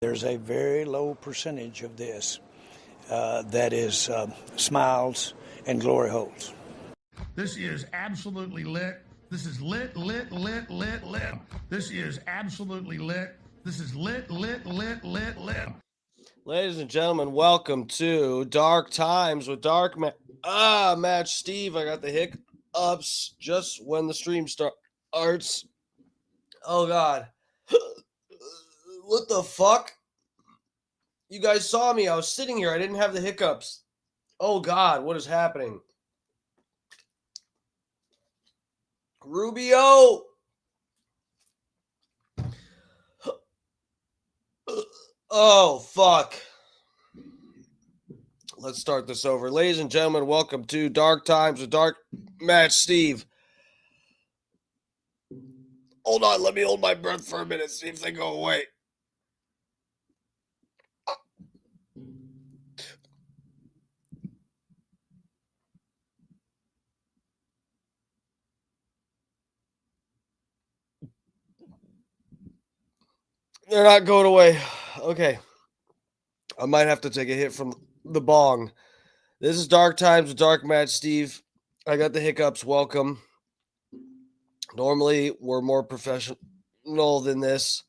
There's a very low percentage of this that is smiles and glory holes. This is absolutely lit. This is lit, lit, lit, lit, lit. This is absolutely lit. This is lit, lit, lit, lit, lit. Ladies and gentlemen, welcome to Dark Times with Match Steve. I got the hiccups just when the stream starts. Oh, God. What the fuck? You guys saw me. I was sitting here. I didn't have the hiccups. Oh, God. What is happening? Rubio! Oh, fuck. Let's start this over. Ladies and gentlemen, welcome to Dark Times with Match Steve. Hold on, let me hold my breath for a minute, see if they go away. They're not going away. Okay. I might have to take a hit from the bong. This is Dark Times with Dark Match Steve. I got the hiccups. Welcome. Normally, we're more professional than this.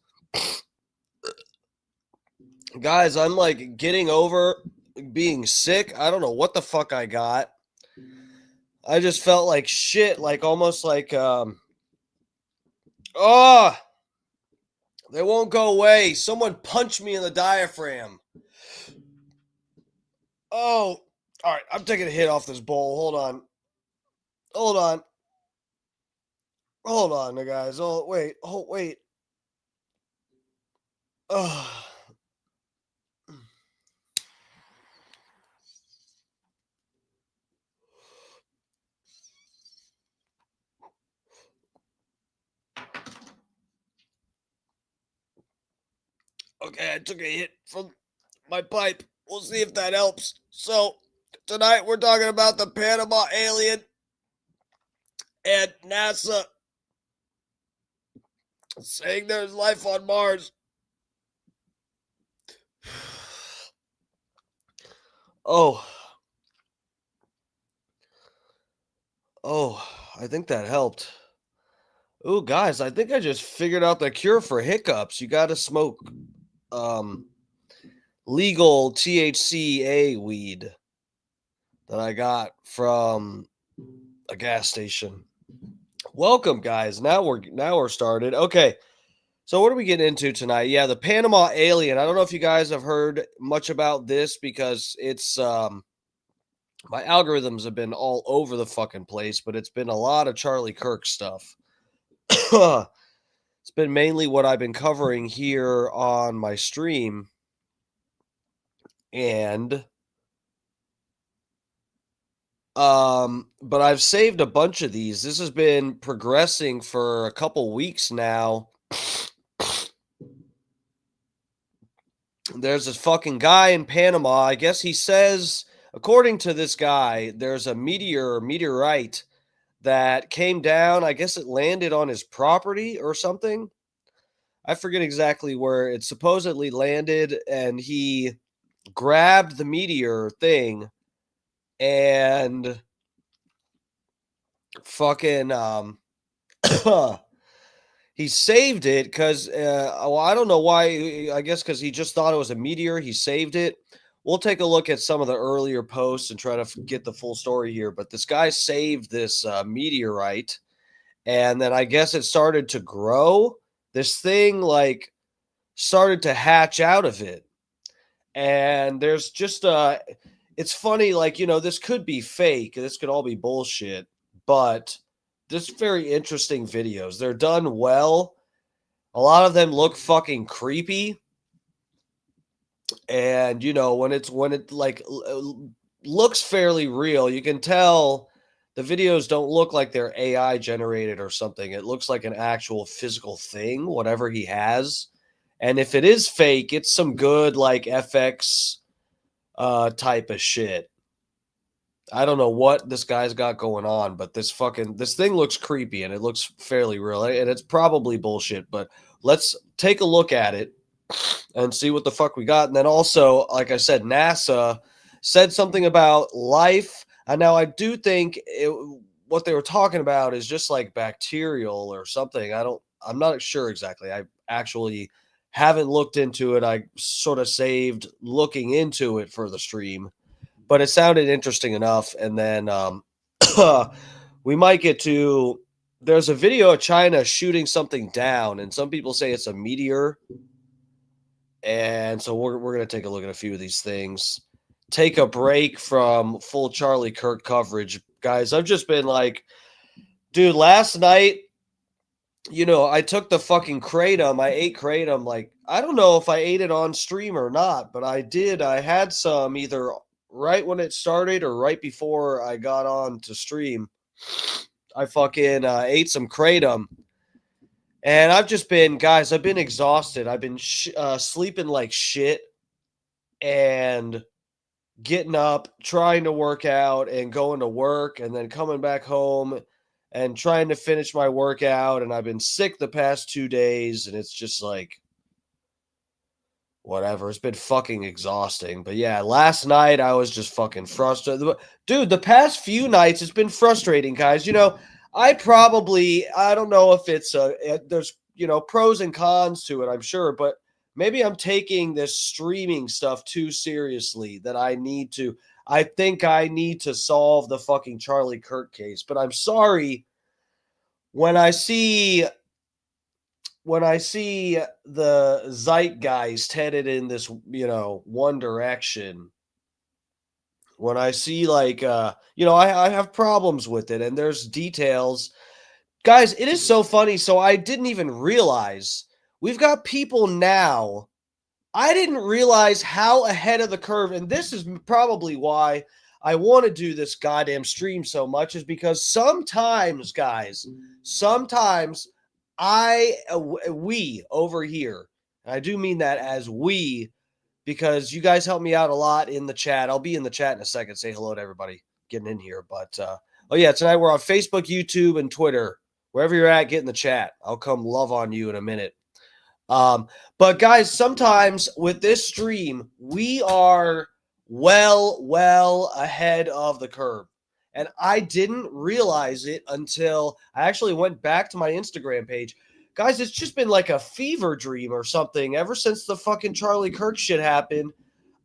Guys, I'm like getting over being sick. I don't know what the fuck I got. I just felt like shit, like almost like, they won't go away. Someone punched me in the diaphragm. Oh, all right. I'm taking a hit off this bowl. Hold on. Hold on, guys. Oh, wait. Oh. Okay, I took a hit from my pipe. We'll see if that helps. So, tonight we're talking about the Panama alien and NASA saying there's life on Mars. Oh, I think that helped. Oh, guys, I think I just figured out the cure for hiccups. You got to smoke legal THCA weed that I got from a gas station. Welcome, guys. Now we're started. Okay. So what are we getting into tonight? Yeah, the Panama alien. I don't know if you guys have heard much about this because it's my algorithms have been all over the fucking place, but it's been a lot of Charlie Kirk stuff. It's been mainly what I've been covering here on my stream. And but I've saved a bunch of these. This has been progressing for a couple weeks now. There's this fucking guy in Panama. I guess he says, according to this guy, there's a meteorite that came down. I guess it landed on his property or something. I forget exactly where it supposedly landed, and he grabbed the meteor thing and fucking he saved it because I don't know why. I guess because he just thought it was a meteor. He saved it. We'll take a look at some of the earlier posts and try to get the full story here. But this guy saved this meteorite, and then I guess it started to grow. This thing like started to hatch out of it. And there's just it's funny, like, this could be fake. This could all be bullshit, but there's very interesting videos. They're done well. A lot of them look fucking creepy. And, when it like looks fairly real, you can tell the videos don't look like they're AI generated or something. It looks like an actual physical thing, whatever he has. And if it is fake, it's some good like FX type of shit. I don't know what this guy's got going on, but this thing looks creepy and it looks fairly real. And it's probably bullshit, but let's take a look at it and see what the fuck we got. And then also, like I said, NASA said something about life. And now I do think what they were talking about is just like bacterial or something. I'm not sure exactly. I actually haven't looked into it. I sort of saved looking into it for the stream, but it sounded interesting enough. And then we might get to, there's a video of China shooting something down, and some people say it's a meteor. And so we're going to take a look at a few of these things. Take a break from full Charlie Kirk coverage. Guys, I've just been like, dude, last night, I took the fucking kratom. I ate kratom. Like, I don't know if I ate it on stream or not, but I did. I had some either right when it started or right before I got on to stream. I fucking ate some kratom. And I've been exhausted. I've been sleeping like shit and getting up, trying to work out and going to work and then coming back home and trying to finish my workout. And I've been sick the past 2 days, and it's just like, whatever. It's been fucking exhausting. But yeah, last night I was just fucking frustrated. Dude, the past few nights it's been frustrating, guys. I don't know if it's there's, pros and cons to it, I'm sure, but maybe I'm taking this streaming stuff too seriously that I think I need to solve the fucking Charlie Kirk case. But I'm sorry, when I see the zeitgeist headed in this, one direction, when I see I have problems with it, and there's details. Guys, it is so funny. So I didn't even realize we've got people now. I didn't realize how ahead of the curve, and this is probably why I want to do this goddamn stream so much, is because sometimes, guys, we over here, and I do mean that as we, because you guys help me out a lot in the chat. I'll be in the chat in a second. Say hello to everybody getting in here. But, oh yeah, tonight we're on Facebook, YouTube, and Twitter. Wherever you're at, get in the chat. I'll come love on you in a minute. But guys, sometimes with this stream, we are well ahead of the curve. And I didn't realize it until I actually went back to my Instagram page. Guys, it's just been like a fever dream or something. Ever since the fucking Charlie Kirk shit happened,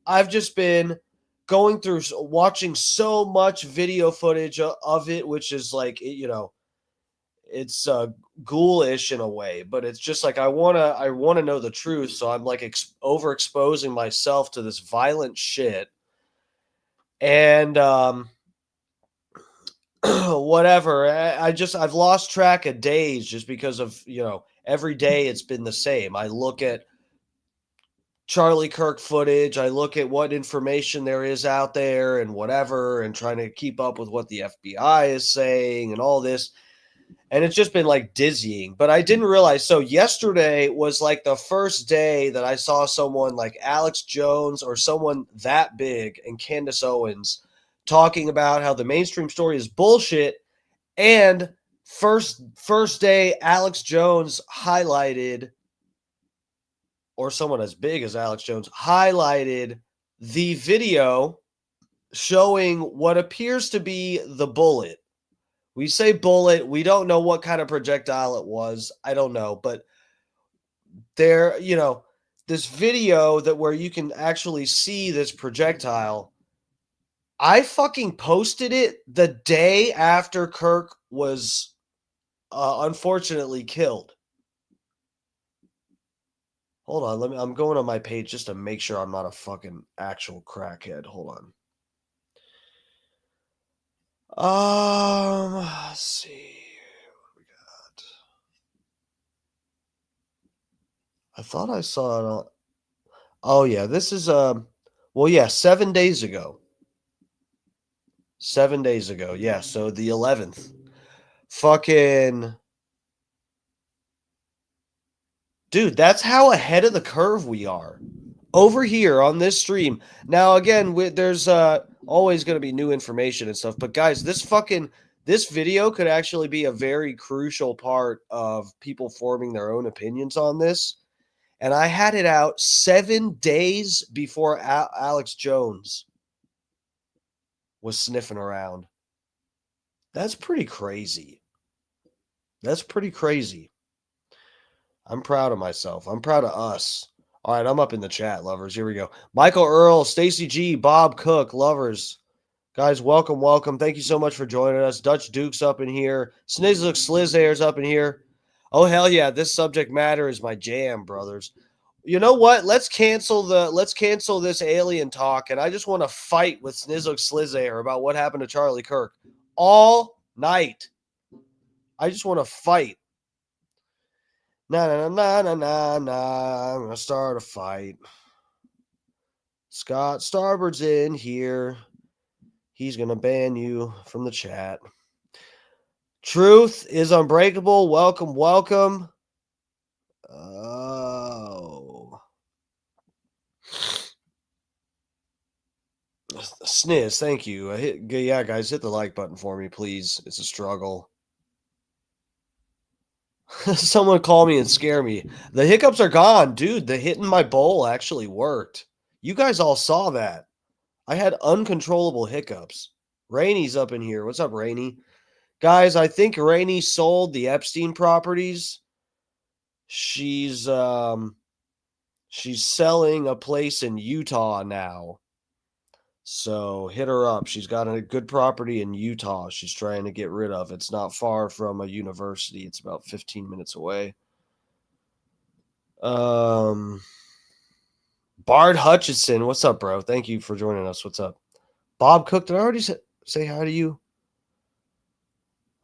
I've just been going through, watching so much video footage of it, which is like, it's ghoulish in a way, but it's just like I want to know the truth, so I'm like overexposing myself to this violent shit. And whatever, I've lost track of days just because of, every day it's been the same. I look at Charlie Kirk footage, I look at what information there is out there and whatever, and trying to keep up with what the FBI is saying and all this. And it's just been like dizzying. But I didn't realize. So yesterday was like the first day that I saw someone like Alex Jones or someone that big and Candace Owens talking about how the mainstream story is bullshit. And first day Alex Jones highlighted, or someone as big as Alex Jones highlighted the video showing what appears to be the bullet. We say bullet. We don't know what kind of projectile it was. I don't know. But there, this video where you can actually see this projectile, I fucking posted it the day after Kirk was unfortunately killed. Hold on. I'm going on my page just to make sure I'm not a fucking actual crackhead. Hold on. Let's see what we got. I thought I saw it on. Oh yeah, this is 7 days ago. 7 days ago, yeah. So the 11th, fucking dude. That's how ahead of the curve we are over here on this stream. Now again, there's always going to be new information and stuff, but guys, this video could actually be a very crucial part of people forming their own opinions on this. And I had it out 7 days before Alex Jones was sniffing around. That's pretty crazy. That's pretty crazy. I'm proud of myself. I'm proud of us. All right, I'm up in the chat, lovers. Here we go. Michael Earl, Stacy G, Bob Cook, lovers. Guys, welcome, welcome. Thank you so much for joining us. Dutch Duke's up in here. Snizzlook Slizair's up in here. Oh, hell yeah. This subject matter is my jam, brothers. You know what? Let's cancel this alien talk, and I just want to fight with Snizzlook Slizair about what happened to Charlie Kirk all night. I just want to fight. Nah. I'm gonna start a fight. Scott Starboard's in here. He's gonna ban you from the chat. Truth is unbreakable. Welcome, welcome. Oh. Sniz, thank you. Yeah, guys, hit the like button for me, please. It's a struggle. Someone call me and scare me. The hiccups are gone. Dude, the hit in my bowl actually worked. You guys all saw that. I had uncontrollable hiccups. Rainy's up in here. What's up, Rainy? Guys, I think Rainy sold the Epstein properties. She's selling a place in Utah now. So hit her up. She's got a good property in Utah she's trying to get rid of. It's not far from a university. It's about 15 minutes away. Bard Hutchinson, what's up, bro? Thank you for joining us. What's up? Bob Cook, did I already say hi to you?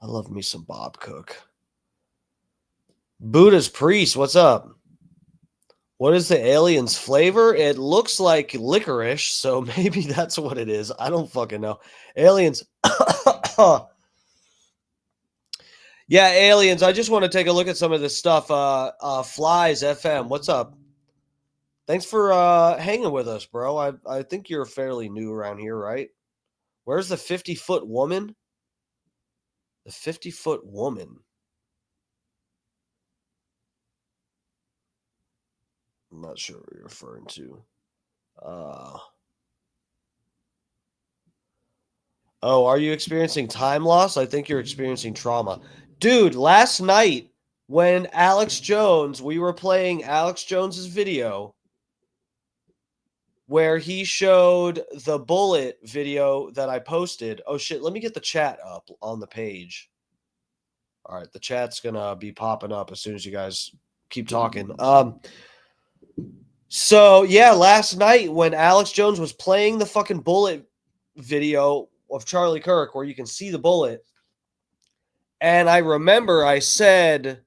I love me some Bob Cook. Buddha's Priest, what's up? What is the alien's flavor? It looks like licorice, so maybe that's what it is. I don't fucking know. Aliens. Yeah, aliens. I just want to take a look at some of this stuff. Flies FM, what's up? Thanks for hanging with us, bro. I think you're fairly new around here, right? Where's the 50-foot woman? The 50-foot woman. I'm not sure what you're referring to. Oh, are you experiencing time loss? I think you're experiencing trauma. Dude, last night when we were playing Alex Jones's video where he showed the bullet video that I posted. Oh, shit. Let me get the chat up on the page. All right. The chat's going to be popping up as soon as you guys keep talking. So, yeah, last night when Alex Jones was playing the fucking bullet video of Charlie Kirk where you can see the bullet, and I remember I said,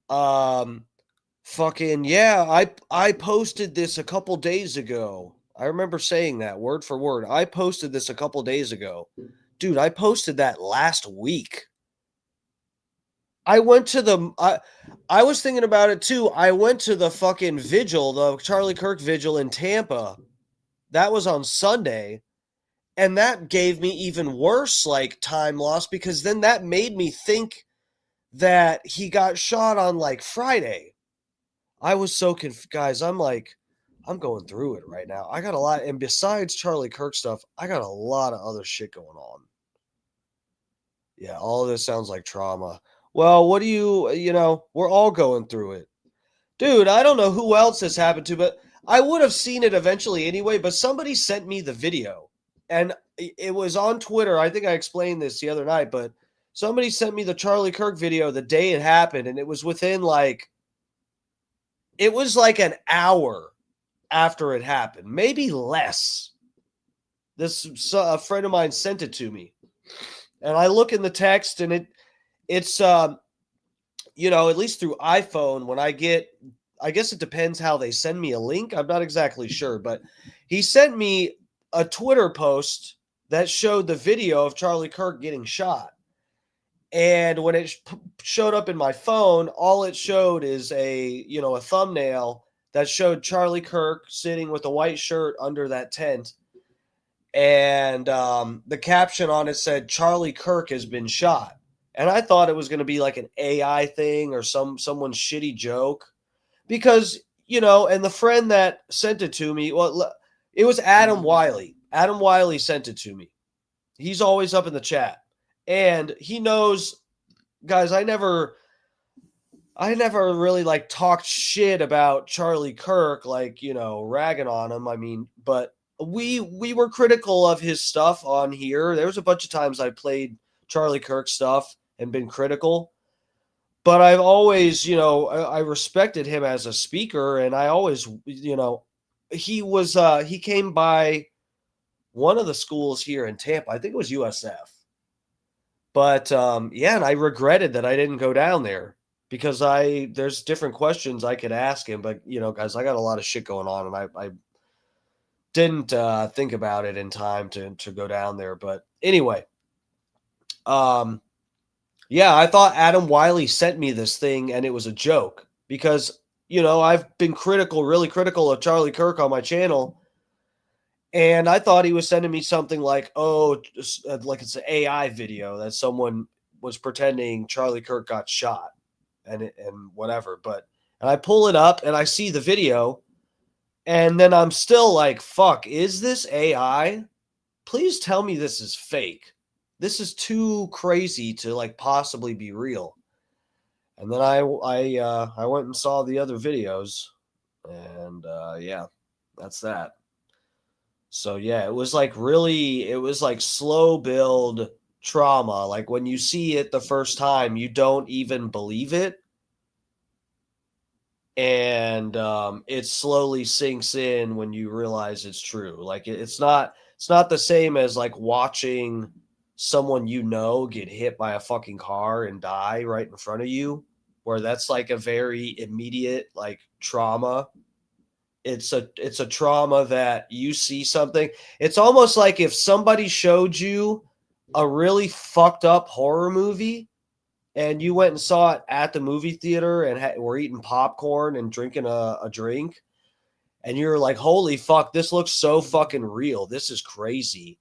fucking, yeah, I posted this a couple days ago. I remember saying that word for word. I posted this a couple days ago. Dude, I posted that last week. I went to I was thinking about it too. I went to the fucking vigil, the Charlie Kirk vigil in Tampa. That was on Sunday. And that gave me even worse, like, time loss, because then that made me think that he got shot on, like, Friday. I was so confused. Guys, I'm going through it right now. I got a lot. And besides Charlie Kirk stuff, I got a lot of other shit going on. Yeah, all of this sounds like trauma. Well, what do we're all going through it. Dude, I don't know who else this happened to, but I would have seen it eventually anyway, but somebody sent me the video. And it was on Twitter. I think I explained this the other night, but somebody sent me the Charlie Kirk video the day it happened, and it was within it was like an hour after it happened, maybe less. A friend of mine sent it to me. And I look in the text, and it's at least through iPhone, when I guess it depends how they send me a link. I'm not exactly sure, but he sent me a Twitter post that showed the video of Charlie Kirk getting shot. And when it showed up in my phone, all it showed is a thumbnail that showed Charlie Kirk sitting with a white shirt under that tent. And the caption on it said, "Charlie Kirk has been shot." And I thought it was going to be like an AI thing or someone's shitty joke, because, and the friend that sent it to me, well, it was Adam Wiley. Adam Wiley sent it to me. He's always up in the chat. And he knows, guys, I never really like talked shit about Charlie Kirk, like, ragging on him. I mean, but we were critical of his stuff on here. There was a bunch of times I played Charlie Kirk stuff and been critical, but I've always, I respected him as a speaker, and I always, he came by one of the schools here in Tampa. I think it was USF. But yeah, and I regretted that I didn't go down there, because there's different questions I could ask him, but guys, I got a lot of shit going on, and I didn't think about it in time to go down there. But anyway, yeah, I thought Adam Wiley sent me this thing and it was a joke, because I've been really critical of Charlie Kirk on my channel. And I thought he was sending me something like, like it's an AI video that someone was pretending Charlie Kirk got shot and whatever. And I pull it up and I see the video, and then I'm still like, fuck, is this AI? Please tell me this is fake. This is too crazy to like possibly be real. And then I went and saw the other videos, and yeah, that's that. So yeah, it was like slow build trauma. Like when you see it the first time, you don't even believe it. And it slowly sinks in when you realize it's true. Like it's not the same as like watching someone get hit by a fucking car and die right in front of you, where that's like a very immediate like trauma. It's a trauma that you see something. It's almost like if somebody showed you a really fucked up horror movie and you went and saw it at the movie theater and were eating popcorn and drinking a drink, and you're like, holy fuck, this looks so fucking real. This is crazy.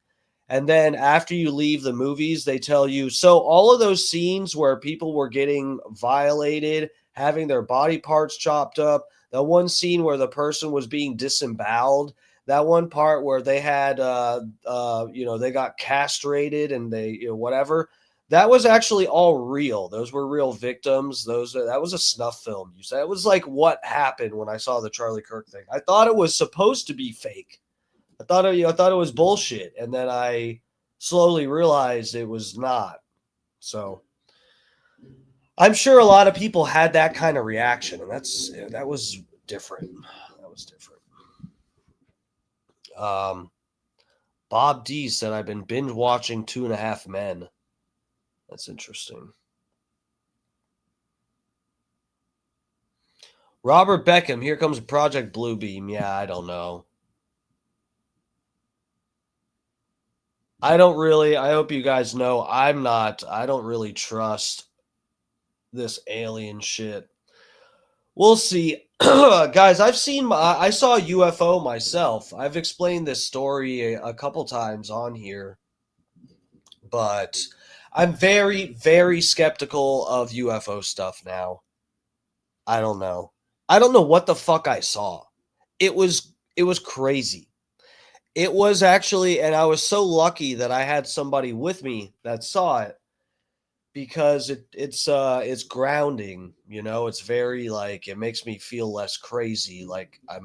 And then after you leave the movies, they tell you, so all of those scenes where people were getting violated, having their body parts chopped up, that one scene where the person was being disemboweled, that one part where they had, they got castrated and they, whatever, that was actually all real. Those were real victims. That was a snuff film. You said it was like what happened when I saw the Charlie Kirk thing. I thought it was supposed to be fake. I thought it was bullshit, and then I slowly realized it was not. So I'm sure a lot of people had that kind of reaction, and that was different. That was different. Bob D said, I've been binge watching 2.5 Men. That's interesting. Robert Beckham, here comes Project Bluebeam. Yeah, I don't know. I hope you guys know I don't really trust this alien shit. We'll see. Guys, I saw a UFO myself. I've explained this story a couple times on here, but I'm very, very skeptical of UFO stuff now. I don't know. I don't know what the fuck I saw. It was crazy. It was actually, and I was so lucky that I had somebody with me that saw it, because it's grounding, it's very like, it makes me feel less crazy. Like I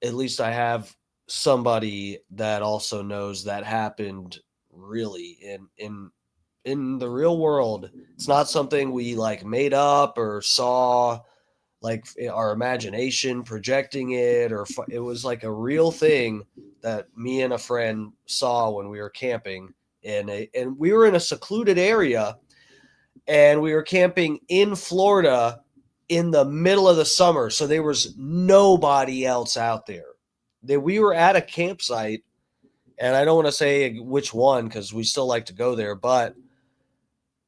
at least I have somebody that also knows that happened really in the real world. It's not something we like made up or saw like our imagination projecting it, or it was like a real thing that me and a friend saw when we were camping and we were in a secluded area, and we were camping in Florida in the middle of the summer. So there was nobody else out there. We were at a campsite, and I don't want to say which one because we still like to go there, but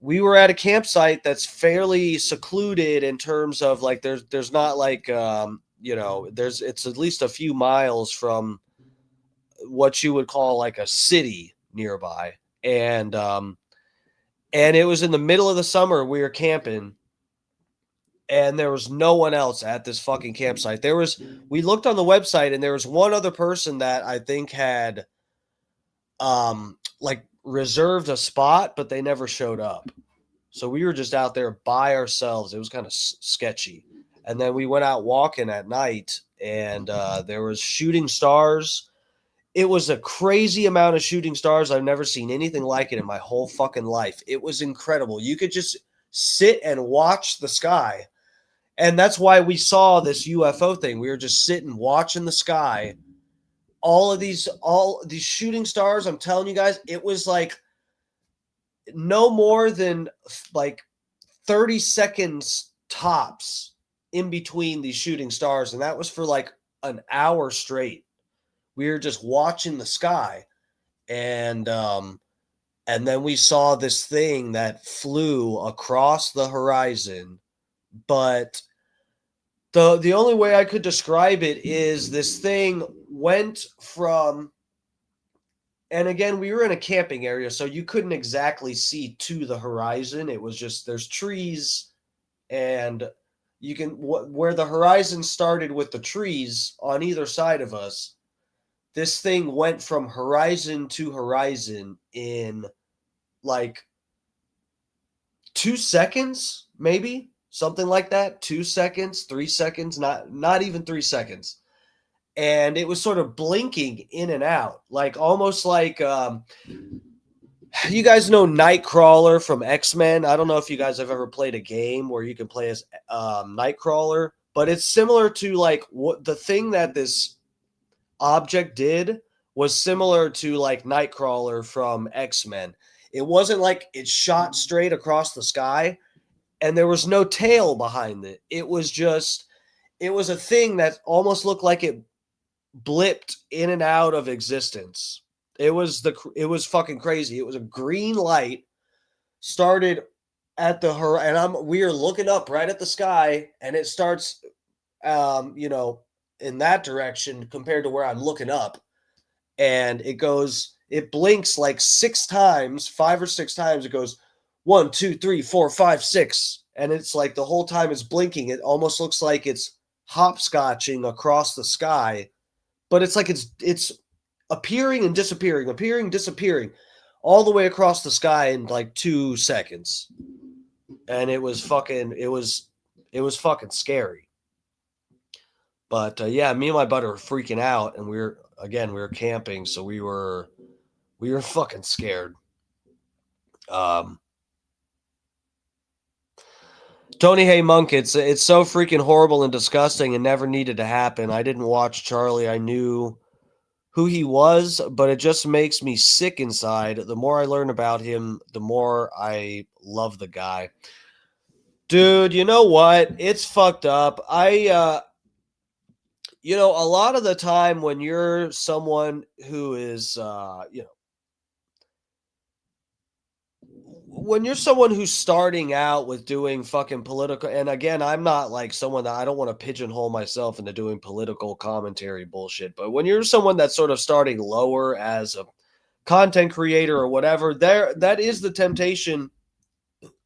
we were at a campsite that's fairly secluded in terms of like there's not like it's at least a few miles from what you would call like a city nearby, and it was in the middle of the summer. We were camping, and there was no one else at this fucking campsite. We looked on the website, and there was one other person that I think had like reserved a spot, but they never showed up. So we were just out there by ourselves. It was kind of sketchy. And then we went out walking at night, and there was shooting stars. It was a crazy amount of shooting stars. I've never seen anything like it in my whole fucking life. It was incredible. You could just sit and watch the sky. And that's why we saw this UFO thing. We were just sitting watching the sky. All these shooting stars, I'm telling you guys, it was like no more than like 30 seconds tops in between these shooting stars. And that was for like an hour straight. We were just watching the sky. And then we saw this thing that flew across the horizon. But the only way I could describe it is this thing went from, and again, we were in a camping area, so you couldn't exactly see to the horizon. It was just, there's trees, and you can, where the horizon started with the trees on either side of us, this thing went from horizon to horizon in like 2 seconds, maybe something like that. 2 seconds, 3 seconds, not even 3 seconds. And it was sort of blinking in and out, like almost like you guys know Nightcrawler from X-Men. I don't know if you guys have ever played a game where you can play as Nightcrawler, but it's similar to like what the thing that this object did was similar to like Nightcrawler from X-Men. It wasn't like it shot straight across the sky and there was no tail behind it. It was a thing that almost looked like it blipped in and out of existence. It was fucking crazy. It was a green light, started at the horizon, and we are looking up right at the sky, and it starts in that direction compared to where I'm looking up, and it blinks like 6 times, 5 or 6 times. It goes 1, 2, 3, 4, 5, 6, and it's like the whole time it's blinking. It almost looks like it's hopscotching across the sky. But it's like it's appearing and disappearing all the way across the sky in like 2 seconds. And it was fucking scary. But yeah, me and my buddy were freaking out, and we were camping, so we were fucking scared. Tony Hey Monk, it's so freaking horrible and disgusting and never needed to happen. I didn't watch Charlie. I knew who he was, but it just makes me sick inside. The more I learn about him, the more I love the guy. Dude, you know what? It's fucked up. A lot of the time when you're someone who is, when you're someone who's starting out with doing fucking political, and again, I'm not like someone that I don't want to pigeonhole myself into doing political commentary bullshit, but when you're someone that's sort of starting lower as a content creator or whatever, that is the temptation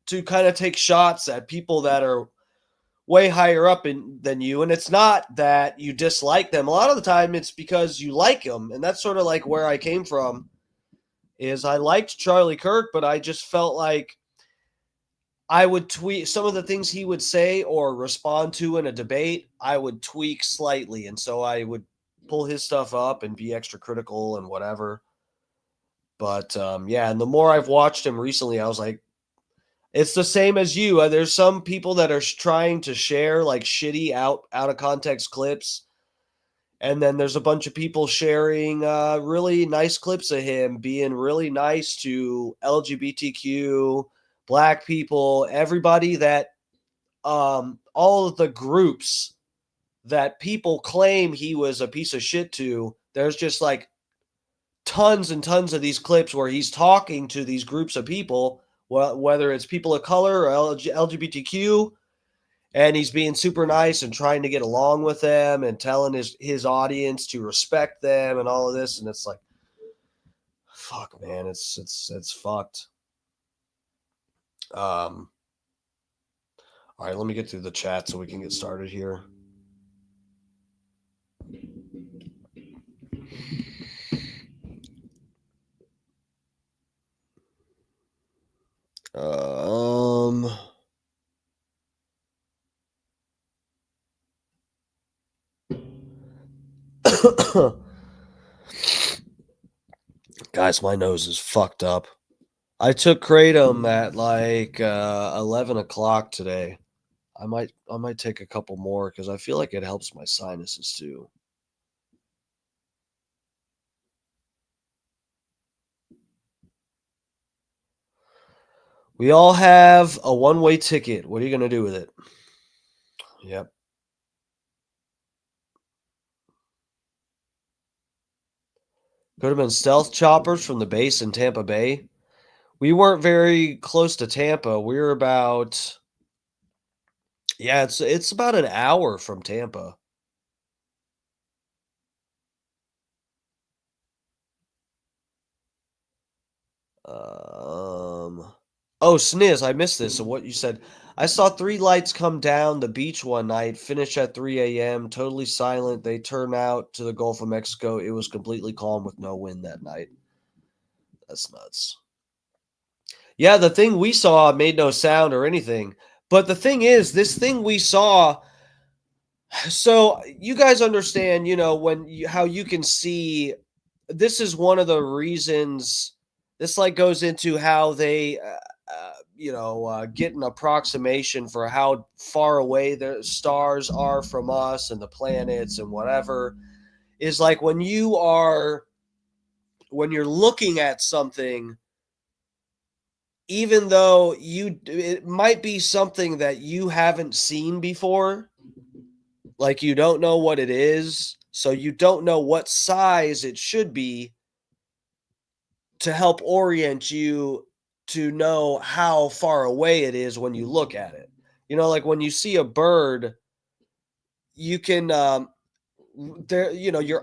to kind of take shots at people that are way higher up than you. And it's not that you dislike them. A lot of the time it's because you like them. And that's sort of like where I came from. Is I liked Charlie Kirk, but I just felt like I would tweak some of the things he would say or respond to in a debate. I would tweak slightly, and so I would pull his stuff up and be extra critical and whatever. But yeah, and the more I've watched him recently, I was like, it's the same as you. There's some people that are trying to share like shitty out of context clips. And then there's a bunch of people sharing really nice clips of him being really nice to LGBTQ, Black people, everybody that, all of the groups that people claim he was a piece of shit to. There's just like tons and tons of these clips where he's talking to these groups of people, whether it's people of color or LGBTQ. And he's being super nice and trying to get along with them and telling his audience to respect them and all of this. And it's like, fuck, man, it's fucked. All right, let me get through the chat so we can get started here. Guys, my nose is fucked up. I took kratom at like 11 o'clock today. I might take a couple more because I feel like it helps my sinuses too. We all have a one-way ticket. What are you going to do with it? Yep. Could have been stealth choppers from the base in Tampa Bay. We weren't very close to Tampa. We were about, yeah, it's about an hour from Tampa. Oh, Sniz, I missed this. So what you said, I saw 3 lights come down the beach one night, finish at 3 a.m., totally silent. They turn out to the Gulf of Mexico. It was completely calm with no wind that night. That's nuts. Yeah, the thing we saw made no sound or anything. But the thing is, this thing we saw, so you guys understand, how you can see, this is one of the reasons this like goes into how they get an approximation for how far away the stars are from us and the planets and whatever, is like when you're looking at something, even though it might be something that you haven't seen before, like you don't know what it is, so you don't know what size it should be to help orient you to know how far away it is when you look at it. Like when you see a bird, you can your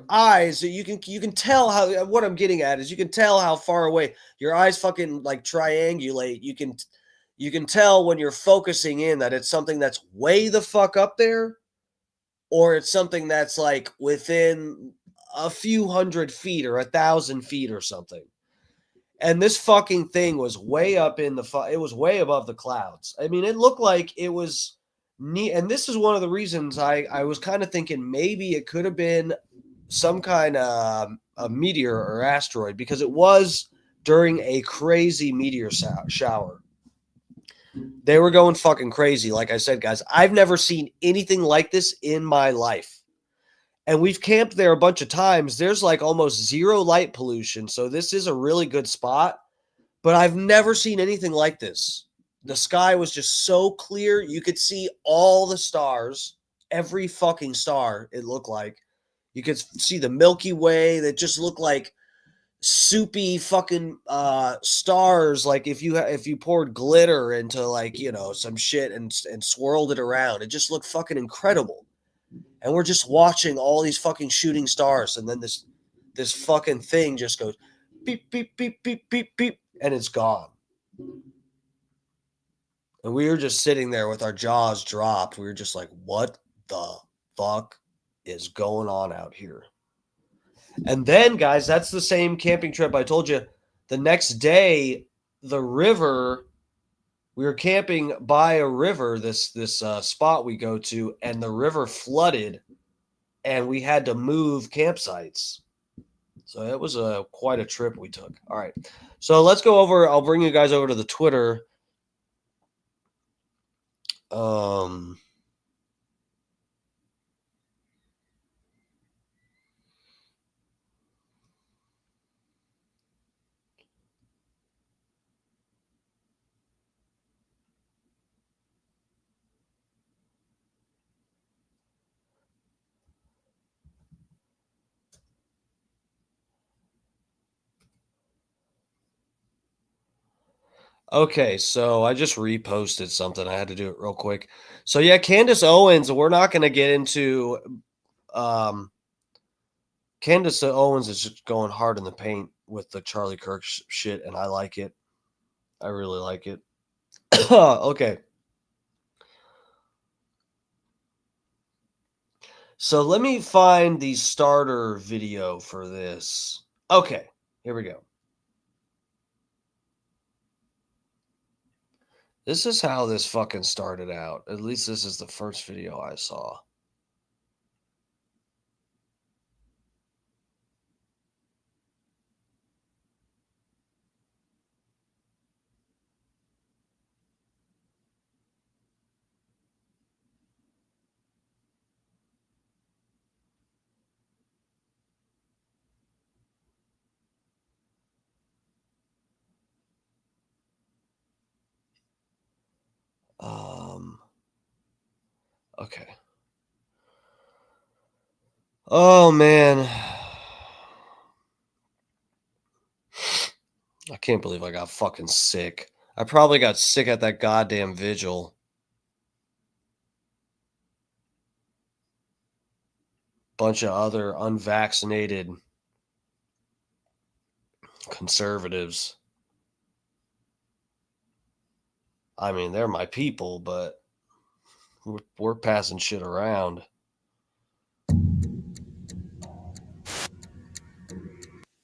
eyes, you can tell how, what I'm getting at is you can tell how far away your eyes fucking like triangulate. You can tell when you're focusing in that it's something that's way the fuck up there, or it's something that's like within a few 100 feet or 1,000 feet or something. And this fucking thing was way up in it was way above the clouds. I mean, it looked like it was neat. And this is one of the reasons I was kind of thinking maybe it could have been some kind of a meteor or asteroid, because it was during a crazy meteor shower. They were going fucking crazy. Like I said, guys, I've never seen anything like this in my life. And we've camped there a bunch of times. There's like almost zero light pollution. So this is a really good spot. But I've never seen anything like this. The sky was just so clear. You could see all the stars, every fucking star, it looked like. You could see the Milky Way that just looked like soupy fucking stars. Like if you poured glitter into like, some shit and swirled it around, it just looked fucking incredible. And we're just watching all these fucking shooting stars. And then this fucking thing just goes beep, beep, beep, beep, beep, beep, and it's gone. And we were just sitting there with our jaws dropped. We were just like, what the fuck is going on out here? And then, guys, that's the same camping trip I told you. The next day, the river, we were camping by a river, this spot we go to, and the river flooded, and we had to move campsites. So it was quite a trip we took. All right. So let's go over. I'll bring you guys over to the Twitter. Okay, so I just reposted something. I had to do it real quick. So yeah, Candace Owens, we're not going to get into Candace Owens is just going hard in the paint with the Charlie Kirk shit, and I like it. I really like it. Okay. So let me find the starter video for this. Okay, here we go. This is how this fucking started out. At least this is the first video I saw. Okay. Oh man. I can't believe I got fucking sick. I probably got sick at that goddamn vigil. Bunch of other unvaccinated conservatives. I mean, they're my people, but we're passing shit around.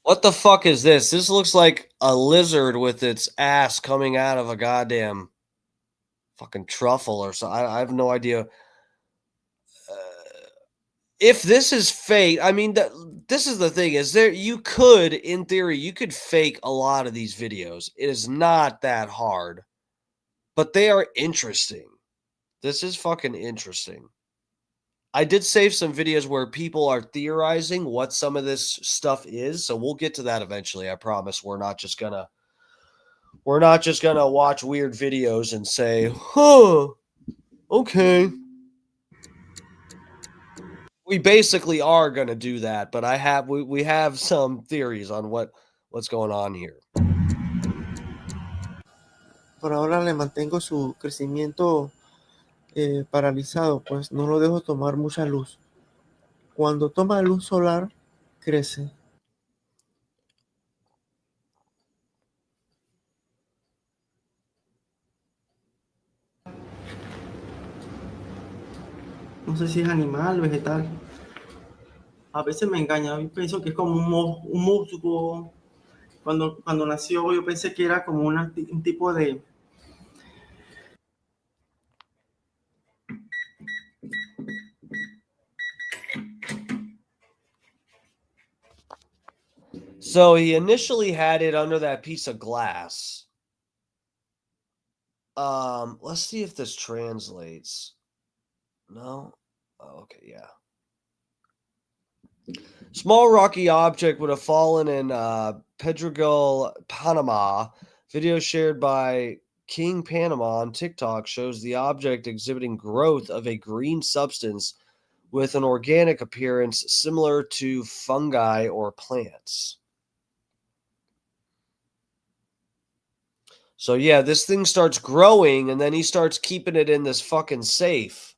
What the fuck is this? This looks like a lizard with its ass coming out of a goddamn fucking truffle or something. I have no idea. If this is fake, I mean, this is the thing is there, you could, in theory, you could fake a lot of these videos. It is not that hard, but they are interesting. This is fucking interesting. I did save some videos where people are theorizing what some of this stuff is, so we'll get to that eventually. I promise. We're not just gonna watch weird videos and say, "Huh, okay." We basically are gonna do that, but we have some theories on what's going on here. Por ahora le mantengo su crecimiento paralizado, pues no lo dejo tomar mucha luz. Cuando toma luz solar, crece. No sé si es animal, vegetal. A veces me engaña, yo pienso que es como un musgo. Cuando nació yo pensé que era como un tipo de... So he initially had it under that piece of glass. Let's see if this translates. No? Oh, okay, yeah. Small rocky object would have fallen in Pedregal, Panama. Video shared by King Panama on TikTok shows the object exhibiting growth of a green substance with an organic appearance similar to fungi or plants. So yeah, this thing starts growing and then he starts keeping it in this fucking safe.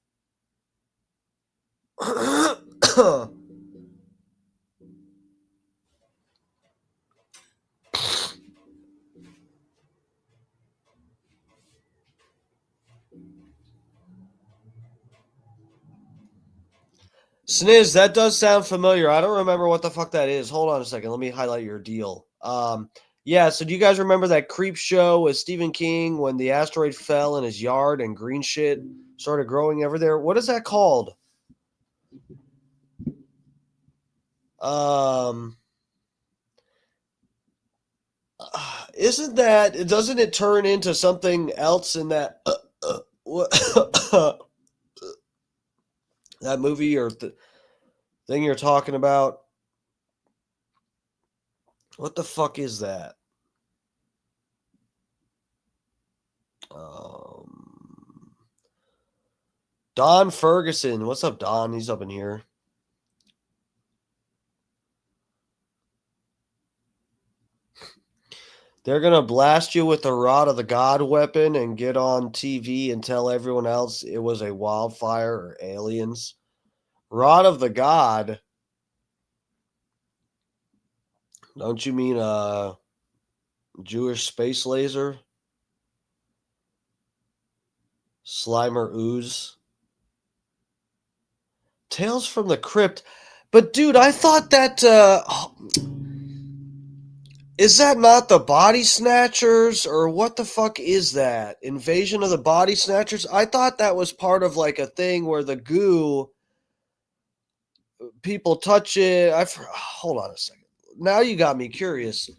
Sniz, that does sound familiar. I don't remember what the fuck that is. Hold on a second. Let me highlight your deal. Yeah, so do you guys remember that creep show with Stephen King when the asteroid fell in his yard and green shit started growing over there? What is that called? Doesn't it turn into something else in that that movie or thing you're talking about? What the fuck is that? Don Ferguson. What's up, Don? He's up in here. They're going to blast you with the rod of the God weapon and get on TV and tell everyone else it was a wildfire or aliens. Rod of the God? Don't you mean a Jewish space laser? Slimer ooze? Tales from the Crypt. But dude, I thought that is that not the Body Snatchers, or what the fuck is that? Invasion of the Body Snatchers? I thought that was part of like a thing where the goo, people touch it. Hold on a second. Now you got me curious.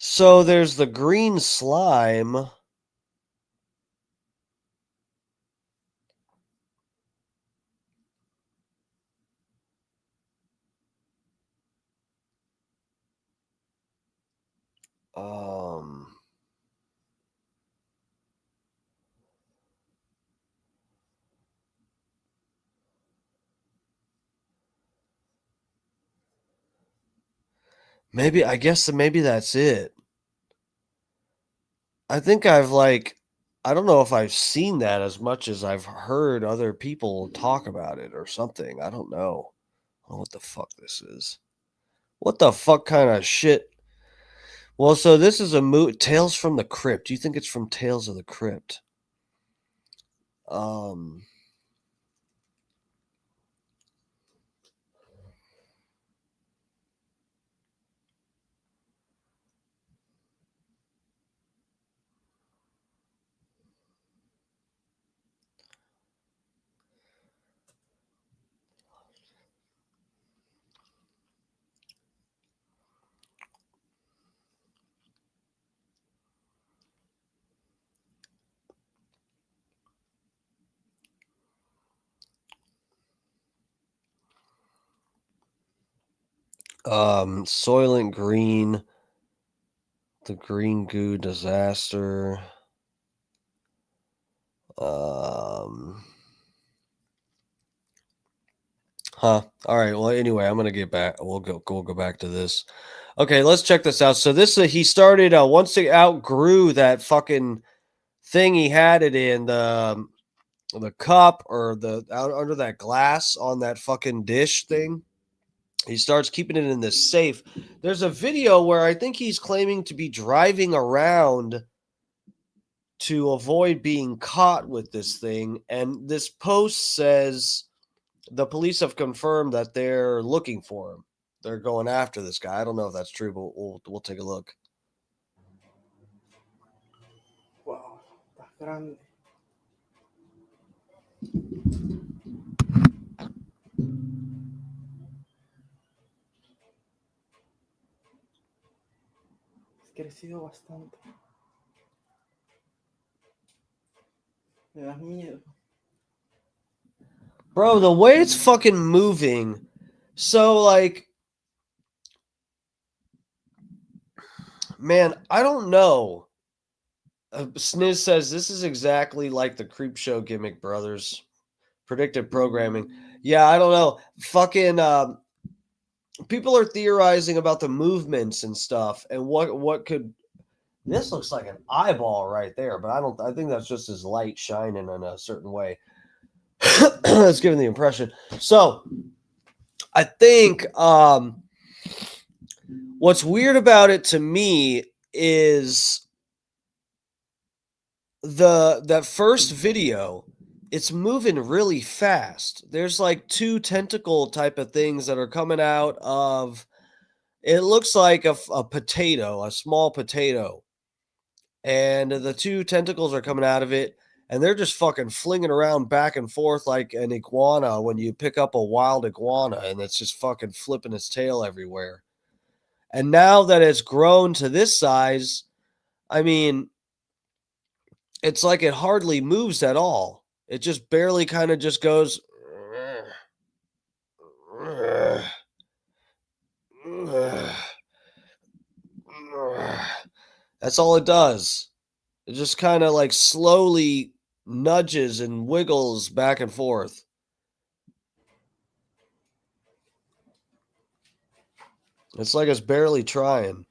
So there's the green slime. Maybe, I guess maybe that's it. I think I don't know if I've seen that as much as I've heard other people talk about it or something. I don't know. I don't know what the fuck this is. What the fuck kind of shit? Well, so this is a Tales from the Crypt. Do you think it's from Tales of the Crypt? Um, Soylent Green, the Green Goo Disaster. Huh. All right. Well, anyway, I'm gonna get back. We'll go back to this. Okay, let's check this out. So this he started once he outgrew that fucking thing he had it in the cup or the out under that glass on that fucking dish thing. He starts keeping it in this safe. There's a video where I think he's claiming to be driving around to avoid being caught with this thing, and this post says the police have confirmed that they're looking for him. They're going after this guy. I don't know if that's true, but we'll take a look. Wow, está grande. Es crecido bastante. Me das miedo. Bro, the way it's fucking moving. So, like, man, I don't know. Sniz says this is exactly like the Creep Show gimmick, brothers. Predictive programming. Yeah, I don't know. Fucking people are theorizing about the movements and stuff and what could. This looks like an eyeball right there, but I think that's just his light shining in a certain way. That's giving the impression. So I think what's weird about it to me is that first video. It's moving really fast. There's like two tentacle type of things that are coming out of. It looks like a potato, a small potato, and the two tentacles are coming out of it, and they're just fucking flinging around back and forth like an iguana when you pick up a wild iguana, and it's just fucking flipping its tail everywhere. And now that it's grown to this size, I mean, it's like it hardly moves at all. It just barely kind of just goes. That's all it does. It just kind of like slowly nudges and wiggles back and forth. It's like it's barely trying.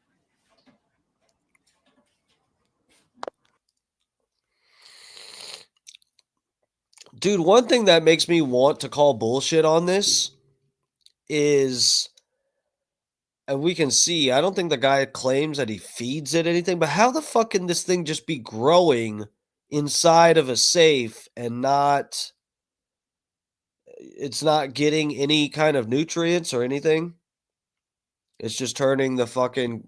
Dude, one thing that makes me want to call bullshit on this is, and we can see, I don't think the guy claims that he feeds it anything, but how the fuck can this thing just be growing inside of a safe and it's not getting any kind of nutrients or anything? It's just turning the fucking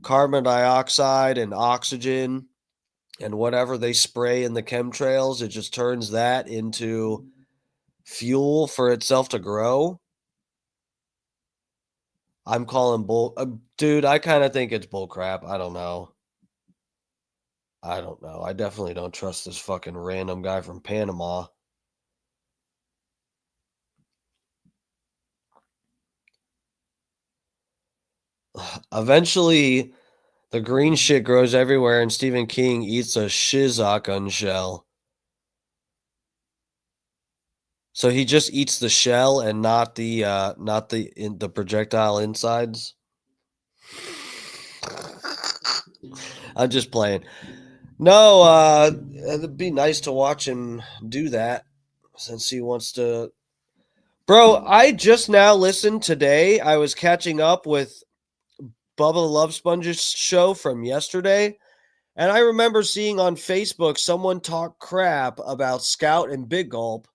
carbon dioxide and oxygen and whatever they spray in the chemtrails, it just turns that into fuel for itself to grow. I'm calling bull. Dude, I kind of think it's bull crap. I don't know. I definitely don't trust this fucking random guy from Panama. Eventually, the green shit grows everywhere, and Stephen King eats a shizakun shell. So he just eats the shell and not the projectile insides. I'm just playing. No, it'd be nice to watch him do that since he wants to. Bro, I just now listened today. I was catching up with Bubba the Love Sponge's show from yesterday. And I remember seeing on Facebook someone talk crap about Scout and Big Gulp.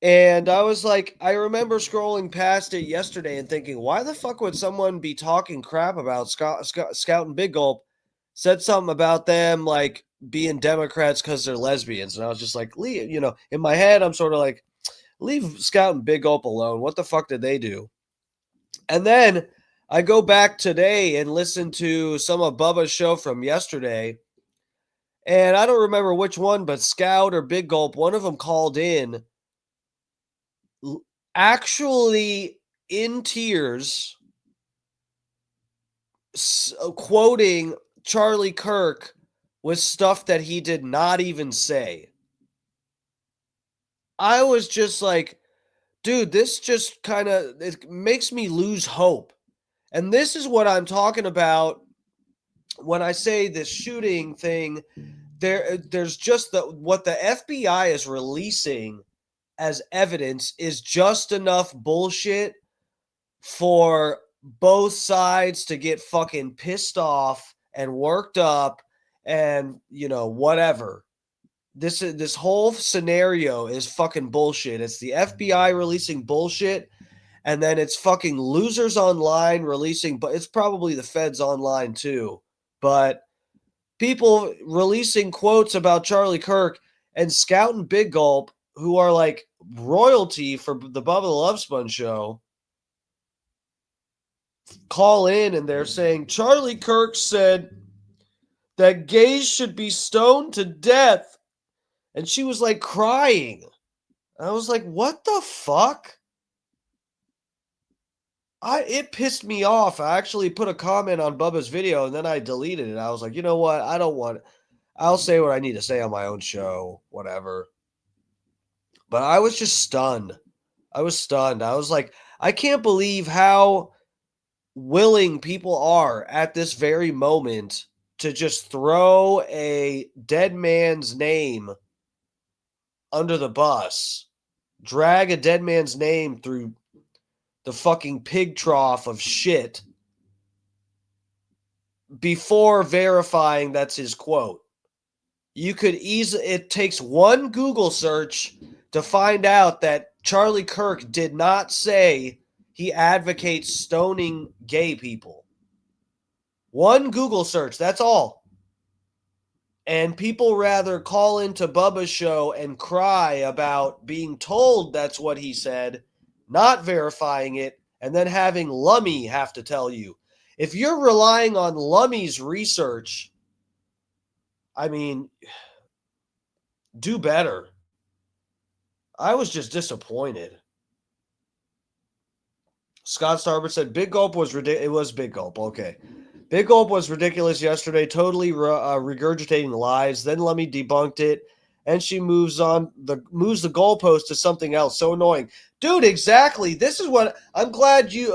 And I was like, I remember scrolling past it yesterday and thinking, why the fuck would someone be talking crap about Scout and Big Gulp? Said something about them like being Democrats because they're lesbians. And I was just like, in my head, I'm sort of like, leave Scout and Big Gulp alone. What the fuck did they do? And then I go back today and listen to some of Bubba's show from yesterday. And I don't remember which one, but Scout or Big Gulp, one of them called in actually in tears, quoting Charlie Kirk with stuff that he did not even say. I was just like, dude, this just kind of, it makes me lose hope. And this is what I'm talking about when I say this shooting thing. There's just what the FBI is releasing as evidence is just enough bullshit for both sides to get fucking pissed off and worked up and, whatever. This whole scenario is fucking bullshit. It's the FBI releasing bullshit, and then it's fucking losers online releasing, but it's probably the feds online too. But people releasing quotes about Charlie Kirk and Scout and Big Gulp, who are like royalty for the Bubba the Love Sponge show, call in and they're saying Charlie Kirk said that gays should be stoned to death. And she was like crying. I was like, what the fuck? It pissed me off. I actually put a comment on Bubba's video and then I deleted it. I was like, you know what? I'll say what I need to say on my own show, whatever. But I was just stunned. I was stunned. I was like, I can't believe how willing people are at this very moment to just throw a dead man's name under the bus, drag a dead man's name through the fucking pig trough of shit before verifying that's his quote. You could it takes one Google search to find out that Charlie Kirk did not say he advocates stoning gay people. One Google search, that's all. And people rather call into Bubba's show and cry about being told that's what he said, not verifying it, and then having Lummy have to tell you. If you're relying on Lummy's research, I mean, do better. I was just disappointed. Scott Starboard said Big Gulp was ridiculous. It was Big Gulp. Okay. Big Gulp was ridiculous yesterday, totally regurgitating lies. Then Lummy debunked it, and she moves the goalpost to something else. So annoying, dude. Exactly. This is what I'm glad you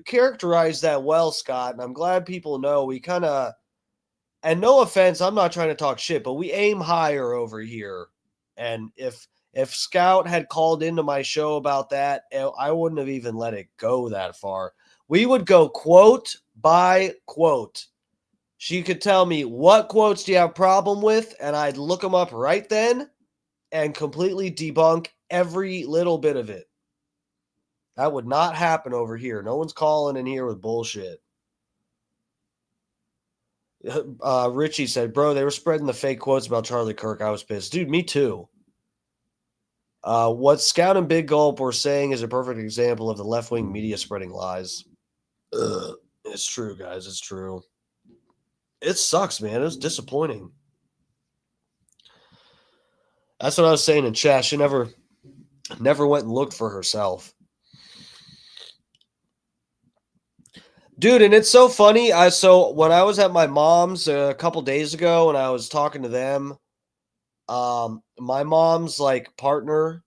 characterized that well, Scott. And I'm glad people know we kind of. And no offense, I'm not trying to talk shit, but we aim higher over here And if Scout had called into my show about that, I wouldn't have even let it go that far. We would go quote by quote. She could tell me, what quotes do you have a problem with? And I'd look them up right then and completely debunk every little bit of it. That would not happen over here. No one's calling in here with bullshit. Richie said, bro, they were spreading the fake quotes about Charlie Kirk. I was pissed. Dude, me too. What Scout and Big Gulp were saying is a perfect example of the left-wing media spreading lies. Ugh. It's true, guys. It's true. It sucks, man. It was disappointing. That's what I was saying in chat. She never went and looked for herself. Dude, and it's so funny. So when I was at my mom's a couple days ago and I was talking to them, my mom's like partner,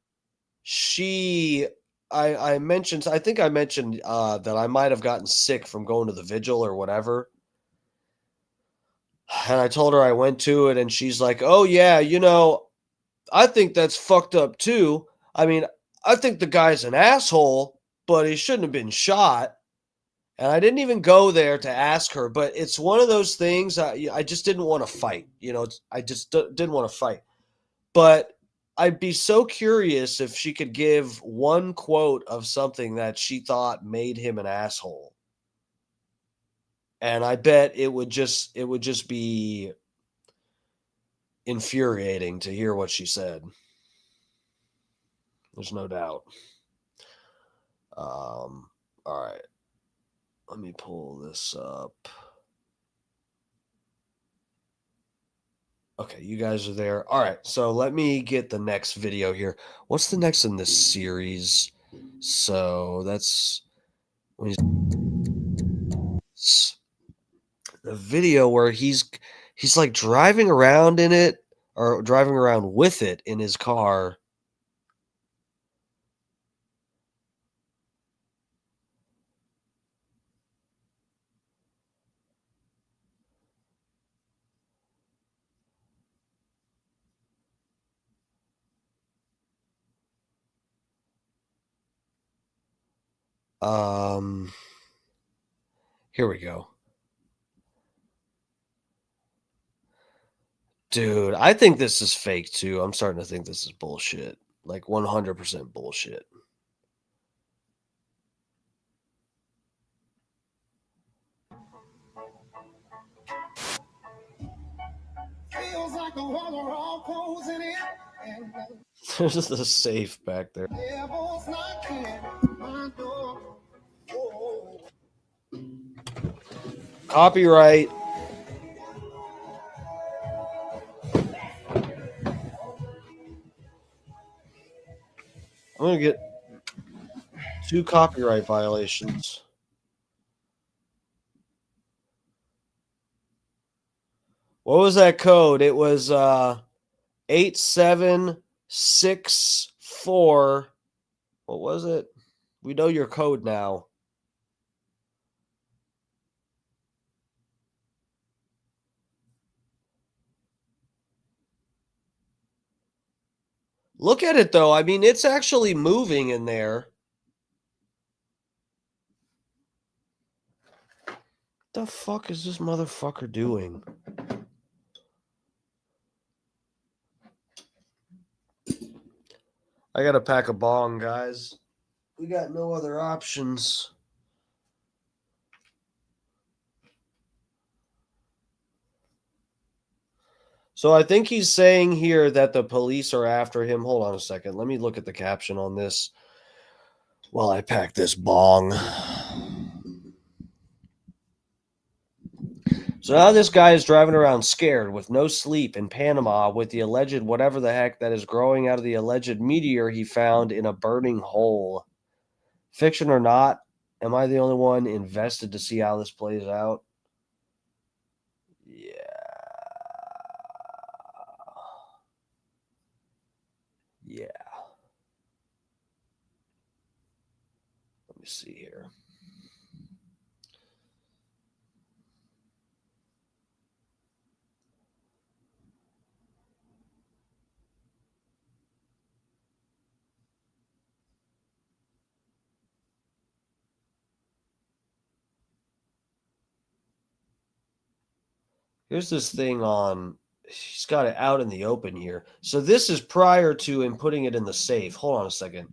I mentioned, I think I mentioned that I might have gotten sick from going to the vigil or whatever. And I told her I went to it, and she's like, oh yeah, I think that's fucked up too. I mean, I think the guy's an asshole, but he shouldn't have been shot. And I didn't even go there to ask her, but it's one of those things I just didn't want to fight. I just didn't want to fight. But I'd be so curious if she could give one quote of something that she thought made him an asshole. And I bet it would just be infuriating to hear what she said. There's no doubt. All right. Let me pull this up. Okay, you guys are there. All right, so let me get the next video here. What's the next in this series? So that's when the video where he's like driving around in it, or driving around with it in his car. Here we go. Dude, I think this is fake too. I'm starting to think this is bullshit. Like 100% bullshit. Feels like the water all closing in. There's just a safe back there. Copyright. I'm going to get 2 copyright violations. What was that code? It was 8764. What was it? We know your code now. Look at it, though. I mean, it's actually moving in there. What the fuck is this motherfucker doing? I gotta pack a bong, guys. We got no other options. So I think he's saying here that the police are after him. Hold on a second. Let me look at the caption on this while I pack this bong. So now this guy is driving around scared with no sleep in Panama with the alleged whatever the heck that is growing out of the alleged meteor he found in a burning hole. Fiction or not, am I the only one invested to see how this plays out? Yeah. Yeah. Let me see here. Here's this thing on. He's got it out in the open here. So this is prior to him putting it in the safe. Hold on a second.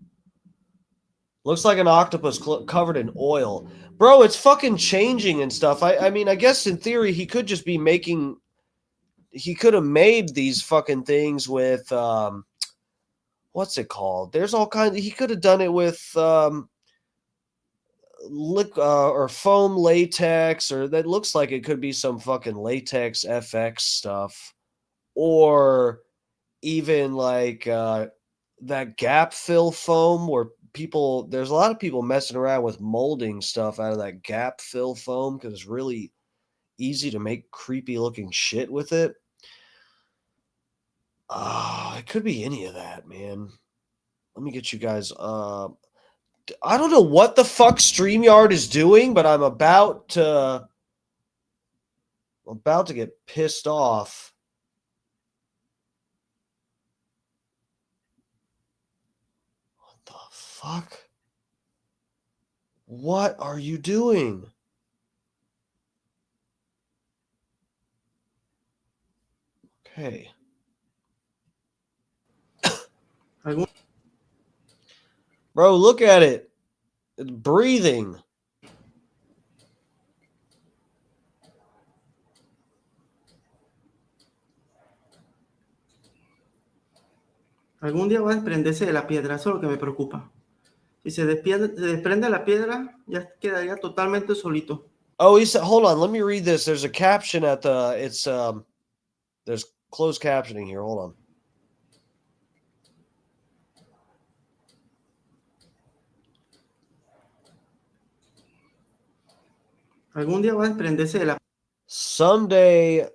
Looks like an octopus covered in oil. Bro, it's fucking changing and stuff. I mean, I guess in theory he could just be making. He could have made these fucking things with what's it called? There's all kinds. He could have done it with or foam latex, or that looks like it could be some fucking latex FX stuff, or even like that gap fill foam where there's a lot of people messing around with molding stuff out of that gap fill foam because it's really easy to make creepy looking shit with it. It could be any of that, man. Let me get you guys. I don't know what the fuck StreamYard is doing, but I'm about to get pissed off. What the fuck? What are you doing? Okay. Bro, look at it. It's breathing. Algún día va a desprenderse de la piedra, eso es lo que me preocupa. Si se desprende la piedra, ya quedaría totalmente solito. Oh, he said, hold on, let me read this. There's a caption at the, there's closed captioning here. Hold on. Algún día va a desprenderse de la Someday,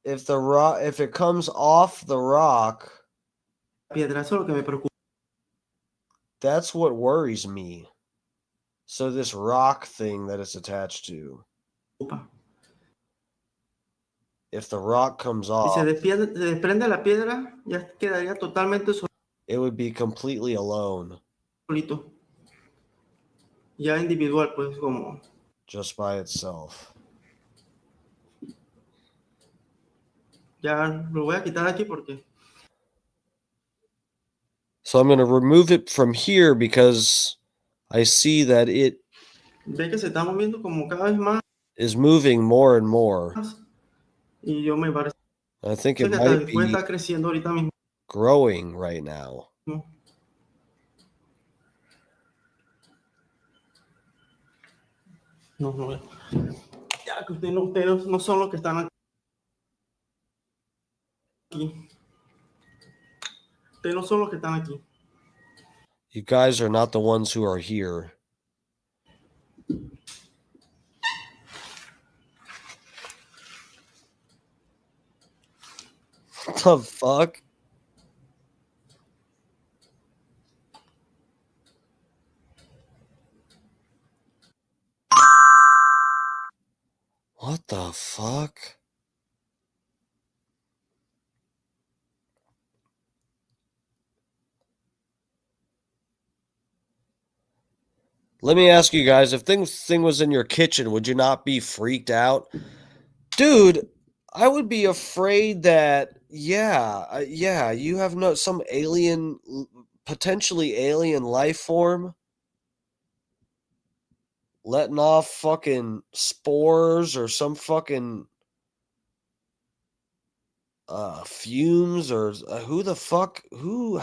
if it comes off the rock, piedra, eso es lo que me preocupa. that's what worries me. So this rock thing that it's attached to, if the rock comes off, Si se desprende la piedra, ya quedaría totalmente it would be completely alone. solito. Ya individual, pues, como. Just by itself. Ya lo voy a quitar aquí porque. So I'm going to remove it from here because I see that it Ve que se está moviendo como cada vez más. is moving more and more. Y yo me parece. I think it Que might puede be estar creciendo ahorita mismo. growing right now. No. Ya que ustedes no son los que están aquí. Ustedes no son los que están aquí. You guys are not the ones who are here. What the fuck? What the fuck? Let me ask you guys, if this thing was in your kitchen, would you not be freaked out? Dude, I would be afraid that, you have some alien, potentially alien life form letting off fucking spores or some fucking fumes, or who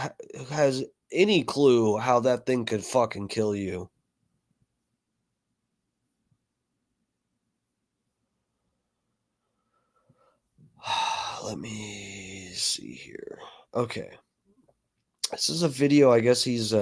has any clue how that thing could fucking kill you? Let me see here. Okay. This is a video, I guess he's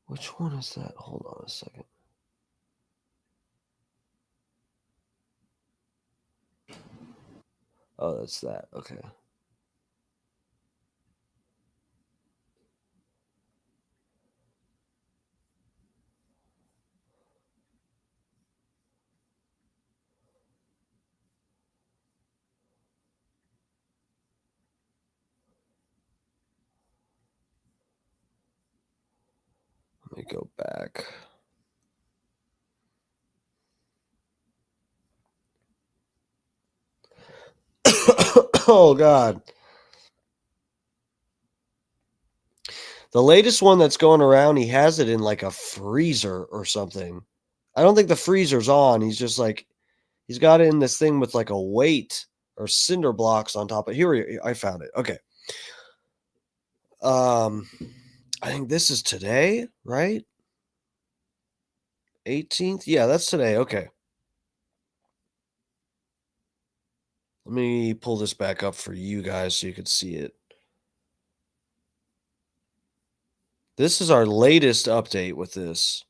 which one is that? Hold on a second. Oh, that's that. Okay. go back. Oh, God. The latest one that's going around, he has it in like a freezer or something. I don't think the freezer's on. He's just like, he's got it in this thing with like a weight or cinder blocks on top of. Here, I found it. Okay. I think this is today, right? 18th? Yeah, that's today. Okay. Let me pull this back up for you guys so you can see it. This is our latest update with this.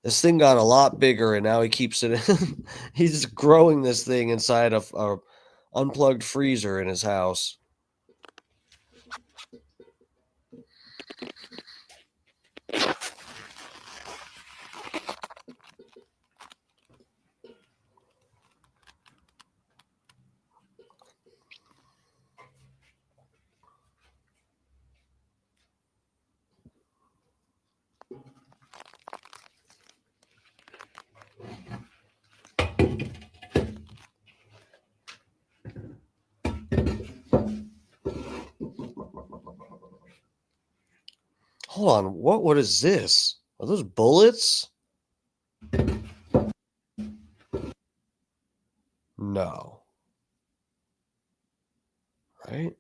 This thing got a lot bigger, and now he keeps it in. He's growing this thing inside of a unplugged freezer in his house. Hold on, what is this? Are those bullets? No. Right?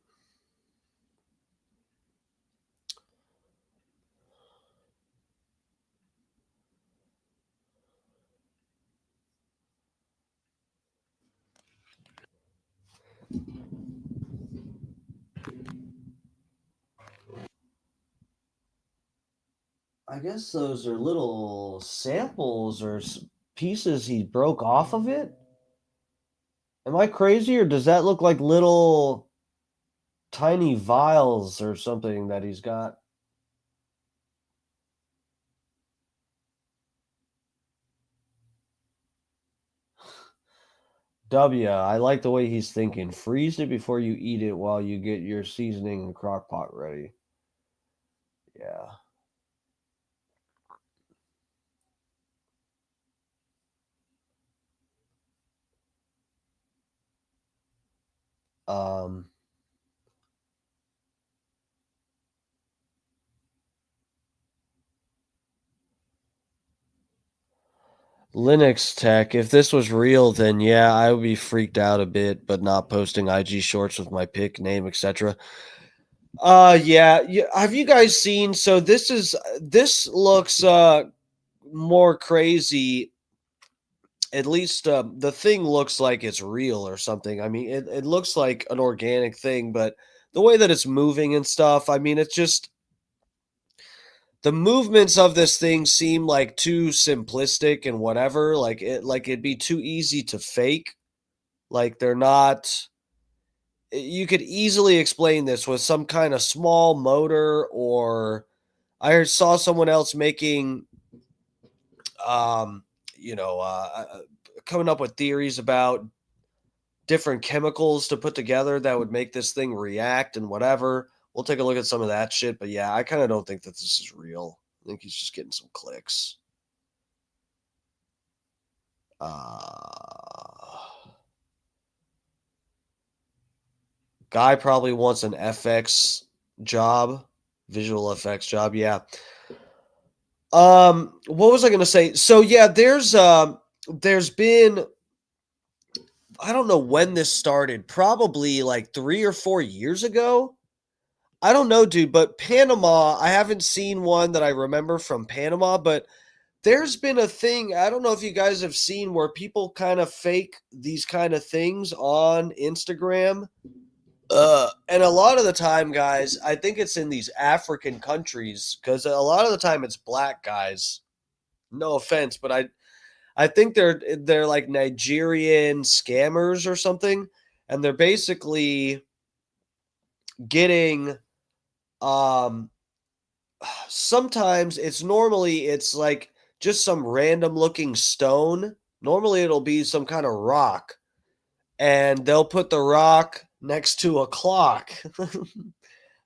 I guess those are little samples or pieces he broke off of it. Am I crazy, or does that look like little tiny vials or something that he's got? W, I like the way he's thinking. Freeze it before you eat it while you get your seasoning and crock pot ready. Yeah. Linux Tech, if this was real, then yeah, I would be freaked out a bit, but not posting IG shorts with my pick, name, etc. Yeah. Have you guys seen? So this looks more crazy. At least the thing looks like it's real or something. I mean, it looks like an organic thing, but the way that it's moving and stuff, I mean, it's just the movements of this thing seem like too simplistic and whatever. Like it'd be too easy to fake. Like they're not. You could easily explain this with some kind of small motor, or saw someone else making, um, coming up with theories about different chemicals to put together that would make this thing react and whatever. We'll take a look at some of that shit. But yeah, I kind of don't think that this is real. I think he's just getting some clicks. Guy probably wants an FX job, visual effects job. Yeah. What was I going to say? So yeah, there's been, I don't know when this started, probably like 3 or 4 years ago. I don't know, dude, but Panama, I haven't seen one that I remember from Panama, but there's been a thing, I don't know if you guys have seen, where people kind of fake these kind of things on Instagram. And a lot of the time, guys, I think it's in these African countries, because a lot of the time it's black guys. No offense, but I think they're like Nigerian scammers or something, and they're basically getting sometimes it's like just some random looking stone. Normally it'll be some kind of rock, and they'll put the rock next to a clock.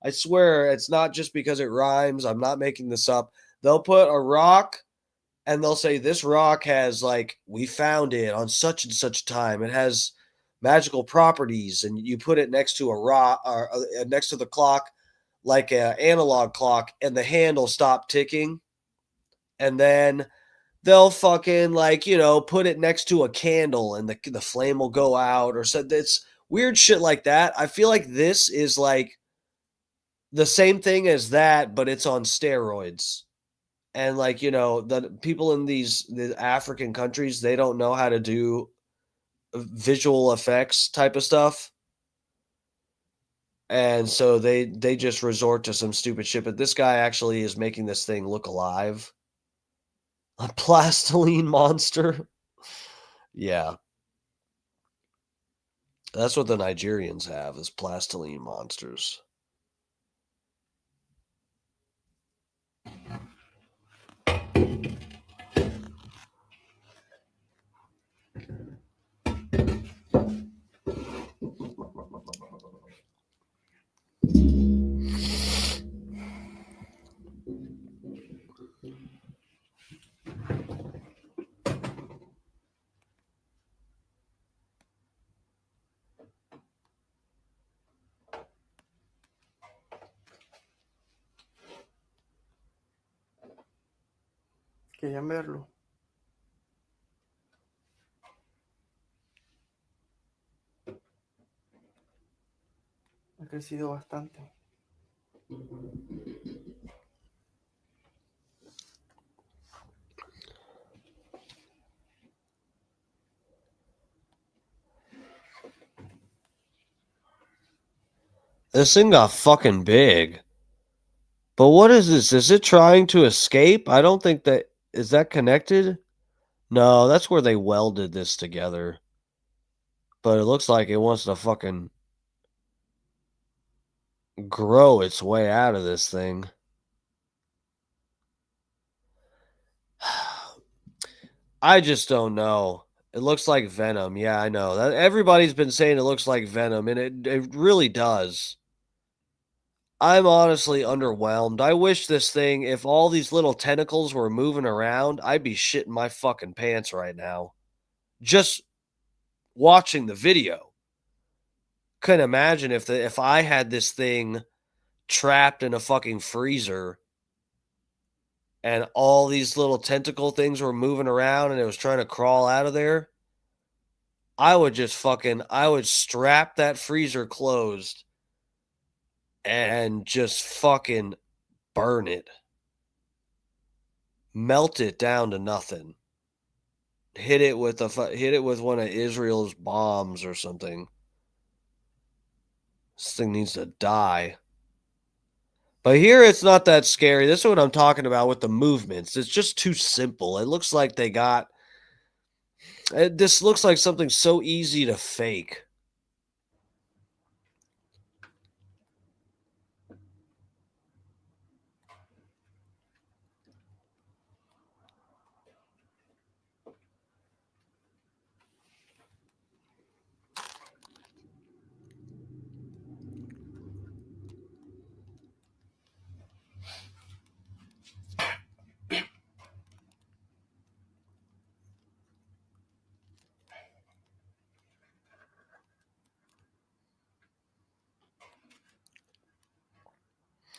I swear it's not just because it rhymes. I'm not making this up. They'll put a rock and they'll say this rock has, like, we found it on such and such time. It has magical properties, and you put it next to a rock or next to the clock, like an analog clock, and the hand will stop ticking. And then they'll fucking, like, put it next to a candle and the flame will go out, or so. It's weird shit like that. I feel like this is like the same thing as that, but it's on steroids. And, like, the people in the African countries, they don't know how to do visual effects type of stuff. And so they just resort to some stupid shit. But this guy actually is making this thing look alive. A plastiline monster. Yeah. That's what the Nigerians have, is plastiline monsters. Querían verlo. Ha crecido bastante. This thing got fucking big. But what is this? Is it trying to escape? I don't think that... Is that connected? No, that's where they welded this together. But it looks like it wants to fucking grow its way out of this thing. I just don't know. It looks like Venom. Yeah, I know. Everybody's been saying it looks like Venom, and it really does. I'm honestly underwhelmed. I wish this thing, if all these little tentacles were moving around, I'd be shitting my fucking pants right now. Just watching the video. Couldn't imagine if I had this thing trapped in a fucking freezer and all these little tentacle things were moving around and it was trying to crawl out of there. I would strap that freezer closed and just fucking burn it. Melt it down to nothing. Hit it with one of Israel's bombs or something. This thing needs to die. But here it's not that scary. This is what I'm talking about with the movements. It's just too simple. It looks like this looks like something so easy to fake.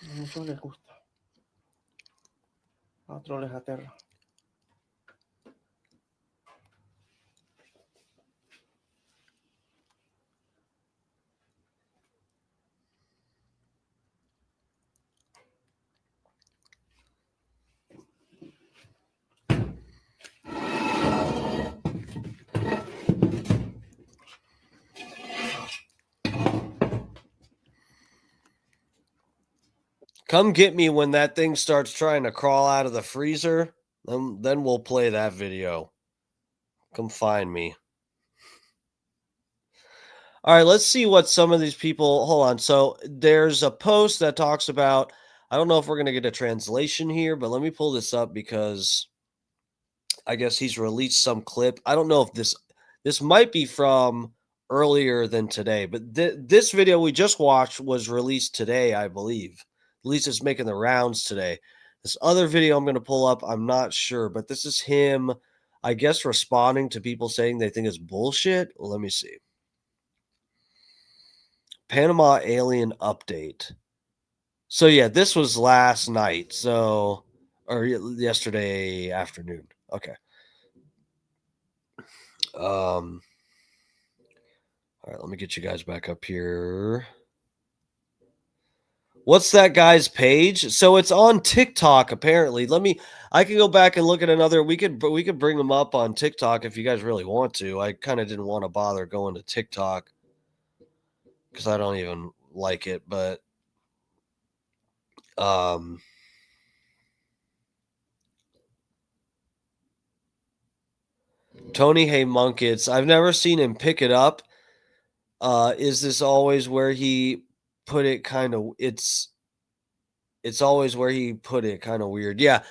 A muchos les gusta. A otros les aterra. Come get me when that thing starts trying to crawl out of the freezer. Then we'll play that video. Come find me. All right, let's see what some of these people... Hold on. So there's a post that talks about... I don't know if we're going to get a translation here, but let me pull this up because I guess he's released some clip. I don't know if this might be from earlier than today. But this video we just watched was released today, I believe. At least it's making the rounds today. This other video I'm going to pull up, I'm not sure, but this is him, I guess, responding to people saying they think it's bullshit. Well, let me see. Panama alien update. So yeah, this was last night. So, or yesterday afternoon. Okay. All right, let me get you guys back up here. What's that guy's page? So it's on TikTok apparently. I can go back and look at another. We could bring them up on TikTok if you guys really want to. I kind of didn't want to bother going to TikTok because I don't even like it, but Tony Hey Munkets, I've never seen him pick it up. Is this always where he put it? Kind of, it's always where he put it, kind of weird. Yeah,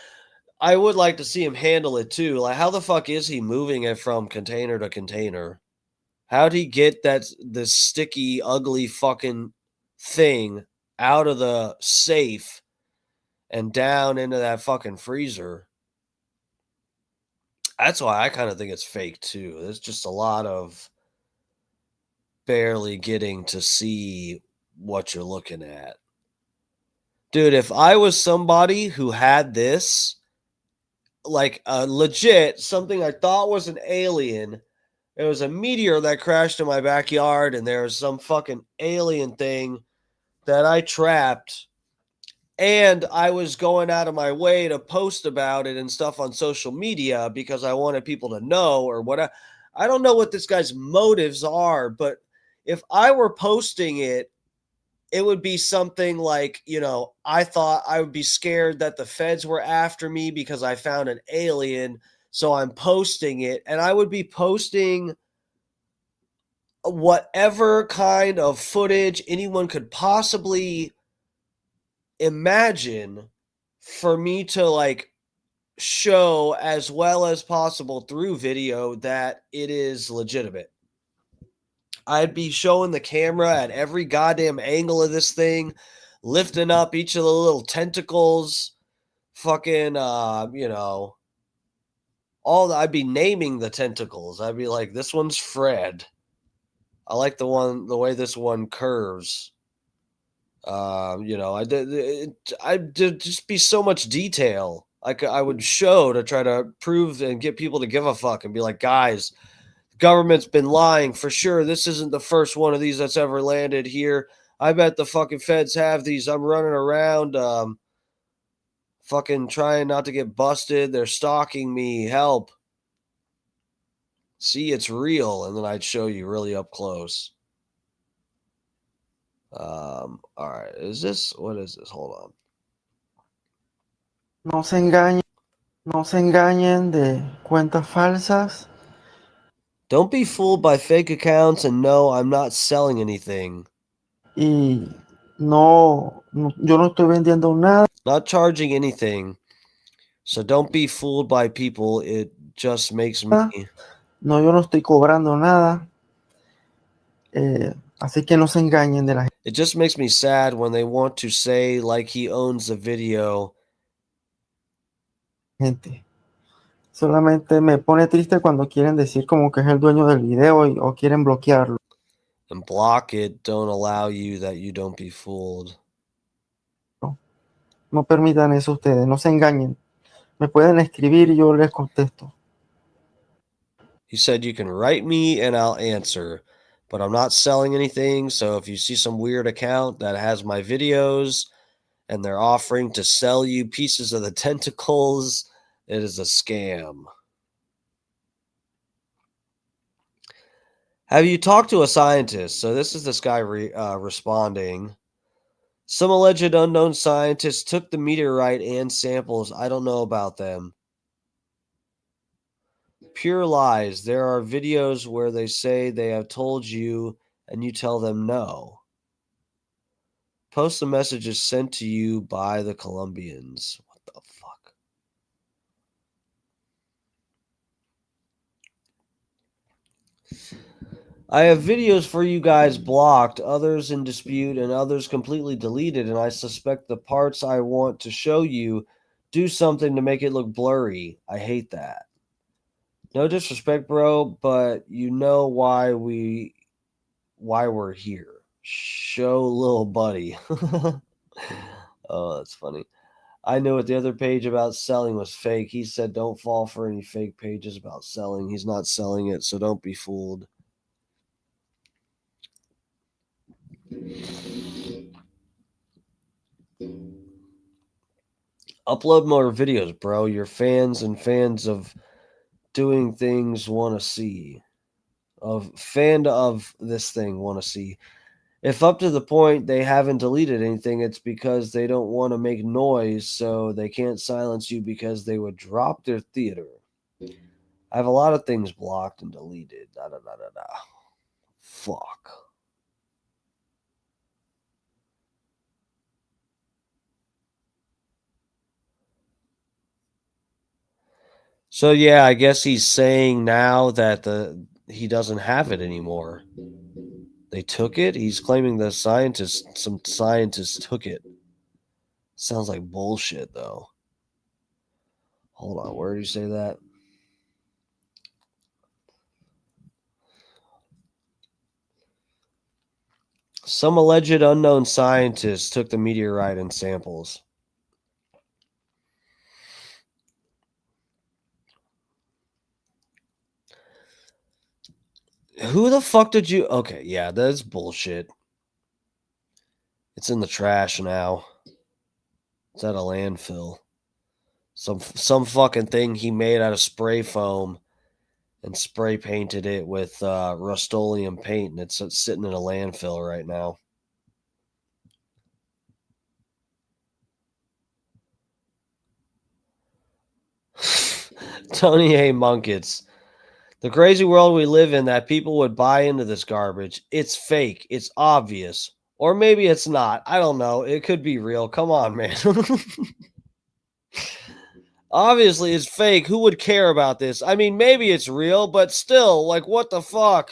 I would like to see him handle it too. Like, how the fuck is he moving it from container to container? How'd he get this sticky, ugly fucking thing out of the safe and down into that fucking freezer? That's why I kind of think it's fake too. There's just a lot of barely getting to see what you're looking at. Dude, if I was somebody who had this, like legit, something I thought was an alien, it was a meteor that crashed in my backyard, and there was some fucking alien thing that I trapped, and I was going out of my way to post about it and stuff on social media because I wanted people to know or what. I don't know what this guy's motives are, but if I were posting it, it would be something like, I thought I would be scared that the feds were after me because I found an alien. So I'm posting it, and I would be posting whatever kind of footage anyone could possibly imagine for me to like show as well as possible through video that it is legitimate. I'd be showing the camera at every goddamn angle of this thing, lifting up each of the little tentacles, fucking, I'd be naming the tentacles. I'd be like, this one's Fred. I like the way this one curves. I did just be so much detail. I would show to try to prove and get people to give a fuck and be like, guys, government's been lying for sure. This isn't the first one of these that's ever landed here. I bet the fucking feds have these. I'm running around fucking trying not to get busted. They're stalking me. Help. See, it's real. And then I'd show you really up close. All right. What is this? Hold on. No se engañen de cuentas falsas. Don't be fooled by fake accounts, and no, I'm not selling anything. Y yo no estoy vendiendo nada. Not charging anything. So don't be fooled by people. It just makes me... No, yo no estoy cobrando nada. Así que no se engañen de la It just makes me sad when they want to say like he owns the video. gente. Solamente me pone triste cuando quieren decir como que es el dueño del video o quieren bloquearlo. And block it, don't allow you that you don't be fooled. No permitan eso ustedes, no se engañen. Me pueden escribir y yo les contesto. He said you can write me and I'll answer, but I'm not selling anything. So if you see some weird account that has my videos and they're offering to sell you pieces of the tentacles, it is a scam. Have you talked to a scientist? So this is this guy responding. Some alleged unknown scientists took the meteorite and samples. I don't know about them. Pure lies. There are videos where they say they have told you and you tell them no. Post the messages sent to you by the Colombians. What the fuck? I have videos for you guys blocked, others in dispute, and others completely deleted, and I suspect the parts I want to show you do something to make it look blurry. I hate that. No disrespect, bro, but you know why we're here. Show little buddy. Oh, that's funny. I knew it. The other page about selling was fake. He said don't fall for any fake pages about selling. He's not selling it, so don't be fooled. Upload more videos, bro. Your fans and fans of doing things want to see. Fan of this thing want to see. If up to the point they haven't deleted anything, it's because they don't want to make noise, so they can't silence you because they would drop their theater. I have a lot of things blocked and deleted. Da da da da da. Fuck. So yeah, I guess he's saying now that he doesn't have it anymore. They took it? He's claiming some scientists took it. Sounds like bullshit though. Hold on, where did you say that? Some alleged unknown scientists took the meteorite and samples. Who the fuck did you... Okay, yeah, that's bullshit. It's in the trash now. It's at a landfill. Some fucking thing he made out of spray foam and spray painted it with Rust-Oleum paint, and it's sitting in a landfill right now. Tony A. Munkets. The crazy world we live in that people would buy into this garbage. It's fake. It's obvious. Or maybe it's not. I don't know. It could be real. Come on, man. Obviously, it's fake. Who would care about this? I mean, maybe it's real, but still, like, what the fuck?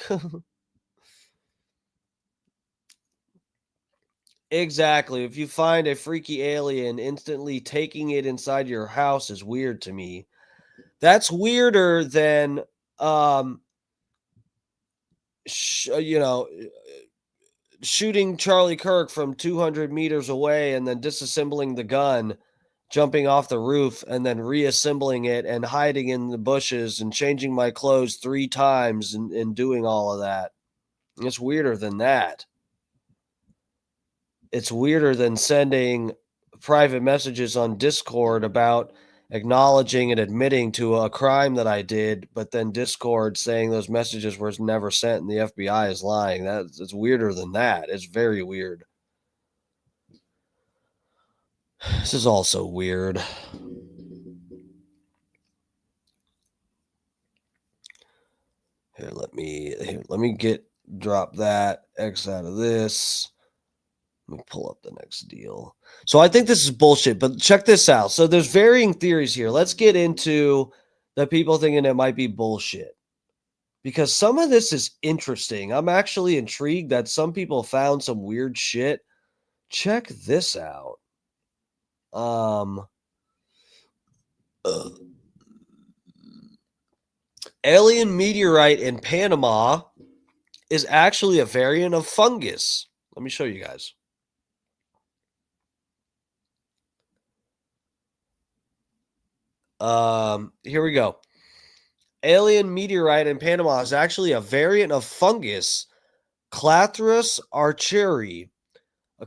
Exactly. If you find a freaky alien, instantly taking it inside your house is weird to me. That's weirder than, shooting Charlie Kirk from 200 meters away and then disassembling the gun, jumping off the roof and then reassembling it and hiding in the bushes and changing my clothes 3 times and doing all of that. It's weirder than that. It's weirder than sending private messages on Discord about acknowledging and admitting to a crime that I did, but then Discord saying those messages were never sent and the FBI is lying. It's weirder than that. It's very weird. This is also weird. Here, let me drop that X out of this. Let me pull up the next deal. So I think this is bullshit, but check this out. So there's varying theories here. Let's get into the people thinking it might be bullshit, because some of this is interesting. I'm actually intrigued that some people found some weird shit. Check this out. Alien meteorite in Panama is actually a variant of fungus. Let me show you guys. Here we go. Alien meteorite in Panama is actually a variant of fungus, Clathrus archeri,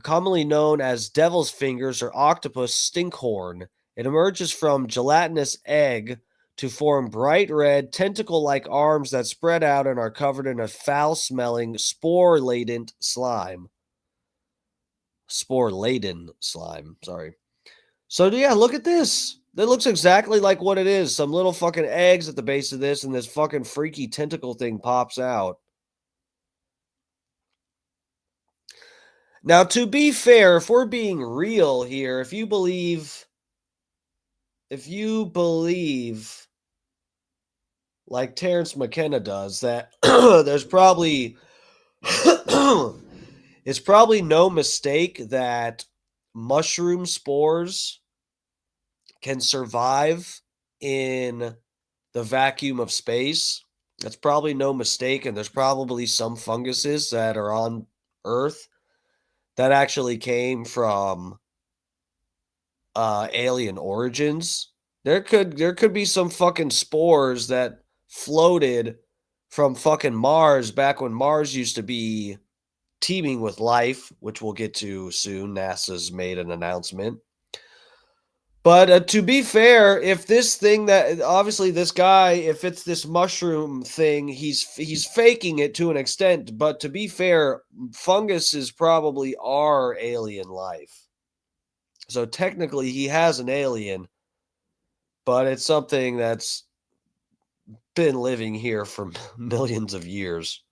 commonly known as devil's fingers or octopus stinkhorn. It emerges from gelatinous egg to form bright red tentacle-like arms that spread out and are covered in a foul-smelling spore-laden slime. Spore-laden slime, sorry. So yeah, look at this. That looks exactly like what it is. Some little fucking eggs at the base of this, and this fucking freaky tentacle thing pops out. Now, to be fair, if we're being real here, if you believe like Terrence McKenna does, that there's probably it's probably no mistake that mushroom spores can survive in the vacuum of space. That's probably no mistake, and there's probably some funguses that are on Earth that actually came from alien origins. There could be some fucking spores that floated from fucking Mars back when Mars used to be teeming with life, which we'll get to soon. NASA's made an announcement. But to be fair, if this thing that obviously this guy, if it's this mushroom thing, he's faking it to an extent. But to be fair, funguses probably are alien life. So technically, he has an alien, but it's something that's been living here for millions of years.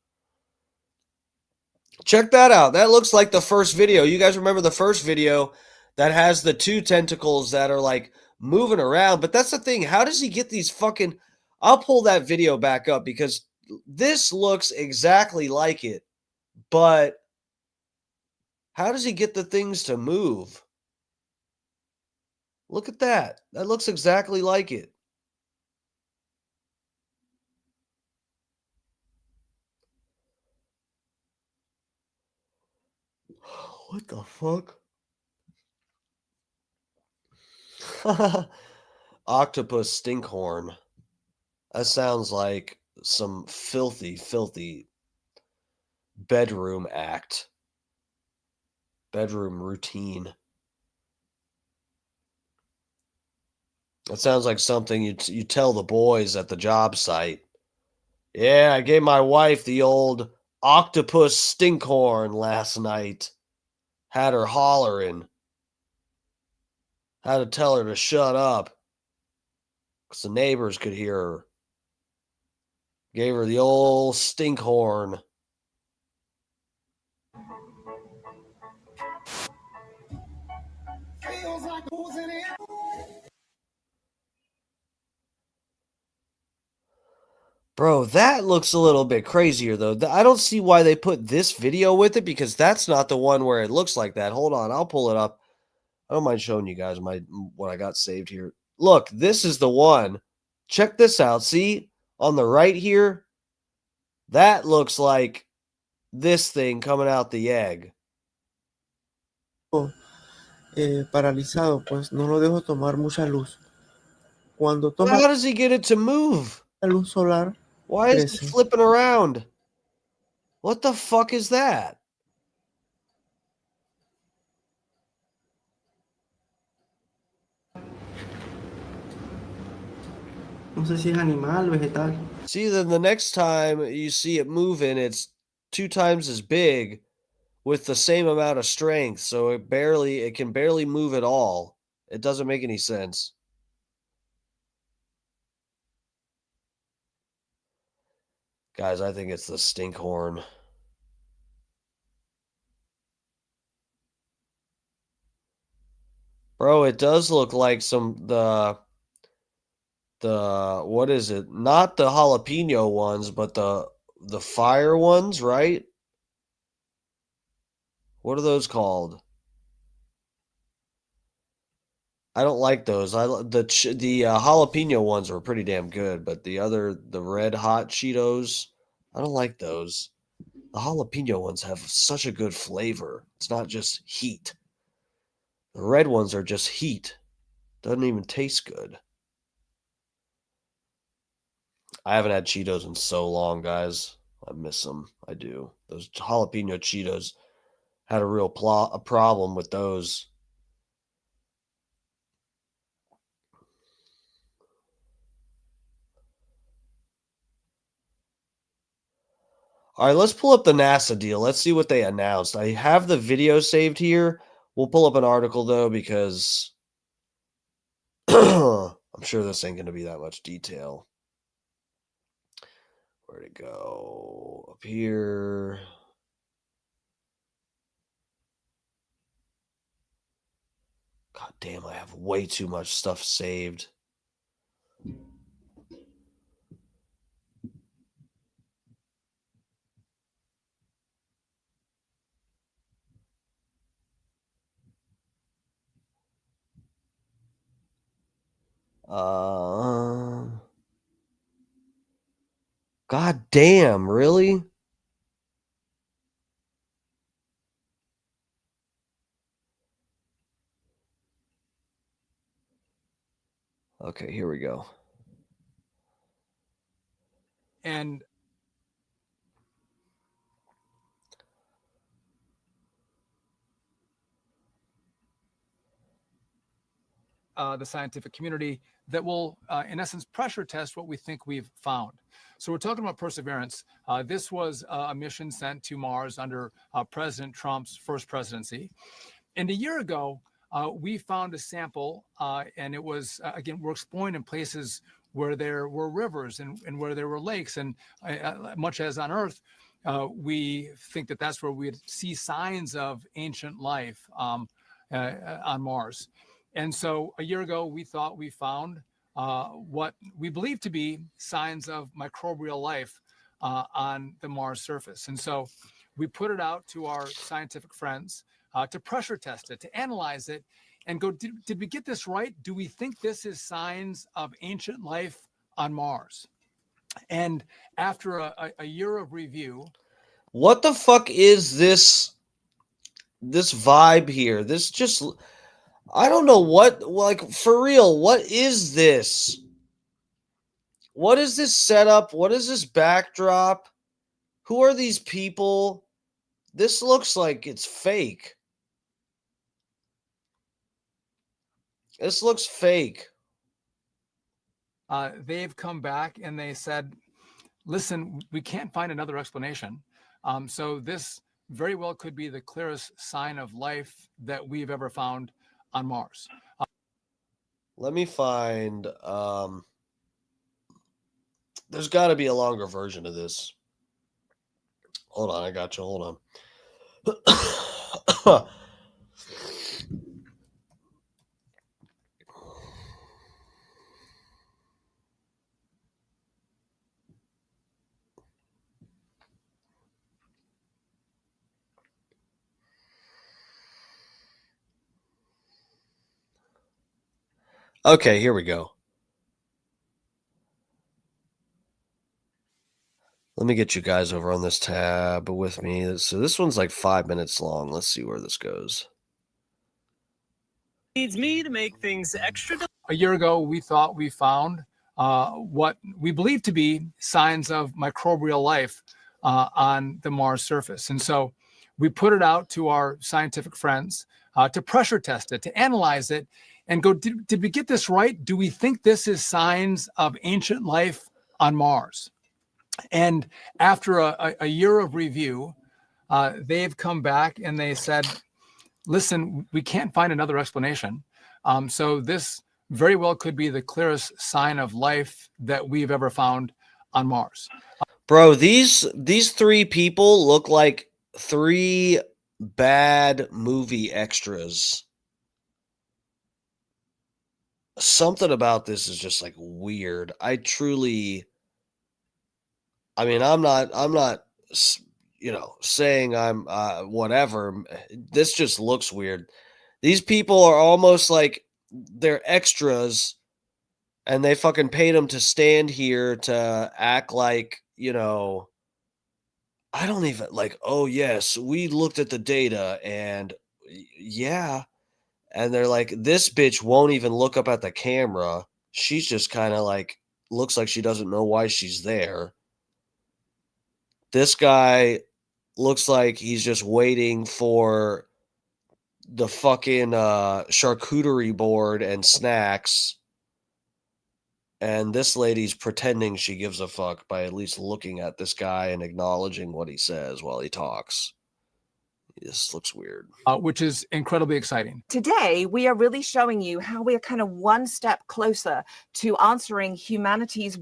Check that out. That looks like the first video. You guys remember the first video that has the two tentacles that are like moving around? But that's the thing. How does he get these fucking... I'll pull that video back up because this looks exactly like it. But how does he get the things to move? Look at that. That looks exactly like it. What the fuck? Octopus stinkhorn. That sounds like some filthy, filthy bedroom act. Bedroom routine. That sounds like something you tell the boys at the job site. Yeah, I gave my wife the old octopus stinkhorn last night. Had her hollering. Had to tell her to shut up because the neighbors could hear her. Gave her the old stinkhorn. Bro, that looks a little bit crazier, though. I don't see why they put this video with it, because that's not the one where it looks like that. Hold on, I'll pull it up. I don't mind showing you guys what I got saved here. Look, this is the one. Check this out. See? On the right here, that looks like this thing coming out the egg. Paralizado, pues no lo dejo tomar mucha luz. Cuando Well, toma how does he get it to move? la luz solar, Why is it crece. flipping around? What the fuck is that? No sé si es animal, vegetal. See, then the next time you see it moving, it's 2 times as big with the same amount of strength, so it can barely move at all. It doesn't make any sense. Guys, I think it's the stinkhorn. Bro, it does look like the what is it? Not the jalapeno ones, but the fire ones, right? What are those called? I don't like those. The jalapeno ones are pretty damn good, but the red hot Cheetos, I don't like those. The jalapeno ones have such a good flavor. It's not just heat. The red ones are just heat. Doesn't even taste good. I haven't had Cheetos in so long, guys. I miss them. I do. Those jalapeno Cheetos, had a real a problem with those. All right, let's pull up the NASA deal. Let's see what they announced. I have the video saved here. We'll pull up an article, though, because I'm sure this ain't going to be that much detail. Where'd it go? Up here. God damn, I have way too much stuff saved. God damn, really? Okay, here we go. And the scientific community that will, in essence, pressure test what we think we've found. So we're talking about Perseverance. This was a mission sent to Mars under President Trump's first presidency. And a year ago, we found a sample, and it was, again, we're exploring in places where there were rivers and where there were lakes. And much as on Earth, we think that that's where we'd see signs of ancient life on Mars. And so a year ago, we thought we found what we believe to be signs of microbial life on the Mars surface. And so we put it out to our scientific friends to pressure test it, to analyze it, and go, did we get this right? Do we think this is signs of ancient life on Mars? And after a year of review. What the fuck is this vibe here? This just, I don't know what, like, for real, what is this? What is this setup? What is this backdrop? Who are these people? This looks like it's fake. This looks fake. They've come back and they said, listen, we can't find another explanation. So this very well could be the clearest sign of life that we've ever found on Mars. Let me find, there's got to be a longer version of this. Hold on, I got you. Hold on. Okay, here we go. Let me get you guys over on this tab with me. So this one's like 5 minutes long. Let's see where this goes. Needs me to make things extra. A year ago, we thought we found what we believe to be signs of microbial life on the Mars surface. And so we put it out to our scientific friends to pressure test it, to analyze it, and go, did we get this right? Do we think this is signs of ancient life on Mars? And after a year of review, they've come back and they said, listen, we can't find another explanation. So this very well could be the clearest sign of life that we've ever found on Mars. Bro, these three people look like three bad movie extras. Something about this is just like weird. I'm not, saying I'm whatever. This just looks weird. These people are almost like they're extras and they fucking paid them to stand here to act like, I don't even like, oh yes, we looked at the data and yeah. And they're like, this bitch won't even look up at the camera. She's just kind of like, looks like she doesn't know why she's there. This guy looks like he's just waiting for the fucking charcuterie board and snacks. And this lady's pretending she gives a fuck by at least looking at this guy and acknowledging what he says while he talks. This looks weird. Which is incredibly exciting. Today, we are really showing you how we are kind of one step closer to answering humanity's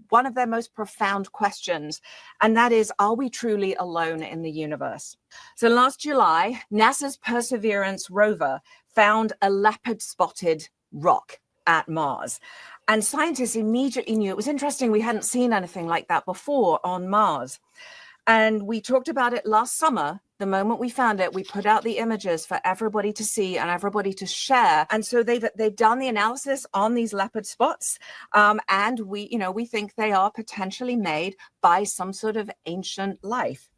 one of their most profound questions, and that is, are we truly alone in the universe? So last July, NASA's Perseverance rover found a leopard-spotted rock at Mars. And scientists immediately knew it was interesting. We hadn't seen anything like that before on Mars. And we talked about it last summer. The moment we found it, we put out the images for everybody to see and everybody to share. And so they've done the analysis on these leopard spots, and we think they are potentially made by some sort of ancient life.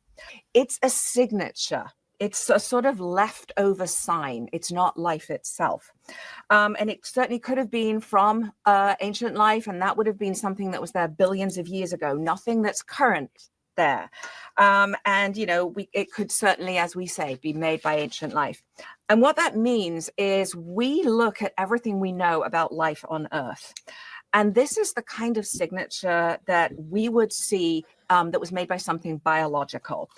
It's a signature. It's a sort of leftover sign. It's not life itself. And it certainly could have been from ancient life, and that would have been something that was there billions of years ago, nothing that's current there. And, it could certainly, as we say, be made by ancient life. And what that means is we look at everything we know about life on Earth. And this is the kind of signature that we would see that was made by something biological.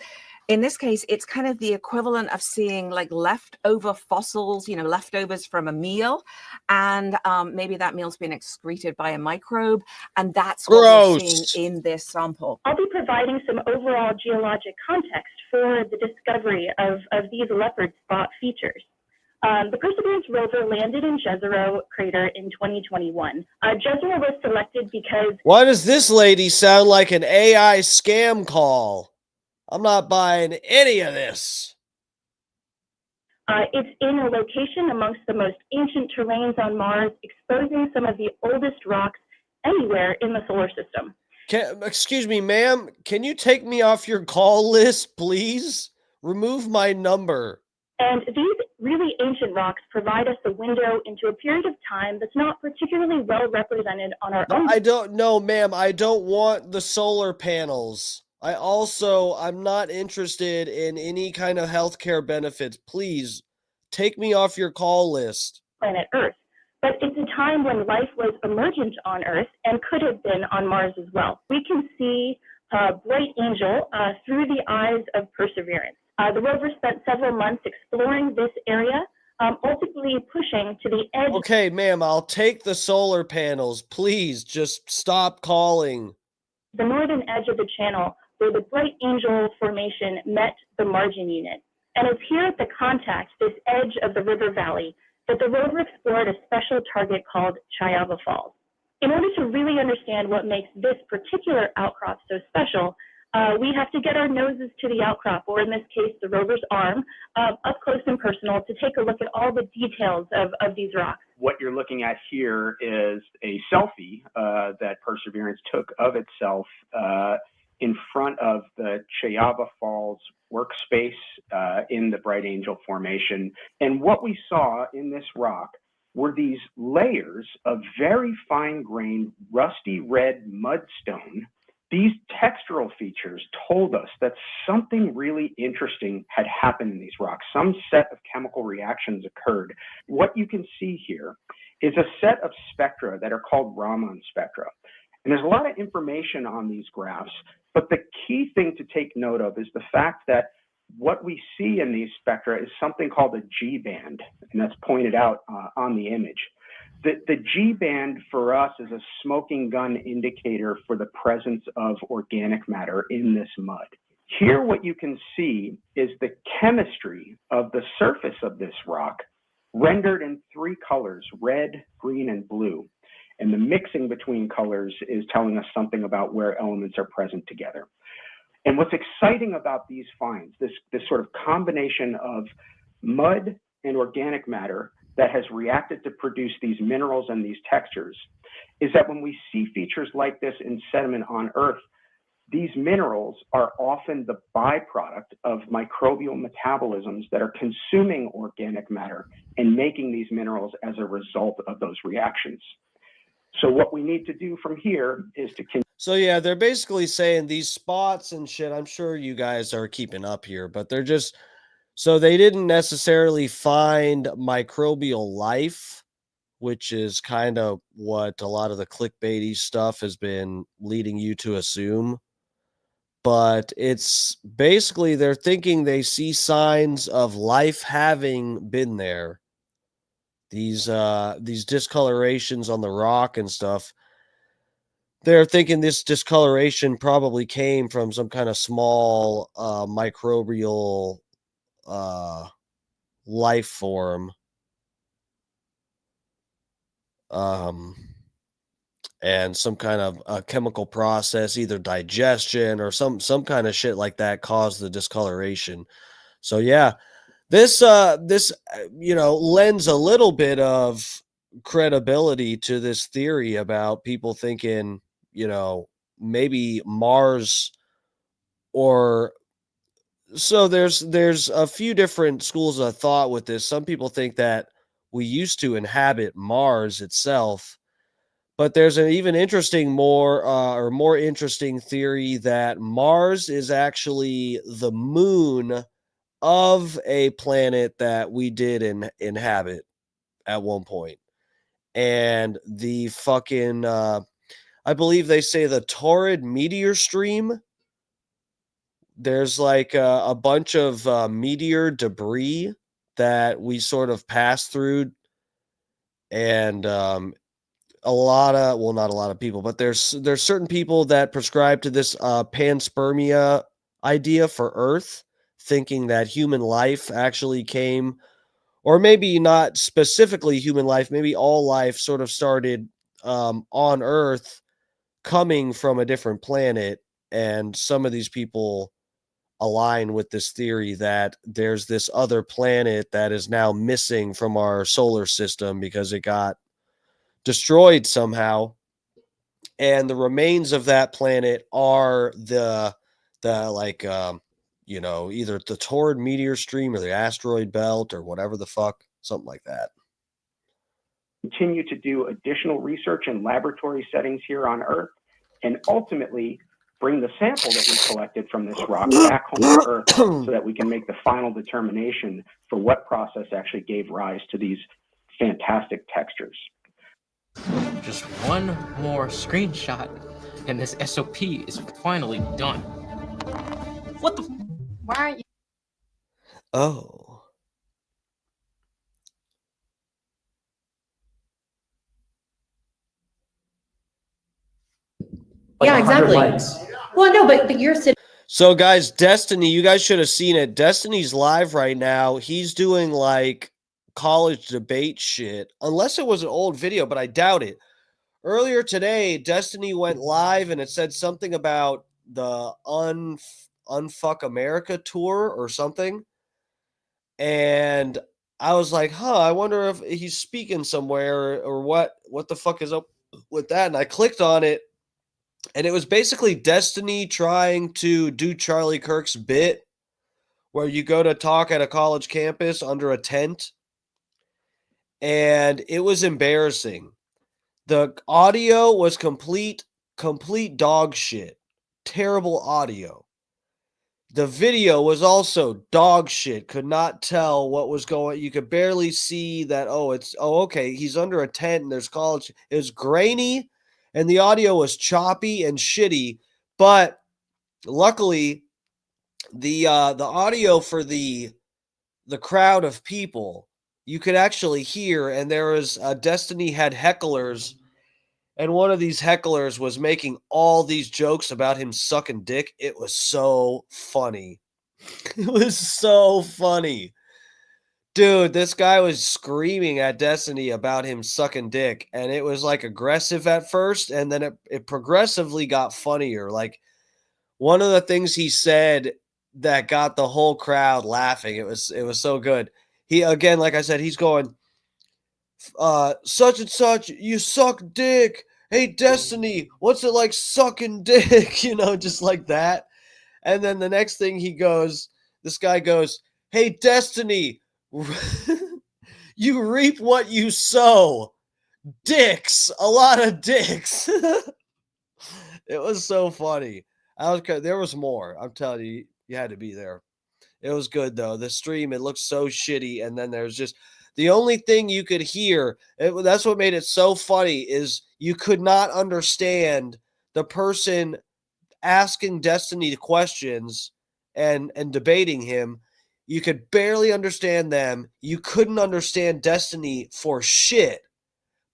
In this case, it's kind of the equivalent of seeing like leftover fossils, leftovers from a meal. And maybe that meal's been excreted by a microbe. And that's what we're seeing in this sample. I'll be providing some overall geologic context for the discovery of these leopard spot features. The Perseverance rover landed in Jezero crater in 2021. Jezero was selected because... Why does this lady sound like an AI scam call? I'm not buying any of this. It's in a location amongst the most ancient terrains on Mars, exposing some of the oldest rocks anywhere in the solar system. Excuse me, ma'am. Can you take me off your call list, please? Remove my number. And these really ancient rocks provide us a window into a period of time that's not particularly well represented on our own. I don't know, ma'am. I don't want the solar panels. I'm not interested in any kind of healthcare benefits. Please take me off your call list. Planet Earth. But it's a time when life was emergent on Earth and could have been on Mars as well. We can see a bright angel through the eyes of Perseverance. The rover spent several months exploring this area, ultimately pushing to the edge. Okay, ma'am, I'll take the solar panels. Please just stop calling. The northern edge of the channel, where the Bright Angel Formation met the margin unit. And it's here at the contact, this edge of the river valley, that the rover explored a special target called Chayava Falls. In order to really understand what makes this particular outcrop so special, we have to get our noses to the outcrop, or in this case, the rover's arm, up close and personal to take a look at all the details of these rocks. What you're looking at here is a selfie that Perseverance took of itself in front of the Chayava Falls workspace in the Bright Angel Formation. And what we saw in this rock were these layers of very fine-grained, rusty red mudstone. These textural features told us that something really interesting had happened in these rocks. Some set of chemical reactions occurred. What you can see here is a set of spectra that are called Raman spectra. And there's a lot of information on these graphs, but the key thing to take note of is the fact that what we see in these spectra is something called a G band, and that's pointed out on the image. The G band for us is a smoking gun indicator for the presence of organic matter in this mud. Here, what you can see is the chemistry of the surface of this rock rendered in three colors, red, green, and blue. And the mixing between colors is telling us something about where elements are present together. And what's exciting about these finds, this sort of combination of mud and organic matter that has reacted to produce these minerals and these textures, is that when we see features like this in sediment on Earth, these minerals are often the byproduct of microbial metabolisms that are consuming organic matter and making these minerals as a result of those reactions. So what we need to do from here is to continue. So yeah, they're basically saying these spots and shit, I'm sure you guys are keeping up here, but they're just, so they didn't necessarily find microbial life, which is kind of what a lot of the clickbaity stuff has been leading you to assume. But it's basically they're thinking they see signs of life having been there. These discolorations on the rock and stuff. They're thinking this discoloration probably came from some kind of small microbial life form. and some kind of a chemical process, either digestion or some kind of shit like that, caused the discoloration. So yeah, this lends a little bit of credibility to this theory about people thinking, maybe Mars, or so there's a few different schools of thought with this. Some people think that we used to inhabit Mars itself, but there's an even more interesting theory that Mars is actually the moon of a planet that we did inhabit at one point. And the fucking I believe they say the torrid meteor stream, there's like a bunch of meteor debris that we sort of passed through, and not a lot of people, but there's certain people that prescribe to this panspermia idea for Earth, thinking that human life actually came, or maybe not specifically human life, maybe all life sort of started on Earth, coming from a different planet. And some of these people align with this theory that there's this other planet that is now missing from our solar system because it got destroyed somehow, and the remains of that planet are the either the torrid meteor stream or the asteroid belt or whatever the fuck, something like that. Continue to do additional research in laboratory settings here on Earth, and ultimately bring the sample that we collected from this rock back home to Earth so that we can make the final determination for what process actually gave rise to these fantastic textures. Just one more screenshot, and this SOP is finally done. What the? Why aren't you? Oh. Yeah, exactly. Well, no, but you're sitting. So guys, Destiny, you guys should have seen it. Destiny's live right now. He's doing like college debate shit, unless it was an old video, but I doubt it. Earlier today, Destiny went live and it said something about the Unfuck America tour or something. And I was like, I wonder if he's speaking somewhere or what the fuck is up with that. And I clicked on it, and it was basically Destiny trying to do Charlie Kirk's bit where you go to talk at a college campus under a tent. And it was embarrassing. The audio was complete dog shit. Terrible audio. The video was also dog shit. Could not tell what was going. You could barely see that. Okay, he's under a tent and there's college. It was grainy and the audio was choppy and shitty. But luckily, the audio for the crowd of people, you could actually hear, and there was Destiny had hecklers, and one of these hecklers was making all these jokes about him sucking dick. It was so funny. It was so funny. Dude, this guy was screaming at Destiny about him sucking dick, and it was like aggressive at first, and then it progressively got funnier. Like, one of the things he said that got the whole crowd laughing, it was so good. He, again, like I said, he's going, such and such, you suck dick. Hey, Destiny, what's it like sucking dick? Just like that. And then the next thing this guy goes, hey, Destiny, you reap what you sow. Dicks, a lot of dicks. It was so funny. There was more. I'm telling you, you had to be there. It was good, though. The stream, it looked so shitty. And then there's just the only thing you could hear. That's what made it so funny, is you could not understand the person asking Destiny questions and debating him. You could barely understand them. You couldn't understand Destiny for shit.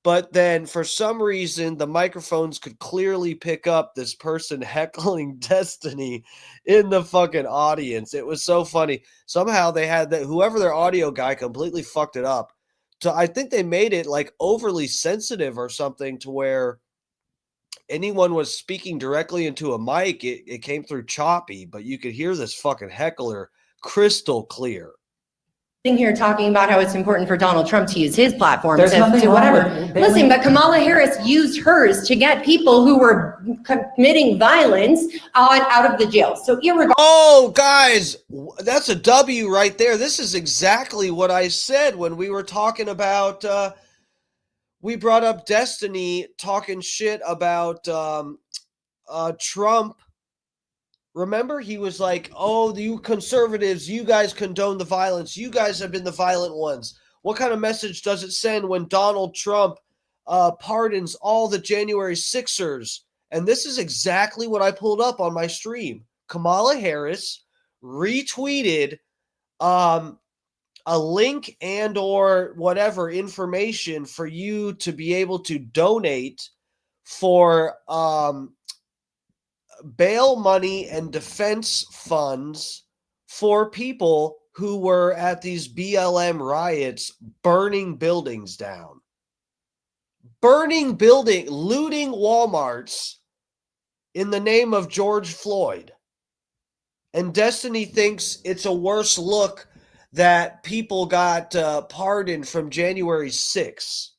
But then for some reason, the microphones could clearly pick up this person heckling Destiny in the fucking audience. It was so funny. Somehow they had whoever their audio guy completely fucked it up. So I think they made it like overly sensitive or something, to where anyone was speaking directly into a mic, it came through choppy, but you could hear this fucking heckler crystal clear. Here talking about how it's important for Donald Trump to use his platform There's nothing to wrong whatever. with Listen, but Kamala Harris used hers to get people who were committing violence out of the jail. So oh, guys, that's a W right there. This is exactly what I said when we were talking about, we brought up Destiny talking shit about Trump. Remember, he was like, oh, you conservatives, you guys condone the violence. You guys have been the violent ones. What kind of message does it send when Donald Trump pardons all the January 6ers? And this is exactly what I pulled up on my stream. Kamala Harris retweeted a link and or whatever information for you to be able to donate for bail money and defense funds for people who were at these BLM riots burning buildings down. Looting Walmarts in the name of George Floyd. And Destiny thinks it's a worse look that people got pardoned from January 6th.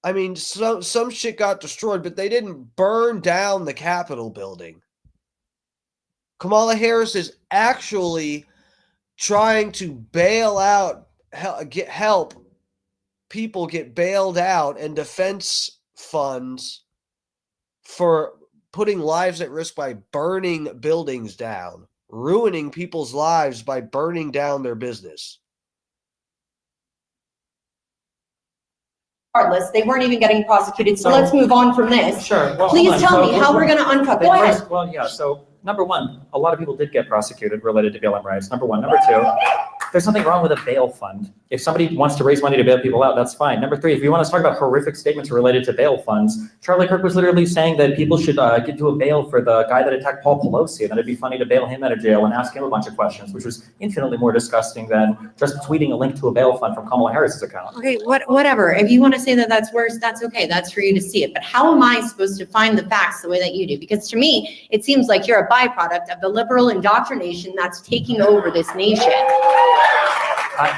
I mean, some shit got destroyed, but they didn't burn down the Capitol building. Kamala Harris is actually trying to bail out, help people get bailed out and defense funds for putting lives at risk by burning buildings down, ruining people's lives by burning down their business. regardless, they weren't even getting prosecuted. So let's move on from this. Sure. Well, please tell me how we're going to unfuck. Go ahead. Well, yeah. So number one, a lot of people did get prosecuted related to BLM riots. Number one. Number two, there's nothing wrong with a bail fund. If somebody wants to raise money to bail people out, that's fine. Number three, if you want to talk about horrific statements related to bail funds, Charlie Kirk was literally saying that people should get to a bail for the guy that attacked Paul Pelosi, and that it'd be funny to bail him out of jail and ask him a bunch of questions, which was infinitely more disgusting than just tweeting a link to a bail fund from Kamala Harris's account. Okay, whatever. If you want to say that that's worse, that's okay. That's for you to see it. But how am I supposed to find the facts the way that you do? Because to me, it seems like you're a byproduct of the liberal indoctrination that's taking over this nation.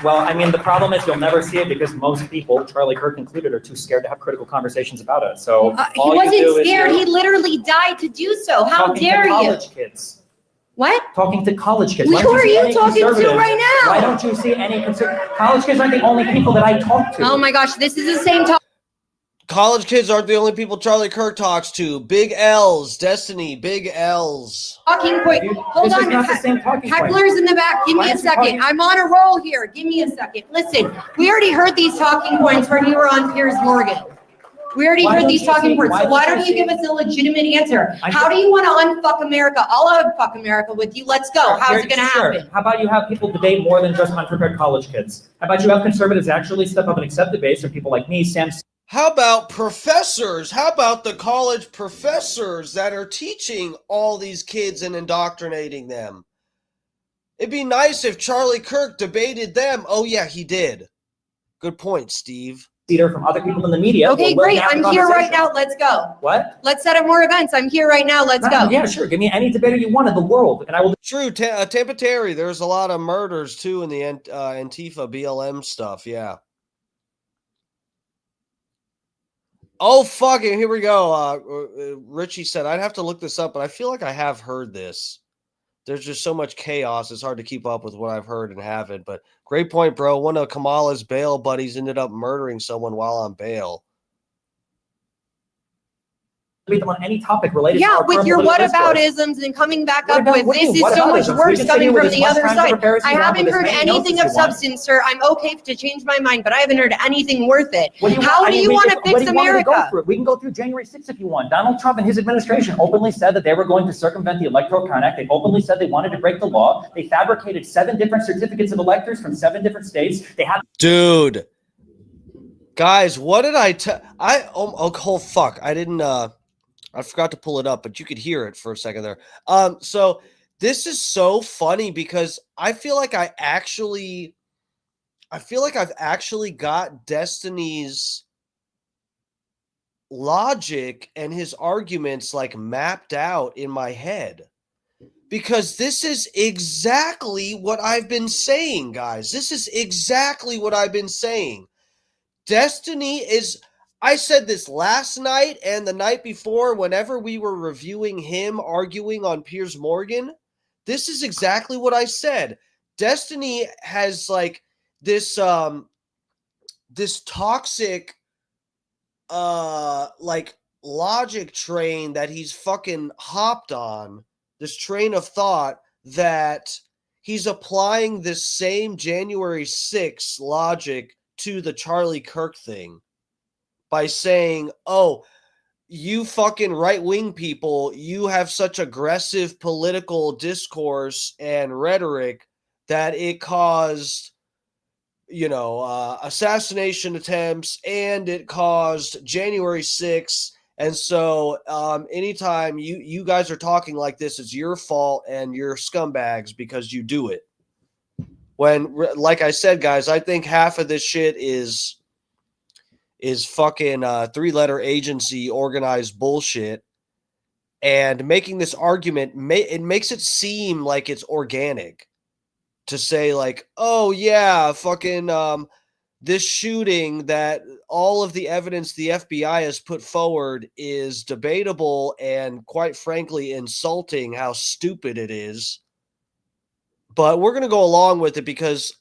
Well, I mean, the problem is you'll never see it because most people, Charlie Kirk included, are too scared to have critical conversations about it. So he wasn't scared. He literally died to do so. How dare you? College kids. What? Talking to college kids. Who are you talking to right now? Why don't you see any college kids aren't the only people that I talk to. Oh my gosh, this is the same topic. College kids aren't the only people Charlie Kirk talks to. Big L's, Destiny, big L's. Talking point. Hold on. Hecklers in the back. Give me a second. I'm on a roll here. Give me a second. Listen, we already heard these talking points when you were on Piers Morgan. We already heard these talking points. So why don't you give us a legitimate answer? How do you want to unfuck America? I'll unfuck America with you. Let's go. How's it going to happen? How about you have people debate more than just unprepared college kids? How about you have conservatives actually step up and accept debate, so people like me, Sam. How about professors? How about the college professors that are teaching all these kids and indoctrinating them? It'd be nice if Charlie Kirk debated them. Oh, yeah, he did. Good point, Steve. From other people in the media. Okay, great. I'm here right now. Let's go. What? Let's set up more events. I'm here right now. Let's go. Yeah, sure. Give me any debater you want in the world, and I will. True. Tampa Terry, there's a lot of murders, too, in the Antifa BLM stuff. Yeah. Oh, fuck it. Here we go. Richie said, I'd have to look this up, but I feel like I have heard this. There's just so much chaos. It's hard to keep up with what I've heard and haven't. But great point, bro. One of Kamala's bail buddies ended up murdering someone while on bail. Them on any topic related to our with your whataboutisms and coming back up with this is so much worse coming from the other side. I haven't heard anything of substance, sir. I'm okay to change my mind, but I haven't heard anything worth it. How do you want to fix America? We can go through January 6th if you want. Donald Trump and his administration openly said that they were going to circumvent the Electoral Count Act. They openly said they wanted to break the law. They fabricated 7 different certificates of electors from 7 different states. They had. Dude, guys, what did I tell? Oh, fuck! I didn't. I forgot to pull it up, but you could hear it for a second there. So this is so funny because I feel like I've actually got Destiny's logic and his arguments like mapped out in my head, because this is exactly what I've been saying, guys. This is exactly what I've been saying. Destiny is, I said this last night and the night before whenever we were reviewing him arguing on Piers Morgan. This is exactly what I said. Destiny has like this this toxic like logic train that he's fucking hopped on, this train of thought that he's applying this same January 6th logic to the Charlie Kirk thing by saying, oh, you fucking right-wing people, you have such aggressive political discourse and rhetoric that it caused, assassination attempts, and it caused January 6th. And so anytime you guys are talking like this, it's your fault and you're scumbags because you do it. When, like I said, guys, I think half of this shit is fucking three-letter agency organized bullshit. And making this argument, it makes it seem like it's organic to say like, oh yeah, fucking this shooting that all of the evidence the FBI has put forward is debatable and quite frankly insulting how stupid it is. But we're going to go along with it because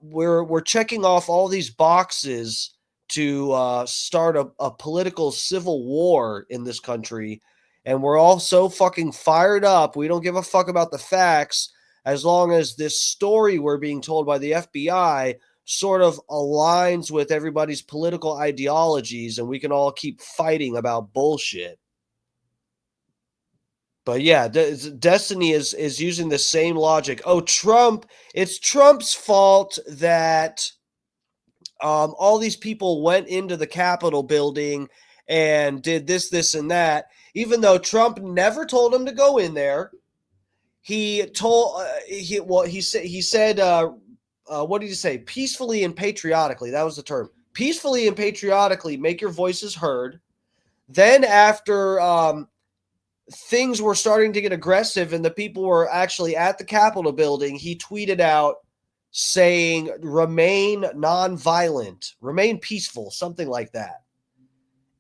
we're checking off all these boxes to start a political civil war in this country. And we're all so fucking fired up. We don't give a fuck about the facts as long as this story we're being told by the FBI sort of aligns with everybody's political ideologies and we can all keep fighting about bullshit. But yeah, Destiny is using the same logic. Oh, Trump, it's Trump's fault that all these people went into the Capitol building and did this, this, and that, even though Trump never told him to go in there. He told he said what did he say? Peacefully and patriotically. That was the term. Peacefully and patriotically make your voices heard. Then after things were starting to get aggressive and the people were actually at the Capitol building, he tweeted out saying, remain nonviolent, remain peaceful, something like that.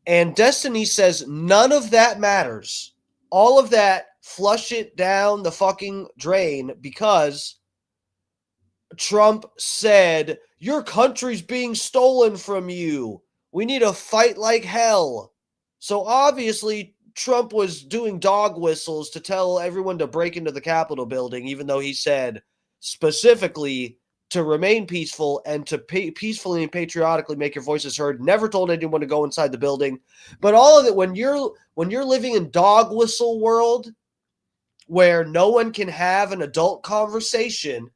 And Destiny says none of that matters. All of that, flush it down the fucking drain because Trump said, your country's being stolen from you. We need to fight like hell. So obviously Trump was doing dog whistles to tell everyone to break into the Capitol building, even though he said specifically to remain peaceful and to peacefully and patriotically make your voices heard. Never told anyone to go inside the building. But all of it, when you're living in dog whistle world where no one can have an adult conversation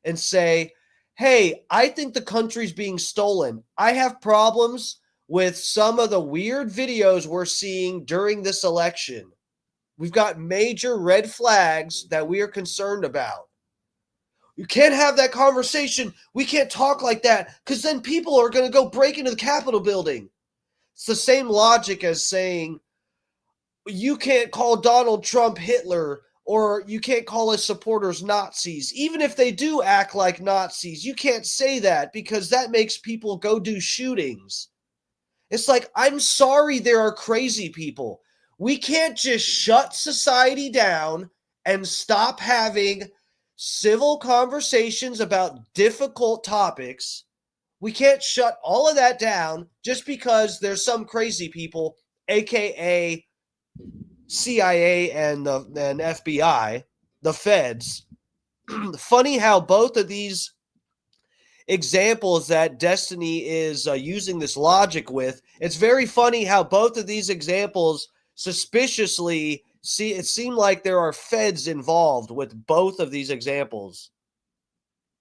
and say, hey, I think the country's being stolen. I have problems with some of the weird videos we're seeing during this election. We've got major red flags that we are concerned about. You can't have that conversation. We can't talk like that because then people are going to go break into the Capitol building. It's the same logic as saying you can't call Donald Trump Hitler or you can't call his supporters Nazis. Even if they do act like Nazis, you can't say that because that makes people go do shootings. It's like, I'm sorry there are crazy people. We can't just shut society down and stop having civil conversations about difficult topics. We can't shut all of that down just because there's some crazy people, aka CIA and FBI, the feds. Funny how both of these examples that Destiny is using this logic with, it's very funny how both of these examples suspiciously it seemed like there are feds involved with both of these examples.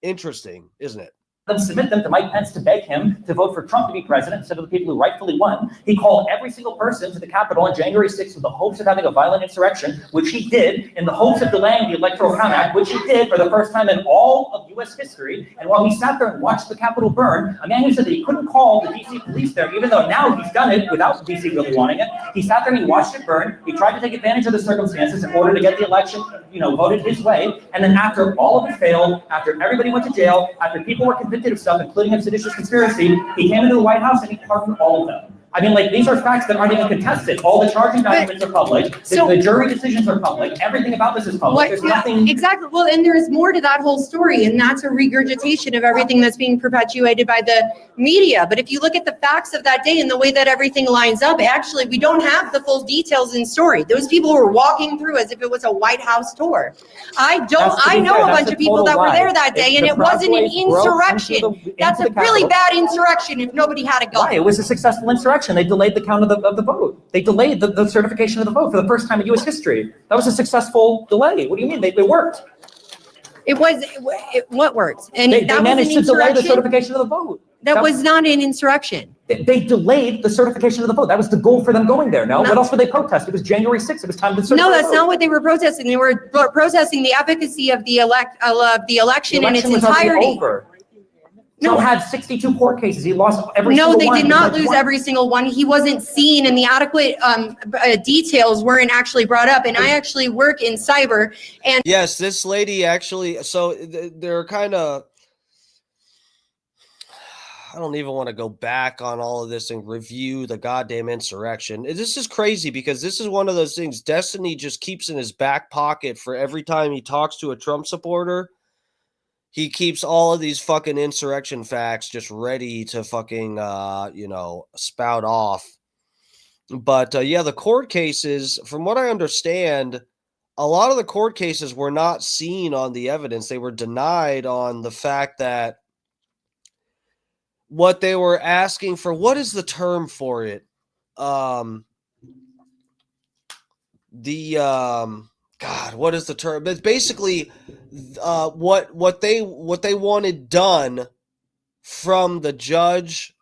Interesting, isn't it? submit them to Mike Pence to beg him to vote for Trump to be president instead of the people who rightfully won. He called every single person to the Capitol on January 6th with the hopes of having a violent insurrection, which he did, in the hopes of delaying the Electoral Count Act, which he did for the first time in all of U.S. history. And while he sat there and watched the Capitol burn, a man who said that he couldn't call the D.C. police there, even though now he's done it without D.C. really wanting it, he sat there and he watched it burn. He tried to take advantage of the circumstances in order to get the election, voted his way. And then after all of it failed, after everybody went to jail, after people were convicted of stuff, including of seditious conspiracy, he came into the White House and he pardoned all of them. I mean, like, these are facts that aren't even contested. All the charging documents are public. The jury decisions are public. Everything about this is public. There's nothing. Exactly. Well, and there's more to that whole story, and that's a regurgitation of everything that's being perpetuated by the media. But if you look at the facts of that day and the way that everything lines up, actually, we don't have the full details in story. Those people were walking through as if it was a White House tour. I know a bunch of people that were there that day, and it wasn't an insurrection. That's a really bad insurrection if nobody had a gun. Why? It was a successful insurrection. They delayed the count of the vote. They delayed the certification of the vote for the first time in U.S. history. That was a successful delay. What do you mean? They worked. What worked? And they managed to delay the certification of the vote. That was not an insurrection. They delayed the certification of the vote. That was the goal for them going there. No? What else were they protesting? It was January 6th. It was time to certify. No, that's not what they were protesting. They were protesting the efficacy of the election in its entirety. Over. No, had 62 court cases. He lost every single one. No, they did not lose every single one. He wasn't seen, and the adequate details weren't actually brought up. And I actually work in cyber. And yes, this lady actually. So they're kind of. I don't even want to go back on all of this and review the goddamn insurrection. This is crazy because this is one of those things Destiny just keeps in his back pocket for every time he talks to a Trump supporter. He keeps all of these fucking insurrection facts just ready to fucking, spout off. But, the court cases, from what I understand, a lot of the court cases were not seen on the evidence. They were denied on the fact that what they were asking for, what is the term for it? God, what is the term? It's basically what they wanted done from the judge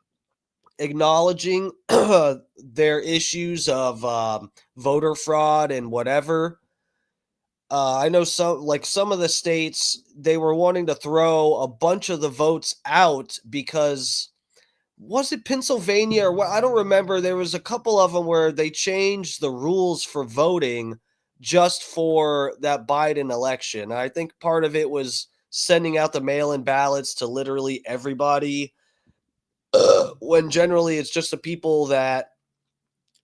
acknowledging their issues of voter fraud and whatever. I know some of the states, they were wanting to throw a bunch of the votes out because, was it Pennsylvania or what? I don't remember. There was a couple of them where they changed the rules for voting just for that Biden election. I think part of it was sending out the mail-in ballots to literally everybody, when generally it's just the people that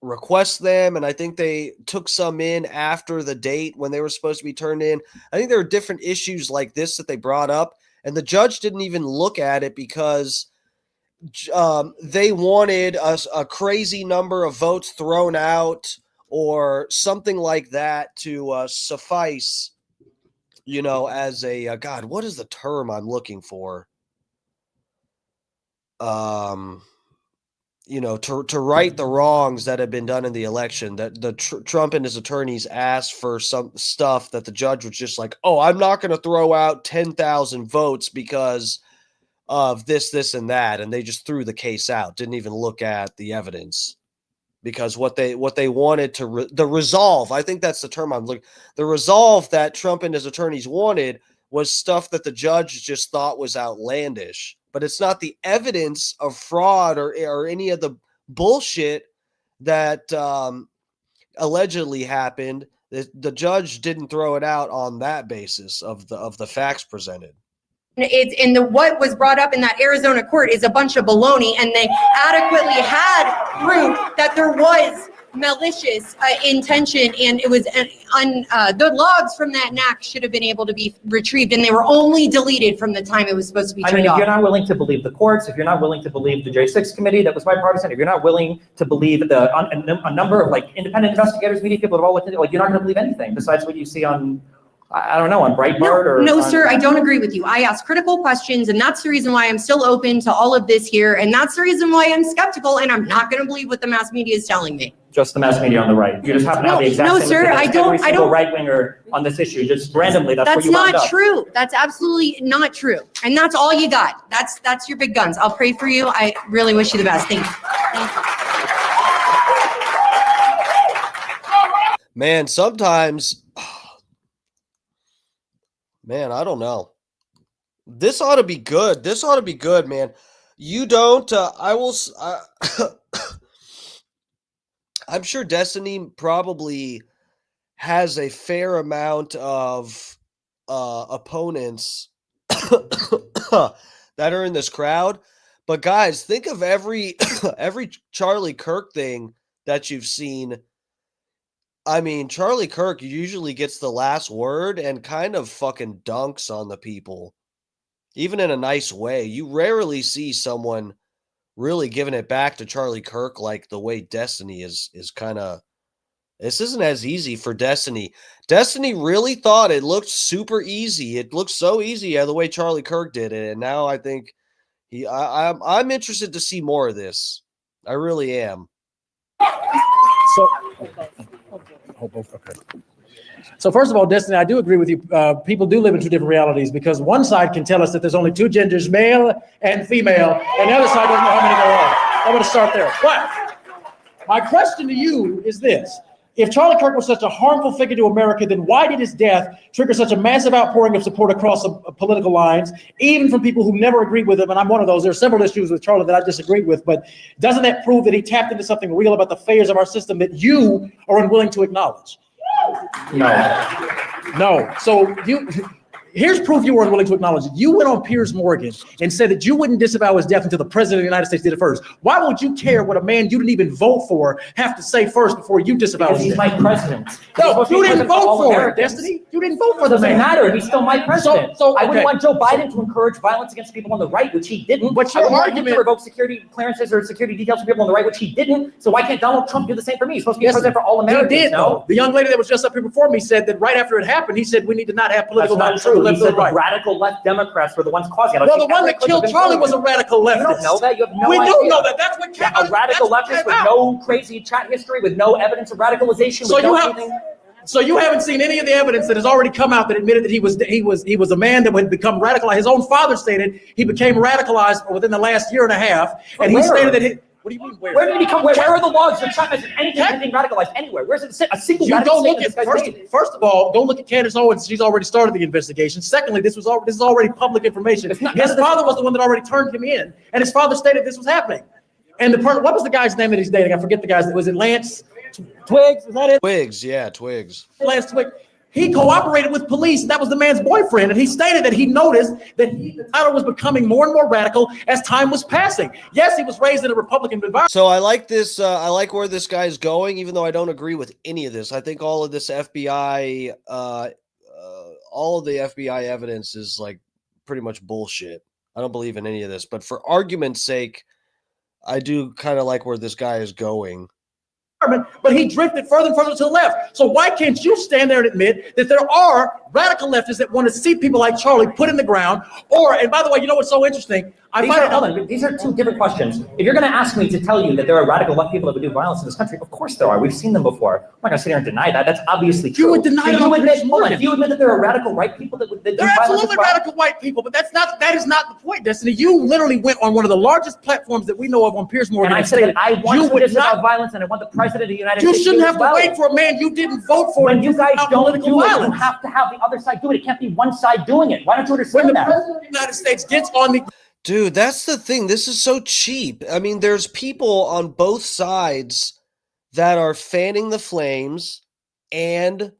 request them. And I think they took some in after the date when they were supposed to be turned in. I think there were different issues like this that they brought up, and the judge didn't even look at it because they wanted a crazy number of votes thrown out or something like that to suffice, as a God, what is the term I'm looking for? To right the wrongs that have been done in the election. That the Trump and his attorneys asked for some stuff that the judge was just like, oh, I'm not going to throw out 10,000 votes because of this, and that, and they just threw the case out. Didn't even look at the evidence. Because what they wanted to the resolve, I think that's the term I'm looking. The resolve that Trump and his attorneys wanted was stuff that the judge just thought was outlandish. But it's not the evidence of fraud or any of the bullshit that allegedly happened. The judge didn't throw it out on that basis of the facts presented. What was brought up in that Arizona court is a bunch of baloney, and they adequately had proof that there was malicious intention, and it was the logs from that NAC should have been able to be retrieved, and they were only deleted from the time it was supposed to be turned off. If you're not willing to believe the courts, if you're not willing to believe the J6 committee that was bipartisan, if you're not willing to believe a number of independent investigators, media people have all looked into it, you're not going to believe anything besides what you see on, I don't know, on Breitbart No, sir, I don't agree with you. I ask critical questions, and that's the reason why I'm still open to all of this here, and that's the reason why I'm skeptical, and I'm not going to believe what the mass media is telling me. Just the mass media on the right. You just happen to have the exact No, same sir, opinion as every single don't. right-winger on this issue, just randomly, that's where That's you wound not up. true. That's absolutely not true. And that's all you got. That's your big guns. I'll pray for you. I really wish you the best. Thank you. Man, sometimes, man, I don't know. This ought to be good. This ought to be good, man. You don't, I'm sure Destiny probably has a fair amount of opponents that are in this crowd. But guys, think of every every Charlie Kirk thing that you've seen. I mean, Charlie Kirk usually gets the last word and kind of fucking dunks on the people, even in a nice way. You rarely see someone really giving it back to Charlie Kirk like the way Destiny is kind of. This isn't as easy for Destiny. Destiny really thought it looked super easy. It looked so easy the way Charlie Kirk did it, and now I think I'm interested to see more of this. I really am. So, okay. So first of all, Destiny, I do agree with you. People do live in two different realities because one side can tell us that there's only two genders, male and female, and the other side doesn't know how many there are. I'm going to start there. But my question to you is this. If Charlie Kirk was such a harmful figure to America, then why did his death trigger such a massive outpouring of support across political lines, even from people who never agreed with him? And I'm one of those. There are several issues with Charlie that I disagreed with, but doesn't that prove that he tapped into something real about the failures of our system that you are unwilling to acknowledge? No. So here's proof you were unwilling to acknowledge it. You went on Piers Morgan and said that you wouldn't disavow his death until the president of the United States did it first. Why would you care what a man you didn't even vote for have to say first before you disavow his death? He's my president. No, you didn't vote for it, Destiny. You didn't vote for the man. Doesn't matter. He's still my president. So I wouldn't want Joe Biden to encourage violence against people on the right, which he didn't. But I your wouldn't want him argument to revoke security clearances or security details for people on the right, which he didn't. So why can't Donald Trump do the same for me? He's supposed to be president for all Americans. He did, though. The young lady that was just up here before me said that right after it happened, he said we need to not have political That's violence. not true. He said the radical left Democrats were the ones causing it. Well, the one that killed Charlie was a radical leftist. You don't know that. You have no We idea. do know that. That's what a radical leftist with no crazy chat history, with no evidence of radicalization. So you haven't seen any of the evidence that has already come out that admitted that he was a man that would become radicalized. His own father stated he became radicalized within the last year and a half, and he stated that what do you mean where? Where did he become? Where are the logs that Trump mentioned anything being radicalized anywhere? Where's it a single? You don't look at statement first of all, don't look at Candace Owens. She's already started the investigation. Secondly, this is already public information. His father was the one that already turned him in, and his father stated this was happening. And what was the guy's name that he's dating? I forget the guy's. Was it Lance Twiggs? Is that it? Twiggs, yeah, Twiggs. Lance Twiggs. He cooperated with police. That was the man's boyfriend. And he stated that he noticed that Tyler was becoming more and more radical as time was passing. Yes, he was raised in a Republican environment. So I like this. I like where this guy's going, even though I don't agree with any of this. I think all of this FBI, all of the FBI evidence is like pretty much bullshit. I don't believe in any of this. But for argument's sake, I do kind of like where this guy is going. But he drifted further and further to the left. So why can't you stand there and admit that there are radical leftists that want to see people like Charlie put in the ground? And by the way, you know what's so interesting? These are two different questions. If you're going to ask me to tell you that there are radical left people that would do violence in this country, of course there are. We've seen them before. I'm not going to sit here and deny that. That's obviously true. You would deny it. If you admit that there are radical right people that do violence, they're absolutely radical white people, but that is not the point, Destiny. You literally went on one of the largest platforms that we know of on Piers Morgan. And I said that I want to disavow violence, and I want the president of the United States. You shouldn't have to wait for a man you didn't vote for. When you guys don't do it, you have to have the other side do it. It can't be one side doing it. Why don't you understand that? When the president of the United States gets on the Dude, that's the thing. This is so cheap. I mean, there's people on both sides that are fanning the flames and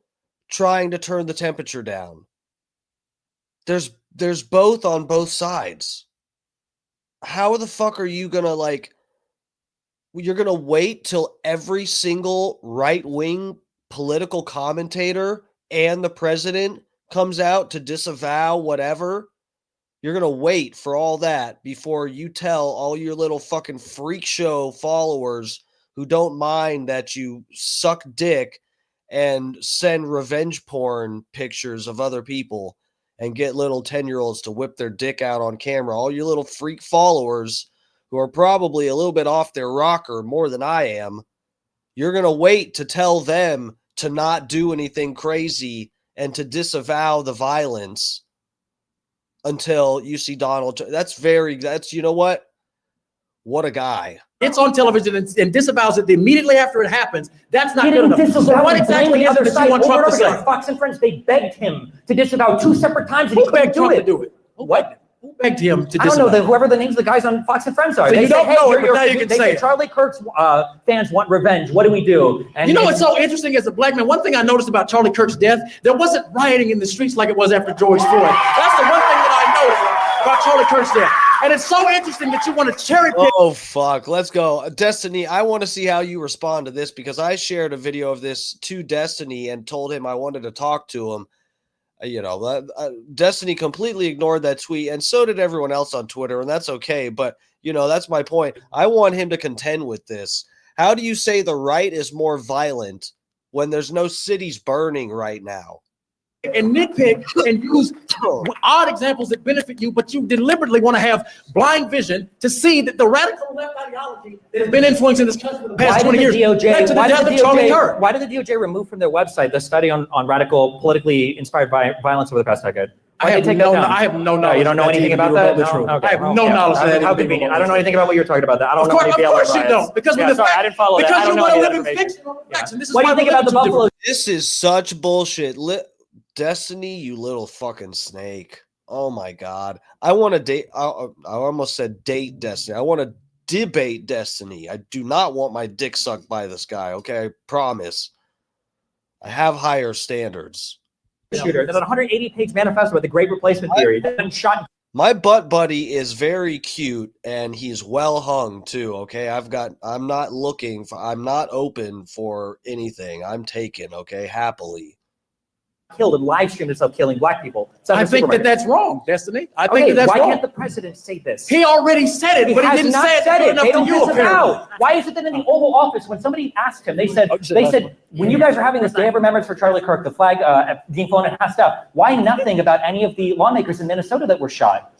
trying to turn the temperature down. There's both on both sides. How the fuck are you gonna you're gonna wait till every single right-wing political commentator and the president comes out to disavow whatever? You're going to wait for all that before you tell all your little fucking freak show followers who don't mind that you suck dick and send revenge porn pictures of other people and get little 10-year-olds to whip their dick out on camera. All your little freak followers who are probably a little bit off their rocker more than I am. You're going to wait to tell them to not do anything crazy and to disavow the violence until you see Donald. That's you know what? What a guy. It's on television and disavows it immediately after it happens. That's not good enough. So what exactly is it that you want Trump to say? Fox and Friends, they begged him to disavow 2 separate times and he couldn't do it. What? Who begged him to disavow? I don't know. Whoever the names of the guys on Fox and Friends are. So you don't know it, but now you can say it. Charlie Kirk's fans want revenge. What do we do? And you know what's so interesting as a black man? One thing I noticed about Charlie Kirk's death, there wasn't rioting in the streets like it was after George Floyd. That's the one thing that I noticed about Charlie Kirk's death. And it's so interesting that you want to cherry pick. Oh, fuck. Let's go. Destiny, I want to see how you respond to this because I shared a video of this to Destiny and told him I wanted to talk to him. Destiny completely ignored that tweet, and so did everyone else on Twitter, and that's okay. But, that's my point. I want him to contend with this. How do you say the right is more violent when there's no cities burning right now? And nitpick and use odd examples that benefit you, but you deliberately want to have blind vision to see that the radical left ideology that has been influencing this country for the past 20 years. Why did the DOJ remove from their website the study on radical politically inspired violence over the past decade? I have no knowledge. You don't know anything about that? No? Okay. I have no knowledge of that. How convenient. I don't know anything about what you're talking about. Of course you don't. Because I didn't follow that. Because you want to live in fictional facts. What do you think about the Buffalo? This is such bullshit. Destiny, you little fucking snake. Oh my God. I want to date. I almost said date Destiny. I want to debate Destiny. I do not want my dick sucked by this guy. Okay. I promise. I have higher standards. Shooter. There's a 180-page manifesto with the Great Replacement Theory. My butt buddy is very cute and he's well hung too. Okay. I'm not open for anything. I'm taken. Okay. Happily. Killed and live streamed himself killing black people. I think that's wrong, Destiny. I think that's why wrong. Why can't the president say this? He already said it, but he didn't say it enough to you, apparently. Why is it that in the Oval Office, when somebody asked him, they said, when you guys are having this Day of Remembrance for Charlie Kirk, the flag being flown at half staff, why nothing about any of the lawmakers in Minnesota that were shot?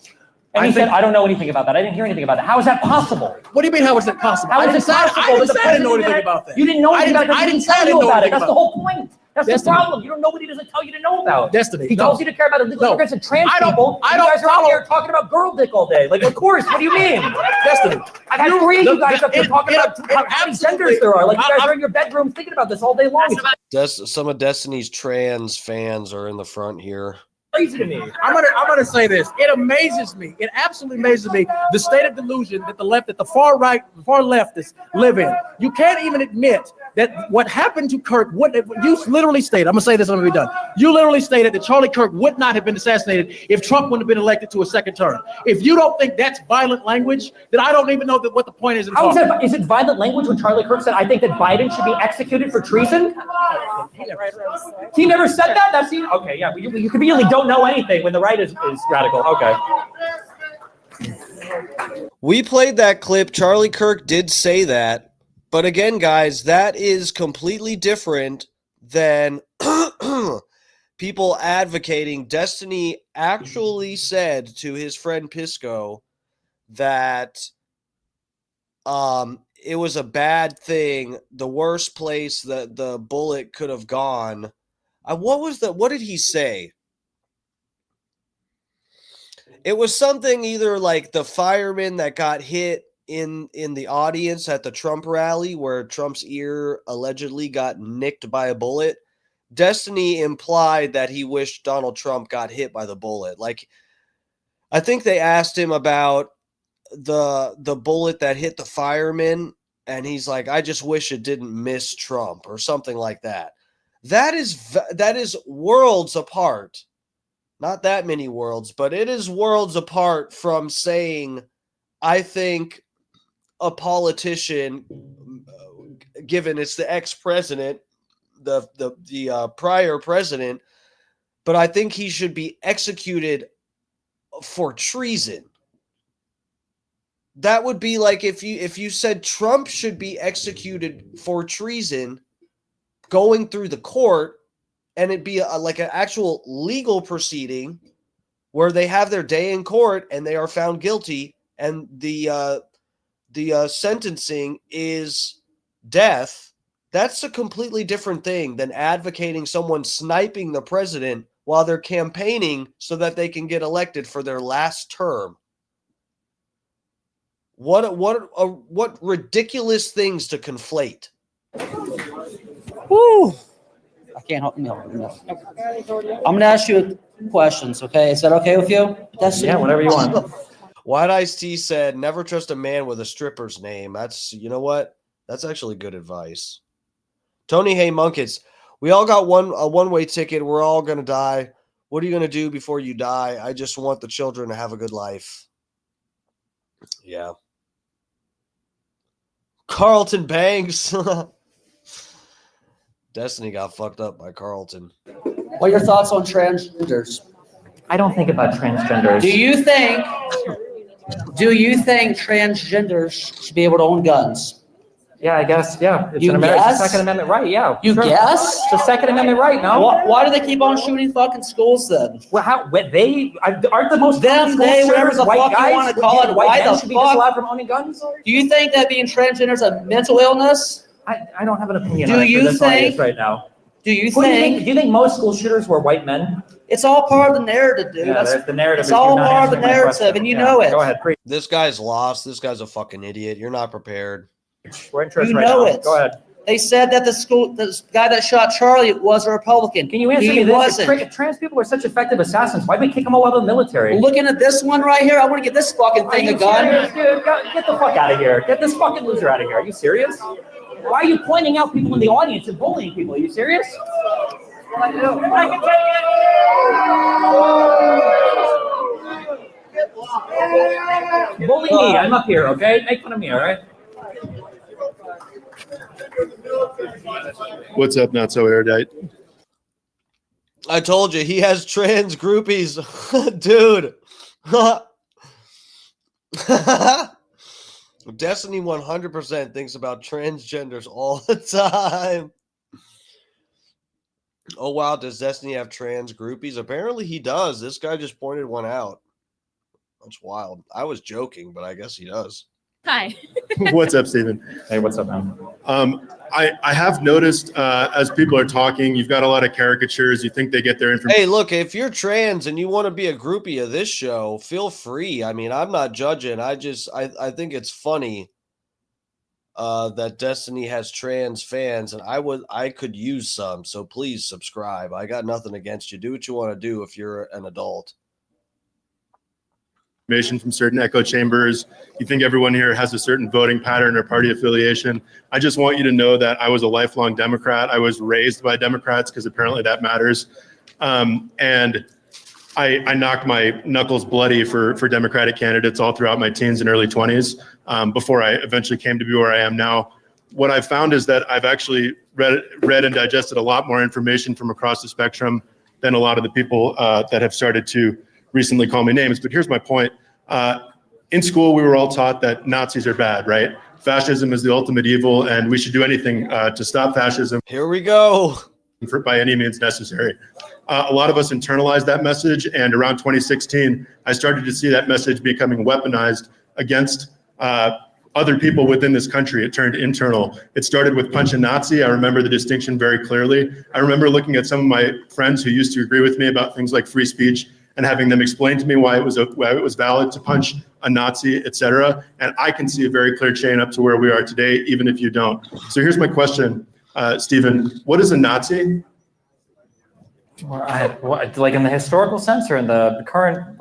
And he said, I don't know anything about that. I didn't hear anything about that. How is that possible? What do you mean, how is that possible? How is it possible? I didn't know anything about that. You didn't know anything about that. I didn't tell you about it. That's the whole point. That's the problem. You don't know what he doesn't tell you to know about. Destiny. He tells you to care about illegal immigrants and trans people. You guys are out here talking about girl dick all day. Like, of course. What do you mean? Destiny. I've had 3 of you guys up here talking about how many genders there are. Like, you guys are in your bedroom thinking about this all day long. Some of Destiny's trans fans are in the front here. Crazy to me. I'm gonna say this. It amazes me. It absolutely amazes me the state of delusion that the far right, the far leftists live in. You can't even admit that what happened to Kirk you literally stated. I'm gonna say this. I'm gonna be done. You literally stated that Charlie Kirk would not have been assassinated if Trump wouldn't have been elected to a second term. If you don't think that's violent language, then I don't even know what the point is. How is that? Is it violent language when Charlie Kirk said, "I think that Biden should be executed for treason"? He never said that. That's okay. Yeah, you really don't know anything when the right is radical. Okay. We played that clip. Charlie Kirk did say that. But again, guys, that is completely different than people advocating. Destiny actually said to his friend Pisco that it was a bad thing, the worst place that the bullet could have gone. What did he say? It was something either like the fireman that got hit in the audience at the Trump rally where Trump's ear allegedly got nicked by a bullet. Destiny implied that he wished Donald Trump got hit by the bullet. Like, I think they asked him about the bullet that hit the fireman, and he's like, I just wish it didn't miss Trump or something like that. That is worlds apart. Not that many worlds, but it is worlds apart from saying, I think a politician, given it's the ex-president, the prior president, but I think he should be executed for treason. That would be like if you said Trump should be executed for treason, going through the court, and it'd be like an actual legal proceeding where they have their day in court and they are found guilty, and the sentencing is death, That's a completely different thing than advocating someone sniping the president while they're campaigning so that they can get elected for their last term. What ridiculous things to conflate. Woo! I can't help you. I'm going to ask you questions, okay? Is that okay with you? Yeah, whatever you want. White Ice-T said, never trust a man with a stripper's name. That's, you know what? That's actually good advice. Tony Hay Munkets, we all got a one-way ticket. We're all going to die. What are you going to do before you die? I just want the children to have a good life. Yeah. Carlton Banks. Destiny got fucked up by Carlton. What are your thoughts on transgenders? I don't think about transgenders. Do you think transgenders should be able to own guns? Yeah, I guess, yeah. It's You an American guess? Second Amendment right, yeah. You sure. guess? It's a Second Amendment right, no? Why do they keep on shooting fucking schools then? Well, aren't the most Them, they, whatever the white fuck you guys? want to call it, White why men the should be fuck? disallowed from owning guns? Do you think that being transgender is a mental illness? I don't have an opinion Do on it you for this audience think- right now. Do you Who think? do you think most school shooters were white men? It's all part of the narrative, dude. Yeah, the narrative It's is all you're not part of the answering my narrative, question. and you Yeah, know it. Go ahead, This guy's lost. This guy's a fucking idiot. You're not prepared. We're in church You right know now. it. Go ahead. They said that the guy that shot Charlie was a Republican. Can you answer He me this? wasn't. If trans people are such effective assassins, why did we kick them all out of the military? Looking at this one right here, I want to get this fucking thing a gun. Serious, dude? Get the fuck out of here. Get this fucking loser out of here. Are you serious? Why are you pointing out people in the audience and bullying people? Are you serious? Bully me. I'm up here, okay? Make fun of me, all right? What's up, not so erudite? I told you, he has trans groupies. Dude. Destiny 100% thinks about transgenders all the time. Oh, wow. Does Destiny have trans groupies? Apparently he does. This guy just pointed one out. That's wild. I was joking, but I guess he does. Hi. What's up, Stephen? Hey, what's up, man? I have noticed as people are talking, you've got a lot of caricatures. You think they get their information. Hey, look, if you're trans and you want to be a groupie of this show, feel free. I mean, I'm not judging. I think it's funny that Destiny has trans fans, and I could use some. So please subscribe. I got nothing against you. Do what you want to do if you're an adult. From certain echo chambers. You think everyone here has a certain voting pattern or party affiliation. I just want you to know that I was a lifelong Democrat. I was raised by Democrats because apparently that matters. And I knocked my knuckles bloody for Democratic candidates all throughout my teens and early 20s before I eventually came to be where I am now. What I've found is that I've actually read and digested a lot more information from across the spectrum than a lot of the people that have started to recently call me names. But here's my point. In school, we were all taught that Nazis are bad, right? Fascism is the ultimate evil, and we should do anything to stop fascism. Here we go. By any means necessary. A lot of us internalized that message, and around 2016, I started to see that message becoming weaponized against other people within this country. It turned internal. It started with Punch a Nazi. I remember the distinction very clearly. I remember looking at some of my friends who used to agree with me about things like free speech and having them explain to me why it was valid to punch a Nazi, etc. And I can see a very clear chain up to where we are today, even if you don't. So here's my question, Stephen. What is a Nazi? Like in the historical sense or in the current,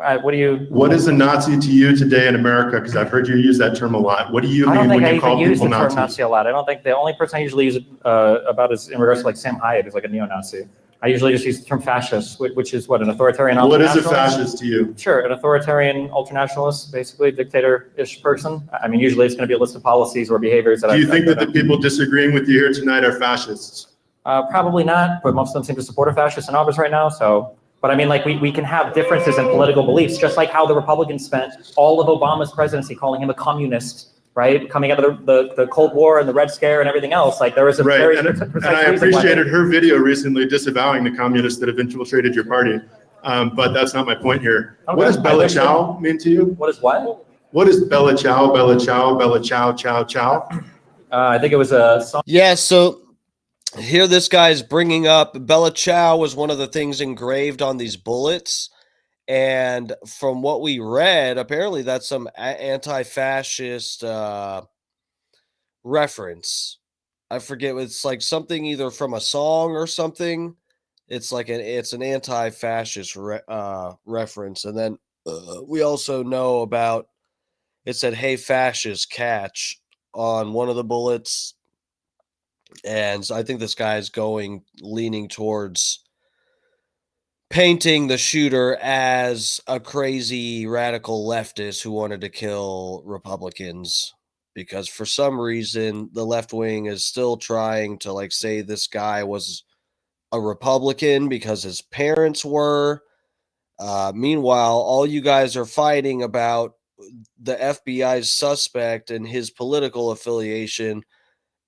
What is a Nazi to you today in America? Because I've heard you use that term a lot. What do you mean when you call use people the term Nazis? Nazi a lot. I don't think the only person I usually use it about is in regards to like Sam Hyatt, who's like a neo-Nazi. I usually just use the term fascist, which is what, an authoritarian What is a ultranationalist? fascist to you? Sure, an authoritarian ultranationalist, basically dictator-ish person. I mean, usually it's going to be a list of policies or behaviors that Do you think that the people disagreeing with you here tonight are fascists? Probably not, but most of them seem to support a fascist in office right now. So, but I mean, like we can have differences in political beliefs, just like how the Republicans spent all of Obama's presidency calling him a communist, right? Coming out of the Cold War and the Red Scare and everything else, like there was a very and precise I reason why appreciated her video recently disavowing the communists that have infiltrated your party, but that's not my point here. Okay. What does Bella Ciao mean to you? What is what? What is Bella Ciao, Bella Ciao, Bella Ciao, Ciao, Ciao? I think it was a song. Yeah, so here this guy's bringing up Bella Ciao was one of the things engraved on these bullets. And from what we read, apparently that's some anti-fascist reference. I forget. It's like something either from a song or something. It's like it's an anti-fascist reference. And then we also know about, it said, "Hey, fascist, catch" on one of the bullets. And so I think this guy's leaning towards painting the shooter as a crazy radical leftist who wanted to kill Republicans, because for some reason the left wing is still trying to like say this guy was a Republican because his parents were. Meanwhile, all you guys are fighting about the FBI's suspect and his political affiliation,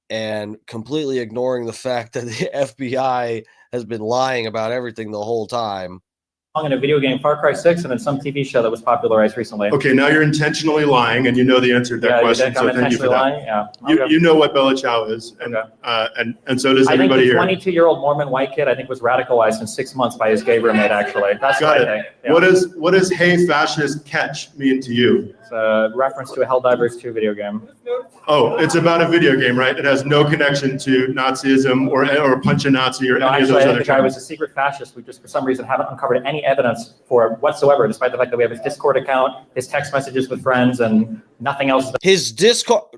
and completely ignoring the fact that the FBI has been lying about everything the whole time. In a video game, Far Cry 6, and then some TV show that was popularized recently. Okay, now you're intentionally lying, and you know the answer to that question, so thank you for that. Lying? Yeah. You know what Bella Ciao is, and so does everybody here. I think the 22-year-old Mormon white kid, I think, was radicalized in 6 months by his gay roommate, actually. That's Got what it. I think. Yeah. What does "Hey Fascist, Catch" mean to you? It's a reference to a Helldivers 2 video game. Oh, it's about a video game, right? It has no connection to Nazism or Punch a Nazi or any of those other the guy was a secret fascist. We just, for some reason, haven't uncovered any evidence for it whatsoever, despite the fact that we have his Discord account, his text messages with friends, and nothing else. His Discord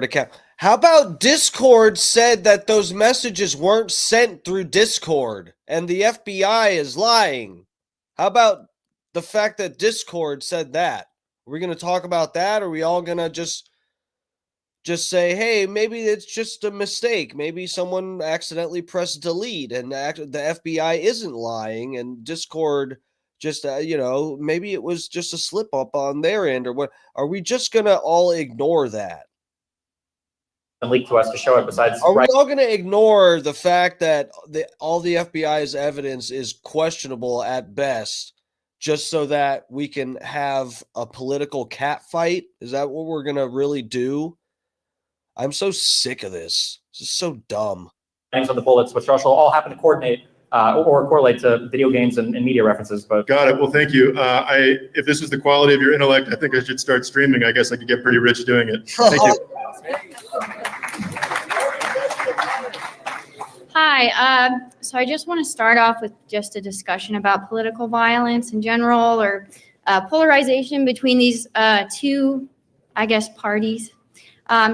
account. How about Discord said that those messages weren't sent through Discord and the FBI is lying? How about the fact that Discord said that? Are we going to talk about that? Or are we all going to just say, hey, maybe it's just a mistake. Maybe someone accidentally pressed delete and the FBI isn't lying and Discord just, maybe it was just a slip up on their end or what? Are we just going to all ignore that? Leaked to us to show it besides. Are we all going to ignore the fact that all the FBI's evidence is questionable at best, just so that we can have a political cat fight? Is that what we're going to really do? I'm so sick of this. This is so dumb. Names on the bullets, which also all happen to coordinate or correlate to video games and media references. But got it. Well, thank you. If this is the quality of your intellect, I think I should start streaming. I guess I could get pretty rich doing it. Thank you. Hi, so I just want to start off with just a discussion about political violence in general, or polarization between these two, I guess, parties.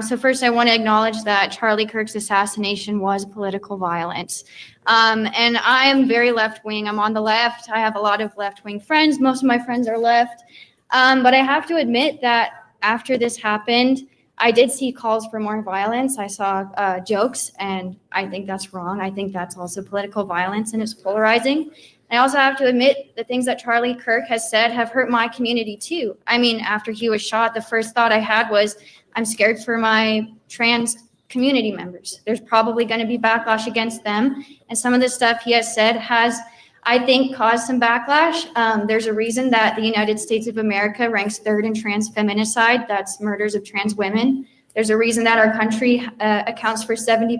So first, I want to acknowledge that Charlie Kirk's assassination was political violence. And I am very left-wing. I'm on the left. I have a lot of left-wing friends. Most of my friends are left. But I have to admit that after this happened, I did see calls for more violence. I saw jokes, and I think that's wrong. I think that's also political violence, and it's polarizing. I also have to admit the things that Charlie Kirk has said have hurt my community too. I mean, after he was shot, the first thought I had was, I'm scared for my trans community members. There's probably going to be backlash against them. And some of the stuff he has said has, I think, caused some backlash. There's a reason that the United States of America ranks third in trans feminicide. That's murders of trans women. There's a reason that our country accounts for 70%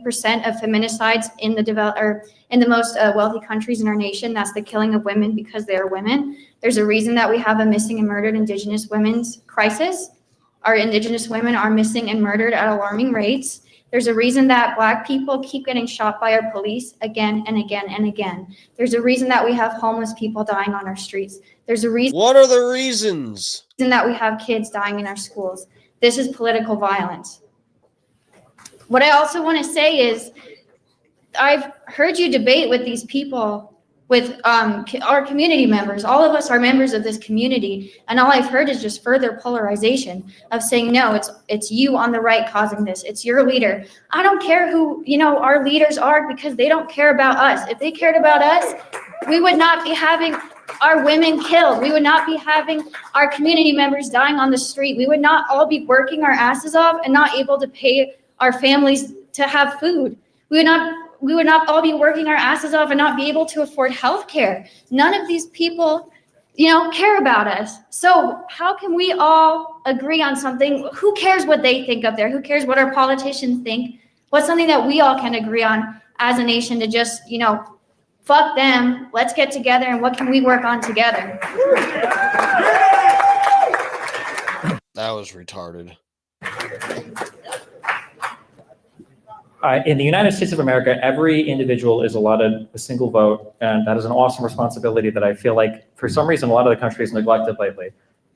of feminicides in the most wealthy countries in our nation. That's the killing of women because they are women. There's a reason that we have a missing and murdered Indigenous women's crisis. Our Indigenous women are missing and murdered at alarming rates. There's a reason that Black people keep getting shot by our police again and again and again. There's a reason that we have homeless people dying on our streets. There's a reason. What are the reasons? That we have kids dying in our schools. This is political violence. What I also want to say is, I've heard you debate with these people, with our community members. All of us are members of this community, and all I've heard is just further polarization of saying, no, it's you on the right causing this. It's your leader. I don't care who our leaders are, because they don't care about us. If they cared about us, we would not be having our women killed. We would not be having our community members dying on the street. We would not all be working our asses off and not able to pay our families to have food. We would not all be working our asses off and not be able to afford health care. None of these people, care about us. So how can we all agree on something? Who cares what they think up there? Who cares what our politicians think? What's something that we all can agree on as a nation to just, fuck them, let's get together, and what can we work on together? That was retarded. In the United States of America, every individual is allotted a single vote, and that is an awesome responsibility that I feel like, for some reason, a lot of the country has neglected lately.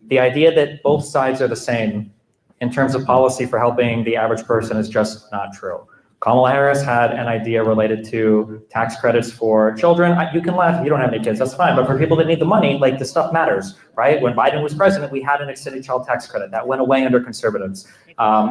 The idea that both sides are the same in terms of policy for helping the average person is just not true. Kamala Harris had an idea related to tax credits for children. You can laugh if you don't have any kids, that's fine. But for people that need the money, like, this stuff matters, right? When Biden was president, we had an extended child tax credit that went away under conservatives.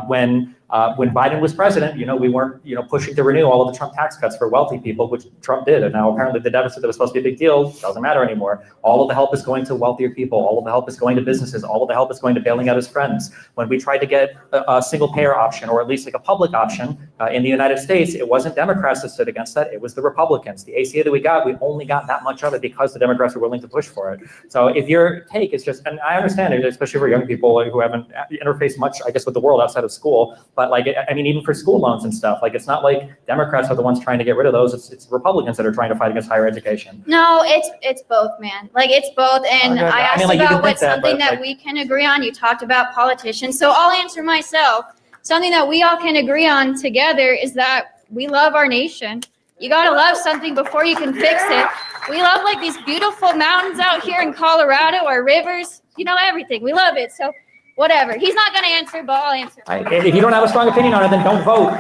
When Biden was president, we weren't, pushing to renew all of the Trump tax cuts for wealthy people, which Trump did. And now apparently the deficit that was supposed to be a big deal doesn't matter anymore. All of the help is going to wealthier people. All of the help is going to businesses. All of the help is going to bailing out his friends. When we tried to get a single payer option, or at least like a public option in the United States, it wasn't Democrats that stood against that. It was the Republicans. The ACA that we got, we only got that much of it because the Democrats were willing to push for it. So if your take is just, and I understand it, especially for young people who haven't interfaced much, I guess, with the world outside of school, but even for school loans and stuff, it's not like Democrats are the ones trying to get rid of those. It's Republicans that are trying to fight against higher education. No, it's both, man. It's both. And Okay. I asked you about can think what's something that we can agree on. You talked about politicians. So I'll answer myself. Something that we all can agree on together is that we love our nation. You got to love something before you can fix it. We love these beautiful mountains out here in Colorado, our rivers, everything. We love it. So whatever. He's not going to answer, but I'll answer. If you don't have a strong opinion on it, then don't vote.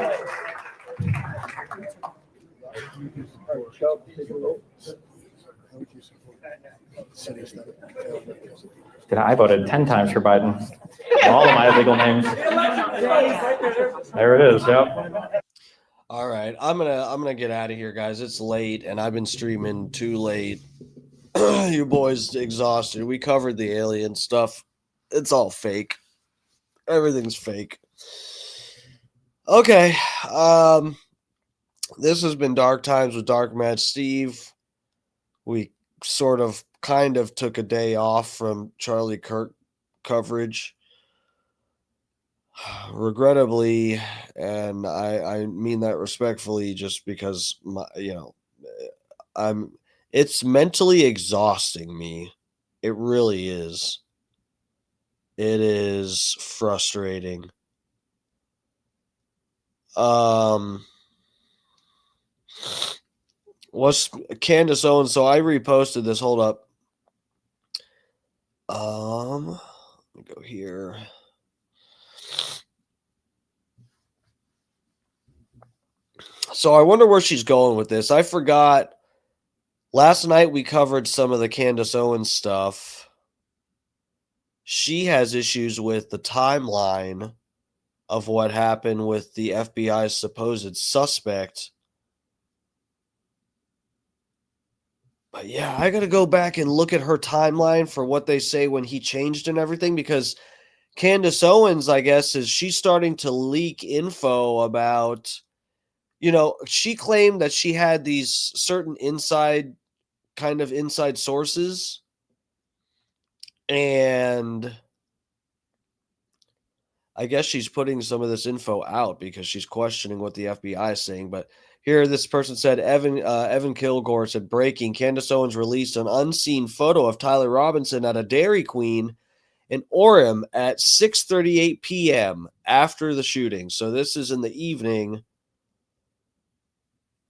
I voted 10 times for Biden. All of my legal names. There it is. Yep. All right, I'm gonna get out of here, guys. It's late, and I've been streaming too late. You boys exhausted. We covered the alien stuff. It's all fake. Everything's fake. Okay. This has been Dark Times with Dark Match Steve. We kind of took a day off from Charlie Kirk coverage. Regrettably, and I mean that respectfully, just because it's mentally exhausting me. It really is. It is frustrating. What's Candace Owens? So I reposted this. Hold up. Let me go here. So I wonder where she's going with this. I forgot. Last night we covered some of the Candace Owens stuff. She has issues with the timeline of what happened with the FBI's supposed suspect. But yeah, I got to go back and look at her timeline for what they say when he changed and everything, because Candace Owens, I guess, she's starting to leak info about, she claimed that she had these certain inside sources, and I guess she's putting some of this info out because she's questioning what the FBI is saying. But here, this person said, Evan Kilgore said, breaking, Candace Owens released an unseen photo of Tyler Robinson at a Dairy Queen in Orem at 6:38 p.m. after the shooting. So this is in the evening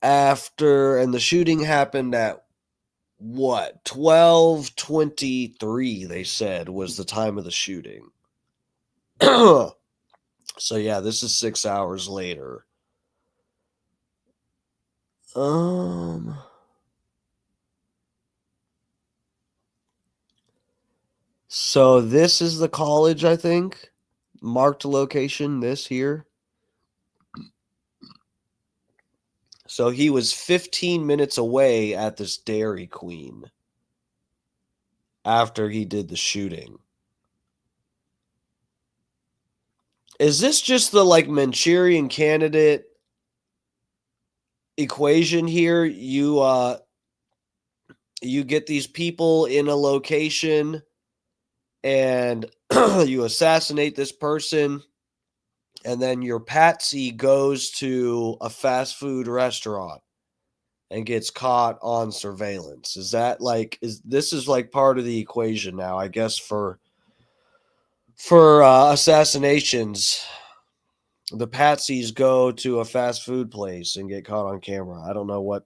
after, and the shooting happened at 12:23, they said, was the time of the shooting. So yeah, this is 6 hours later. So this is the college, I think. Marked location, this here. So he was 15 minutes away at this Dairy Queen after he did the shooting. Is this just the Manchurian Candidate equation here? You get these people in a location and you assassinate this person, and then your patsy goes to a fast food restaurant and gets caught on surveillance. Is that like, this is like part of the equation now, I guess, for assassinations? The patsies go to a fast food place and get caught on camera. I don't know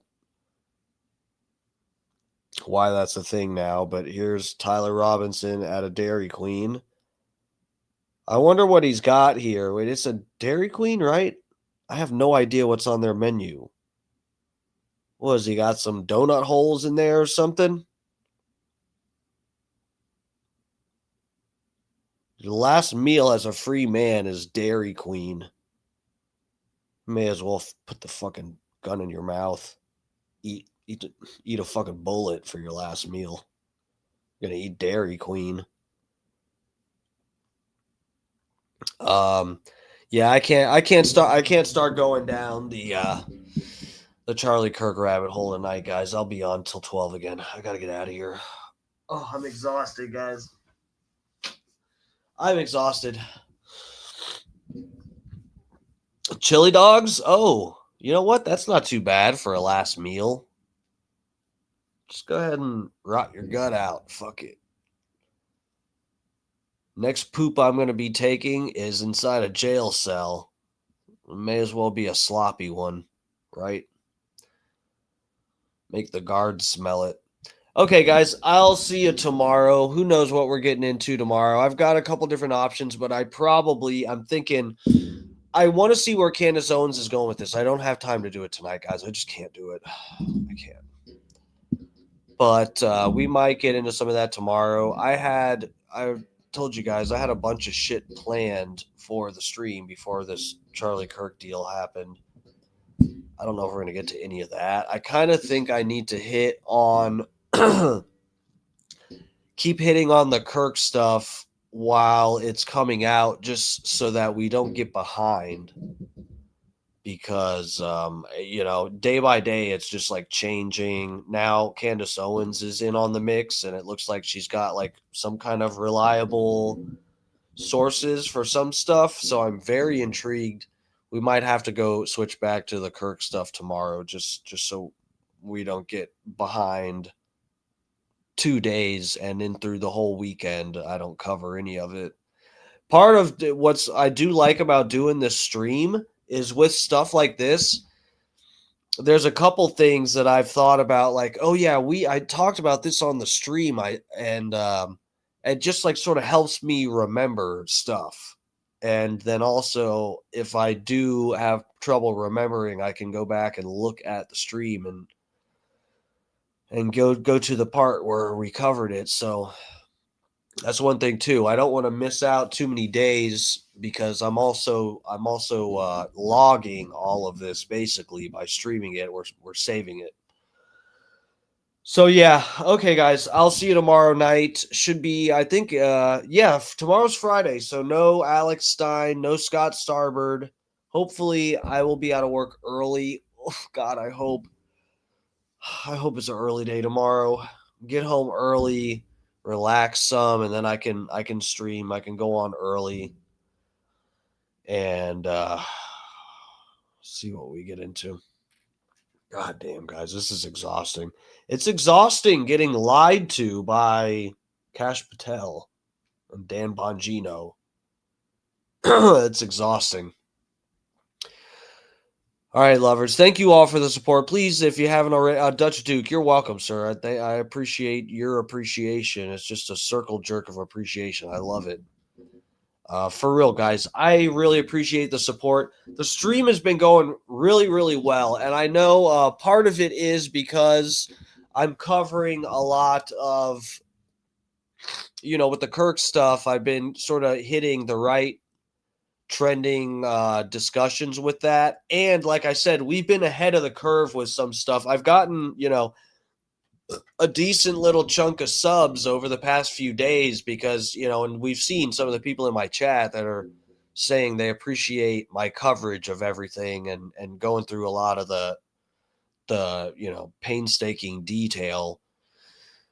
why that's a thing now, but here's Tyler Robinson at a Dairy Queen. I wonder what he's got here. Wait, it's a Dairy Queen, right? I have no idea what's on their menu. What, has he got some donut holes in there or something? The last meal as a free man is Dairy Queen. May as well put the fucking gun in your mouth. Eat a fucking bullet for your last meal. You're gonna eat Dairy Queen. Yeah, I can't start going down the Charlie Kirk rabbit hole tonight, guys. I'll be on till 12 again. I gotta get out of here. Oh, I'm exhausted, guys. I'm exhausted. Chili dogs? Oh, you know what? That's not too bad for a last meal. Just go ahead and rot your gut out. Fuck it. Next poop I'm going to be taking is inside a jail cell. It may as well be a sloppy one, right? Make the guards smell it. Okay, guys, I'll see you tomorrow. Who knows what we're getting into tomorrow? I've got a couple different options, but I'm thinking I want to see where Candace Owens is going with this. I don't have time to do it tonight, guys. I just can't do it. I can't. But we might get into some of that tomorrow. I told you guys I had a bunch of shit planned for the stream before this Charlie Kirk deal happened. I don't know if we're going to get to any of that. I kind of think I need to hit on keep hitting on the Kirk stuff while it's coming out, just so that we don't get behind, because day by day it's just like changing. Now Candace Owens is in on the mix, and it looks like she's got like some kind of reliable sources for some stuff, so I'm very intrigued. We might have to go switch back to the Kirk stuff tomorrow, just so we don't get behind 2 days and then through the whole weekend I don't cover any of it. Part of what I do like about doing this stream is with stuff like this, there's a couple things that I've thought about, like, oh yeah, I talked about this on the stream, and it just like sort of helps me remember stuff. And then also, if I do have trouble remembering, I can go back and look at the stream and go to the part where we covered it. So that's one thing too. I don't want to miss out too many days, because I'm also logging all of this basically by streaming it. We're saving it. So yeah, okay guys, I'll see you tomorrow night. Should be, I think, tomorrow's Friday, so no Alex Stein, no Scott Starbird. Hopefully I will be out of work early. Oh God, I hope it's an early day tomorrow. Get home early, relax some, and then I can stream. I can go on early and see what we get into. God damn, guys, this is exhausting. It's exhausting getting lied to by Kash Patel and Dan Bongino. It's exhausting. All right, lovers. Thank you all for the support. Please, if you haven't already, Dutch Duke, you're welcome, sir. I appreciate your appreciation. It's just a circle jerk of appreciation. I love it. For real, guys, I really appreciate the support. The stream has been going really, really well, and I know part of it is because I'm covering a lot of, with the Kirk stuff, I've been sort of hitting the right trending discussions with that. And like I said, we've been ahead of the curve with some stuff. I've gotten, a decent little chunk of subs over the past few days because, and we've seen some of the people in my chat that are saying they appreciate my coverage of everything and going through a lot of the painstaking detail.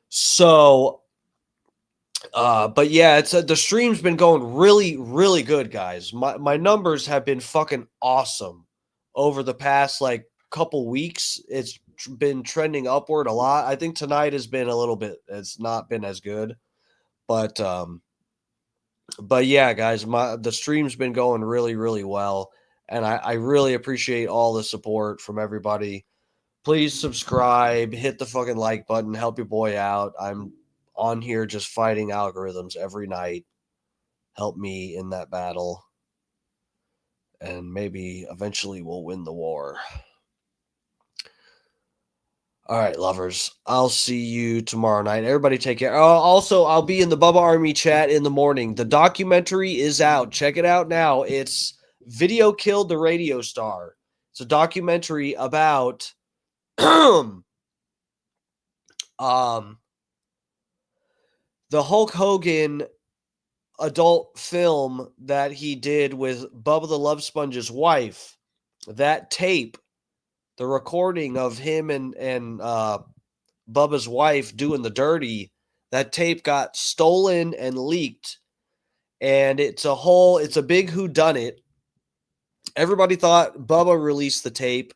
So But yeah, it's the stream's been going really, really good, guys. My numbers have been fucking awesome over the past like couple weeks. It's been trending upward a lot. I think tonight has been a little bit. It's not been as good, but yeah, guys, the stream's been going really, really well, and I really appreciate all the support from everybody. Please subscribe, hit the fucking like button, help your boy out. I'm on here just fighting algorithms every night. Help me in that battle. And maybe eventually we'll win the war. All right, lovers. I'll see you tomorrow night. Everybody take care. Also, I'll be in the Bubba Army chat in the morning. The documentary is out. Check it out now. It's Video Killed the Radio Star. It's a documentary about the Hulk Hogan adult film that he did with Bubba the Love Sponge's wife. That tape, the recording of him and Bubba's wife doing the dirty, that tape got stolen and leaked. And it's a big whodunit. Everybody thought Bubba released the tape,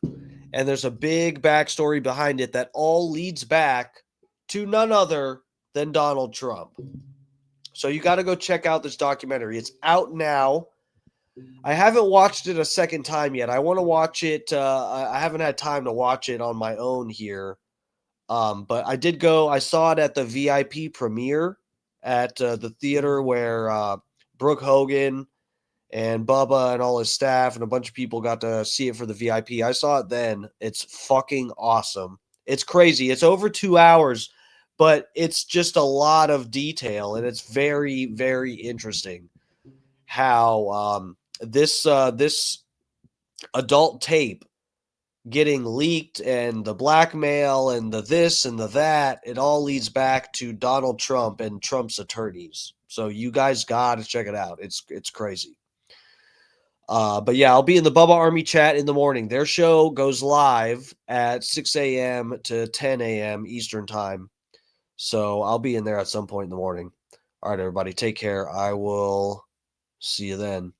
and there's a big backstory behind it that all leads back to none other than Donald Trump. So you got to go check out this documentary. It's out now. I haven't watched it a second time yet. I want to watch it. I haven't had time to watch it on my own here. But I did go. I saw it at the VIP premiere at the theater where Brooke Hogan and Bubba and all his staff and a bunch of people got to see it for the VIP. I saw it then. It's fucking awesome. It's crazy. It's over 2 hours, but it's just a lot of detail, and it's very, very interesting how this adult tape getting leaked and the blackmail and the this and the that, it all leads back to Donald Trump and Trump's attorneys. So you guys got to check it out. It's crazy. But yeah, I'll be in the Bubba Army chat in the morning. Their show goes live at 6 a.m. to 10 a.m. Eastern time. So I'll be in there at some point in the morning. All right, everybody, take care. I will see you then.